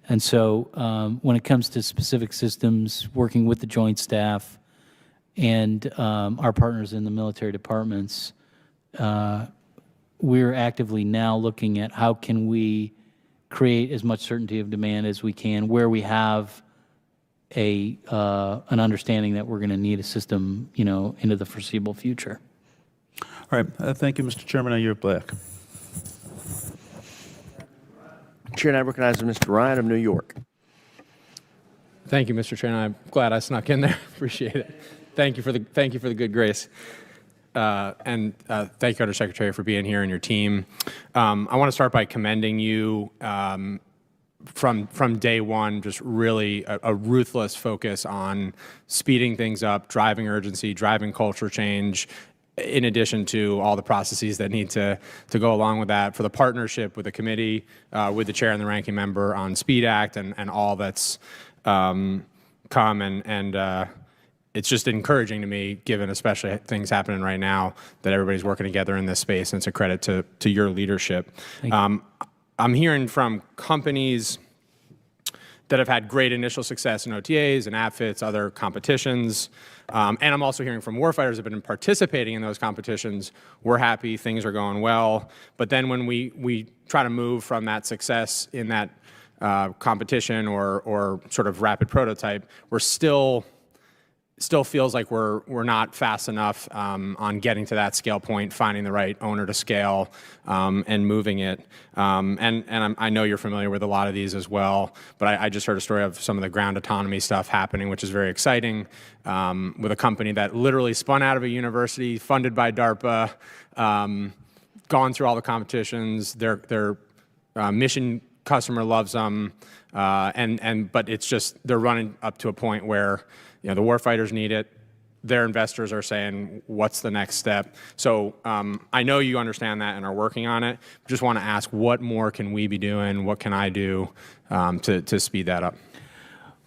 And so when it comes to specific systems, working with the Joint Staff and our partners in the military departments, we're actively now looking at how can we create as much certainty of demand as we can where we have an understanding that we're going to need a system, into the foreseeable future. All right. Thank you, Mr. Chairman. I yield back. Chair, I recognize Mr. Ryan of New York. Thank you, Mr. Chairman. I'm glad I snuck in there. Appreciate it. Thank you for the good grace. And thank you, Undersecretary, for being here and your team. I want to start by commending you from day one, just really a ruthless focus on speeding things up, driving urgency, driving culture change, in addition to all the processes that need to go along with that, for the partnership with the committee, with the chair and the ranking member on SPEED Act and all that's come. And it's just encouraging to me, given especially things happening right now, that everybody's working together in this space, and it's a credit to your leadership. I'm hearing from companies that have had great initial success in OTAs and APFITs, other competitions, and I'm also hearing from warfighters that have been participating in those competitions. We're happy, things are going well, but then when we try to move from that success in that competition or sort of rapid prototype, we're still feels like we're not fast enough on getting to that scale point, finding the right owner to scale, and moving it. I know you're familiar with a lot of these as well, but I just heard a story of some of the ground autonomy stuff happening, which is very exciting, with a company that literally spun out of a university, funded by DARPA, gone through all the competitions. Their mission customer loves them, but it's just they're running up to a point where the warfighters need it. Their investors are saying, what's the next step? So I know you understand that and are working on it. Just want to ask, what more can we be doing? What can I do to speed that up?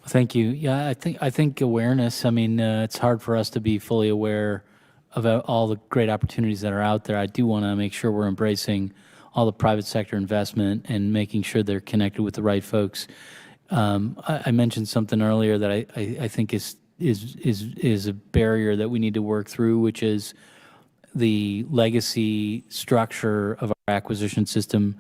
Thank you. Yeah, I think awareness. I mean, it's hard for us to be fully aware of all the great opportunities that are out there. I do want to make sure we're embracing all the private sector investment and making sure they're connected with the right folks. I mentioned something earlier that I think is a barrier that we need to work through, which is the legacy structure of our acquisition system.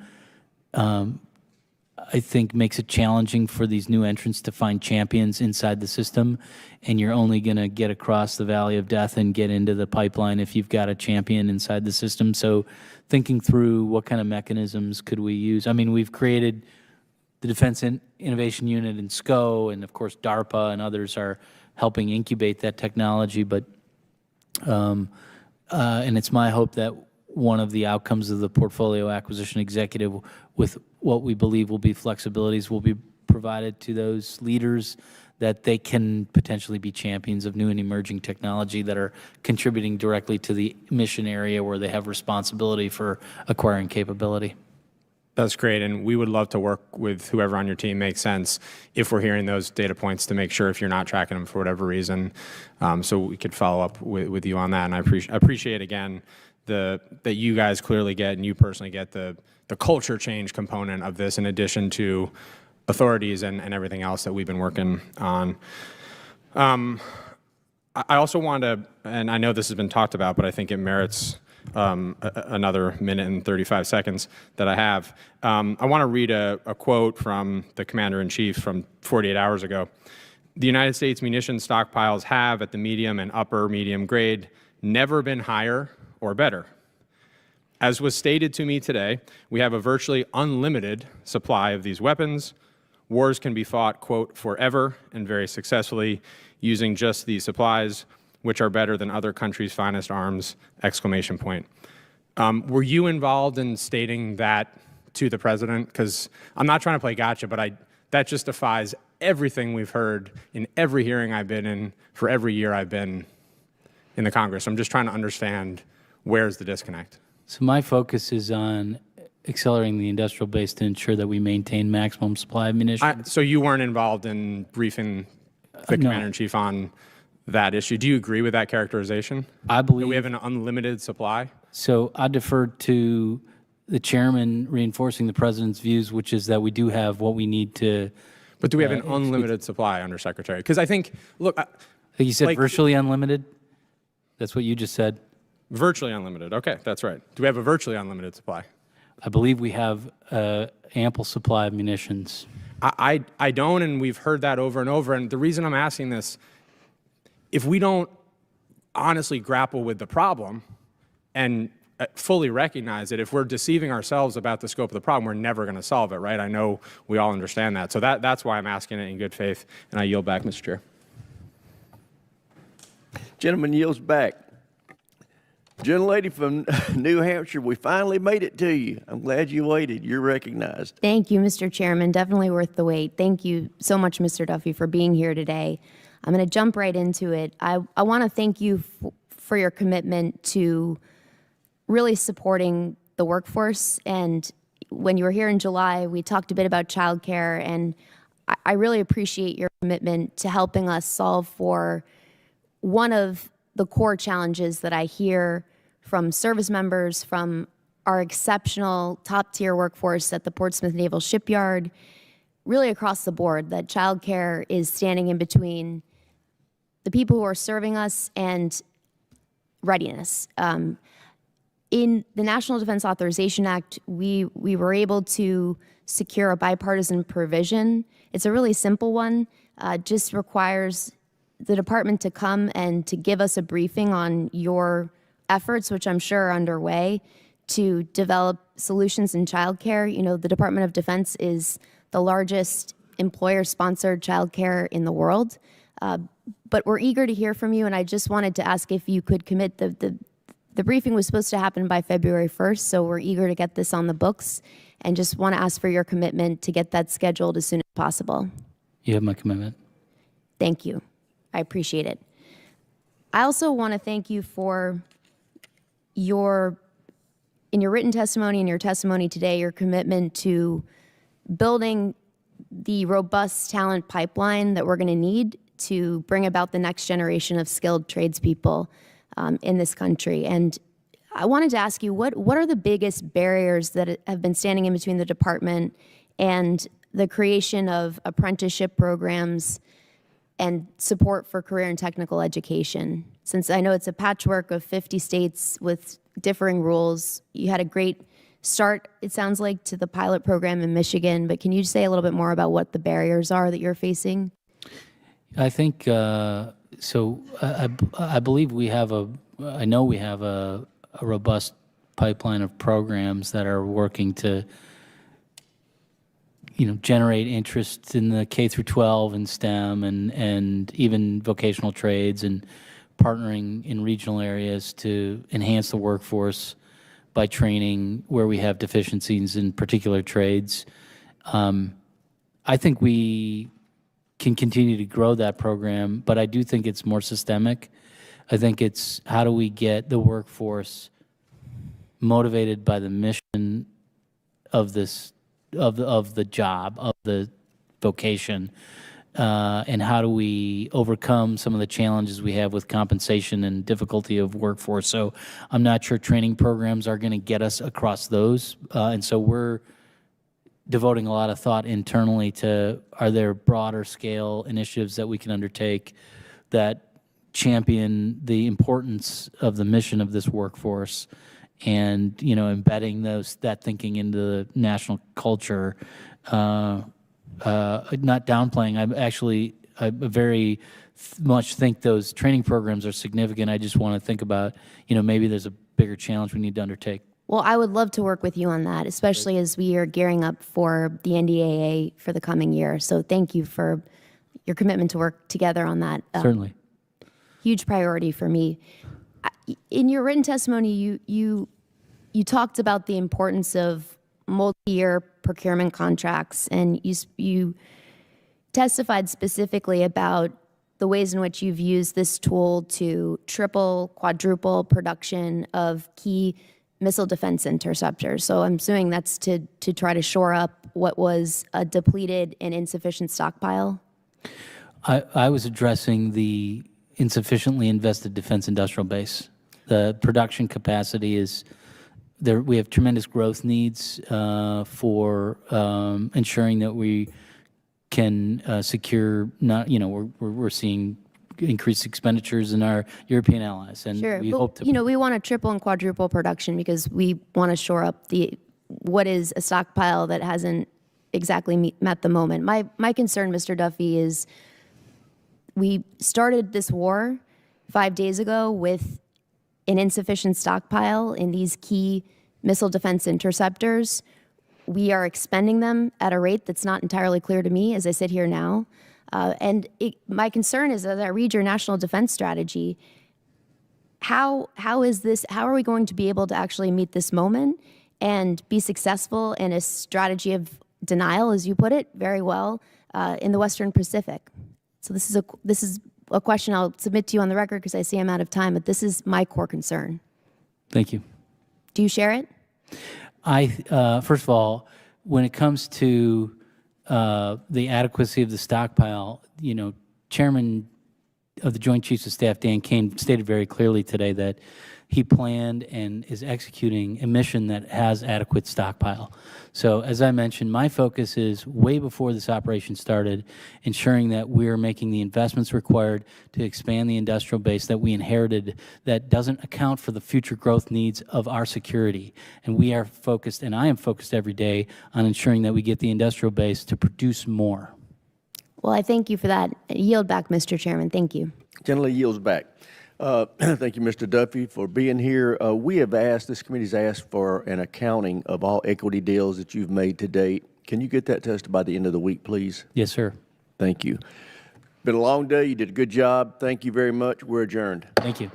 I think makes it challenging for these new entrants to find champions inside the system, and you're only going to get across the valley of death and get into the pipeline if you've got a champion inside the system. So thinking through what kind of mechanisms could we use. I mean, we've created the Defense Innovation Unit in SCO, and of course DARPA and others are helping incubate that technology. But and it's my hope that one of the outcomes of the portfolio acquisition executive, with what we believe will be flexibilities, will be provided to those leaders that they can potentially be champions of new and emerging technology that are contributing directly to the mission area where they have responsibility for acquiring capability. That's great, and we would love to work with whoever on your team makes sense if we're hearing those data points to make sure if you're not tracking them for whatever reason, so we could follow up with you on that. And I appreciate again that you guys clearly get, and you personally get, the culture change component of this in addition to authorities and everything else that we've been working on. I also want to, and I know this has been talked about, but I think it merits another minute and 35 seconds that I have. I want to read a quote from the Commander-in-Chief from 48 hours ago. The United States munitions stockpiles have, at the medium and upper medium grade, never been higher or better. As was stated to me today, we have a virtually unlimited supply of these weapons. Wars can be fought, quote, forever and very successfully using just these supplies, which are better than other countries' finest arms, exclamation point. Were you involved in stating that to the president? Because I'm not trying to play gotcha, but that just defies everything we've heard in every hearing I've been in for every year I've been in the Congress. I'm just trying to understand where's the disconnect. So my focus is on accelerating the industrial base to ensure that we maintain maximum supply of munitions. So you weren't involved in briefing the Commander-in-Chief on that issue. Do you agree with that characterization? I believe that we have an unlimited supply. So I defer to the chairman reinforcing the president's views, which is that we do have what we need to. But do we have an unlimited supply, Undersecretary? Because I think, look, I think you said virtually unlimited. That's what you just said. Virtually unlimited. Okay, that's right. Do we have a virtually unlimited supply? I believe we have ample supply of munitions. I don't, and we've heard that over and over. And the reason I'm asking this, if we don't honestly grapple with the problem and fully recognize it, if we're deceiving ourselves about the scope of the problem, we're never going to solve it, right? I know we all understand that. So that's why I'm asking it in good faith, and I yield back, Mr. Chair. Gentleman yields back. Gentlelady from New Hampshire, we finally made it to you. I'm glad you waited. You're recognized. Thank you, Mr. Chairman. Definitely worth the wait. Thank you so much, Mr. Duffy, for being here today. I'm going to jump right into it. I want to thank you for your commitment to really supporting the workforce. And when you were here in July, we talked a bit about childcare, and I really appreciate your commitment to helping us solve for one of the core challenges that I hear from service members, from our exceptional top-tier workforce at the Portsmouth Naval Shipyard, really across the board, that childcare is standing in between the people who are serving us and readiness. In the National Defense Authorization Act, we were able to secure a bipartisan provision. It's a really simple one, just requires the department to come and to give us a briefing on your efforts, which I'm sure are underway, to develop solutions in childcare. You know, the Department of Defense is the largest employer-sponsored childcare in the world. But we're eager to hear from you, and I just wanted to ask if you could commit. The briefing was supposed to happen by February 1st, so we're eager to get this on the books, and just want to ask for your commitment to get that scheduled as soon as possible. You have my commitment. Thank you. I appreciate it. I also want to thank you for in your written testimony and your testimony today, your commitment to building the robust talent pipeline that we're going to need to bring about the next generation of skilled tradespeople in this country. And I wanted to ask you, what are the biggest barriers that have been standing in between the department and the creation of apprenticeship programs and support for career and technical education? Since I know it's a patchwork of 50 states with differing rules, you had a great start, it sounds like, to the pilot program in Michigan, but can you say a little bit more about what the barriers are that you're facing? I think, so I believe I know we have a robust pipeline of programs that are working to, generate interest in the K through 12 and STEM and even vocational trades, and partnering in regional areas to enhance the workforce by training where we have deficiencies in particular trades. I think we can continue to grow that program, but I do think it's more systemic. I think it's how do we get the workforce motivated by the mission of this, of the job, of the vocation, and how do we overcome some of the challenges we have with compensation and difficulty of workforce. So I'm not sure training programs are going to get us across those, and so we're devoting a lot of thought internally to, are there broader scale initiatives that we can undertake that champion the importance of the mission of this workforce, and embedding that thinking into the national culture. Not downplaying. I very much think those training programs are significant. I just want to think about maybe there's a bigger challenge we need to undertake. Well, I would love to work with you on that, especially as we are gearing up for the NDAA for the coming year. So thank you for your commitment to work together on that. Certainly. Huge priority for me. In your written testimony, you talked about the importance of multi-year procurement contracts, and you testified specifically about the ways in which you've used this tool to triple, quadruple production of key missile defense interceptors. So I'm assuming that's to try to shore up what was a depleted and insufficient stockpile? I was addressing the insufficiently invested defense industrial base. The production capacity is there. We have tremendous growth needs for ensuring that we can secure. We're seeing increased expenditures in our European allies, and sure. we hope to. We want to triple and quadruple production because we want to shore up what is a stockpile that hasn't exactly met the moment. My concern, Mr. Duffy, is we started this war 5 days ago with an insufficient stockpile in these key missile defense interceptors. We are expending them at a rate that's not entirely clear to me as I sit here now. My concern is, as I read your national defense strategy, how are we going to be able to actually meet this moment and be successful in a strategy of denial, as you put it very well, in the Western Pacific? So this is a question I'll submit to you on the record because I see I'm out of time, but this is my core concern. Thank you. Do you share it? First of all, when it comes to the adequacy of the stockpile, Chairman of the Joint Chiefs of Staff, Dan Kane, stated very clearly today that he planned and is executing a mission that has adequate stockpile. So as I mentioned, my focus is way before this operation started, ensuring that we're making the investments required to expand the industrial base that we inherited that doesn't account for the future growth needs of our security. And we are focused, and I am focused every day on ensuring that we get the industrial base to produce more. Well, I thank you for that. I yield back, Mr. Chairman. Thank you. Gentleman yields back. Thank you, Mr. Duffy, for being here. This committee's asked for an accounting of all equity deals that you've made to date. Can you get that to us by the end of the week, please? Yes, sir. Thank you. Been a long day. You did a good job. Thank you very much. We're adjourned. Thank you.